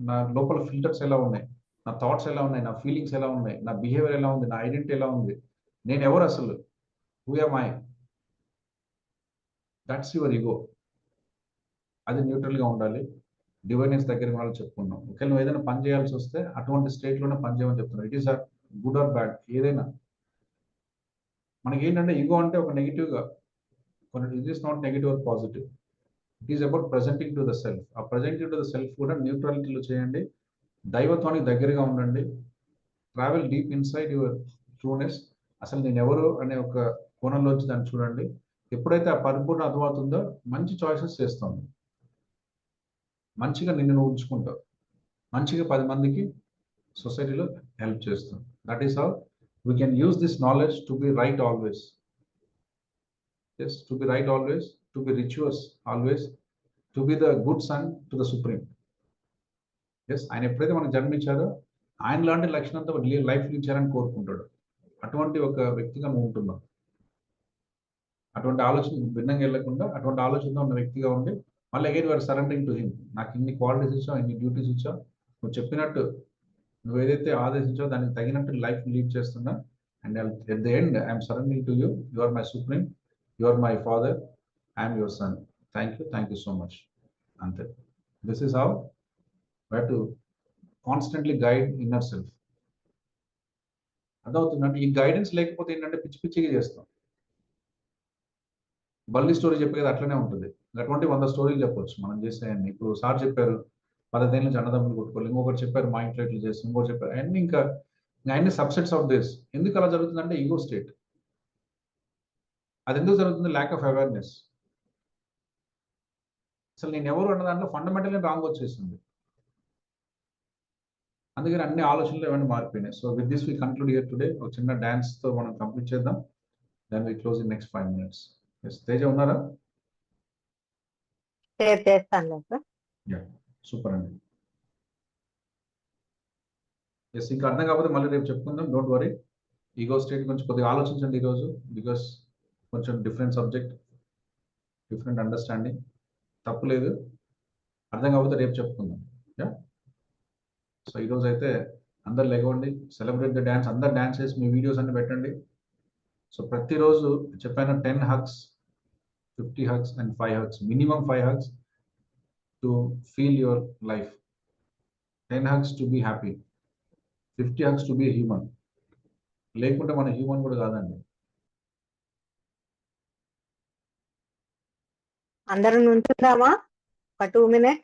నా లోపల ఫిల్టర్స్ ఎలా ఉన్నాయి, నా థాట్స్ ఎలా ఉన్నాయి, నా ఫీలింగ్స్ ఎలా ఉన్నాయి, నా బిహేవియర్ ఎలా ఉంది, నా ఐడెంటిటీ ఎలా ఉంది, నేను ఎవరు అసలు, who am I. That's your ego. అది న్యూట్రల్గా ఉండాలి. డివైనెస్ దగ్గర వాళ్ళు చెప్పుకున్నాం. ఒకవేళ నువ్వు ఏదైనా పని చేయాల్సి వస్తే అటువంటి స్టేట్లోనే పని చేయమని చెప్తున్నావు. It is a good or bad, ఏదైనా మనకి ఏంటంటే ఈగో అంటే ఒక నెగిటివ్గా, it is not negative or positive. It is about presenting to the self. ఆ ప్రజెంటింగ్ టు ద సెల్ఫ్ కూడా న్యూట్రాలిటీలో చేయండి. దైవత్వానికి దగ్గరగా ఉండండి. Travel deep inside your trueness. అసలు నేను ఎవరు అనే ఒక కోణంలోంచి దాన్ని చూడండి. ఎప్పుడైతే ఆ పరిపూర్ణ అర్థమవుతుందో మంచి చాయిసెస్ చేస్తాం, మంచిగా నిన్ను నువ్వు ఉంచుకుంటావు, మంచిగా 10 మందికి సొసైటీలో హెల్ప్ చేస్తాం. That is how we can use this knowledge to be right always. Yes, to be right always, to be righteous always, to be the good son to the supreme. Yes, ఆయన ఎప్పుడైతే మనకు జన్మించారో ఆయన లాంటి లక్షణంతో life lead చేయాలని కోరుకుంటాడు. అటువంటి ఒక వ్యక్తిగా నువ్వు ఉంటున్నావు. అటువంటి ఆలోచన భిన్నంగా వెళ్ళకుండా అటువంటి ఆలోచనతో ఉన్న వ్యక్తిగా ఉండి మళ్ళీ again you are surrendering to him. నాకు ఇన్ని క్వాలిటీస్ ఇచ్చావు, ఇన్ని డ్యూటీస్ ఇచ్చావు, నువ్వు చెప్పినట్టు నువ్వు ఏదైతే ఆదేశించావు దానికి తగినట్టు లైఫ్ లీడ్ చేస్తున్నా. And at the end I'm surrendering to you. You are my supreme, you are my father, I'm your son. Thank you so much. అంతే. This is how we have to constantly guide inner self. అర్థమవుతుందంటే ఈ guidance లేకపోతే ఏంటంటే పిచ్చి పిచ్చిగా చేస్తాం. బల్లి story చెప్పే కదా అట్లనే ఉంటుంది. అటువంటి 100 స్టోరీలు చెప్పొచ్చు మనం చేసేయన్ని. ఇప్పుడు సార్ చెప్పారు 10 ఏళ్ళ నుంచి అన్నదమ్ములు కొట్టుకోవాలి, ఇంకొకటి చెప్పారు మా ఇంట్లో ఇట్లా చేస్తాం, ఇంకోటి చెప్పారు, అన్ని ఇంకా అన్ని సబ్సెట్స్ ఆఫ్ దిస్. ఎందుకు అలా జరుగుతుందంటే ఈగో స్టేట్. అది ఎందుకు జరుగుతుంది? Lakh of awareness. అసలు నేను ఎవరు అన్న దాంట్లో ఫండమెంటల్లీ రాంగ్ వచ్చేసింది. అందుకని అన్ని ఆలోచనలు ఏమైనా మారిపోయినాయి. So with this we conclude here today. ఒక చిన్న డాన్స్ తో మనం కంప్లీట్ చేద్దాం. Then we close in next 5 minutes. Yes, Teja ఉన్నారా? చేస్తాను సార్. యా, సూపర్ అండి. ఎస్, ఇంకా అర్థం కాకపోతే మళ్ళీ రేపు చెప్పుకుందాం. Don't worry. ఈగో స్టేట్ గురించి కొద్దిగా ఆలోచించండి ఈరోజు. బికాస్ కొంచెం డిఫరెంట్ సబ్జెక్ట్, డిఫరెంట్ అండర్స్టాండింగ్. తప్పు లేదు. అర్థం కాకపోతే రేపు చెప్పుకుందాం. యా, సో ఈరోజు అయితే అందరు లెగవండి, సెలబ్రేట్ ద డ్యాన్స్. అందరు డ్యాన్స్ చేసి మీ వీడియోస్ అన్ని పెట్టండి. సో ప్రతిరోజు చెప్పాను 10 hugs, 50 hugs and 5 hugs. Minimum 5 hugs to feel your life. 10 hugs to be happy. 50 hugs to be a human. లేకుంటే మన హ్యూమన్ కూడా కాదండి. అందరం ఉంటున్నామా? ఒక 2 minutes.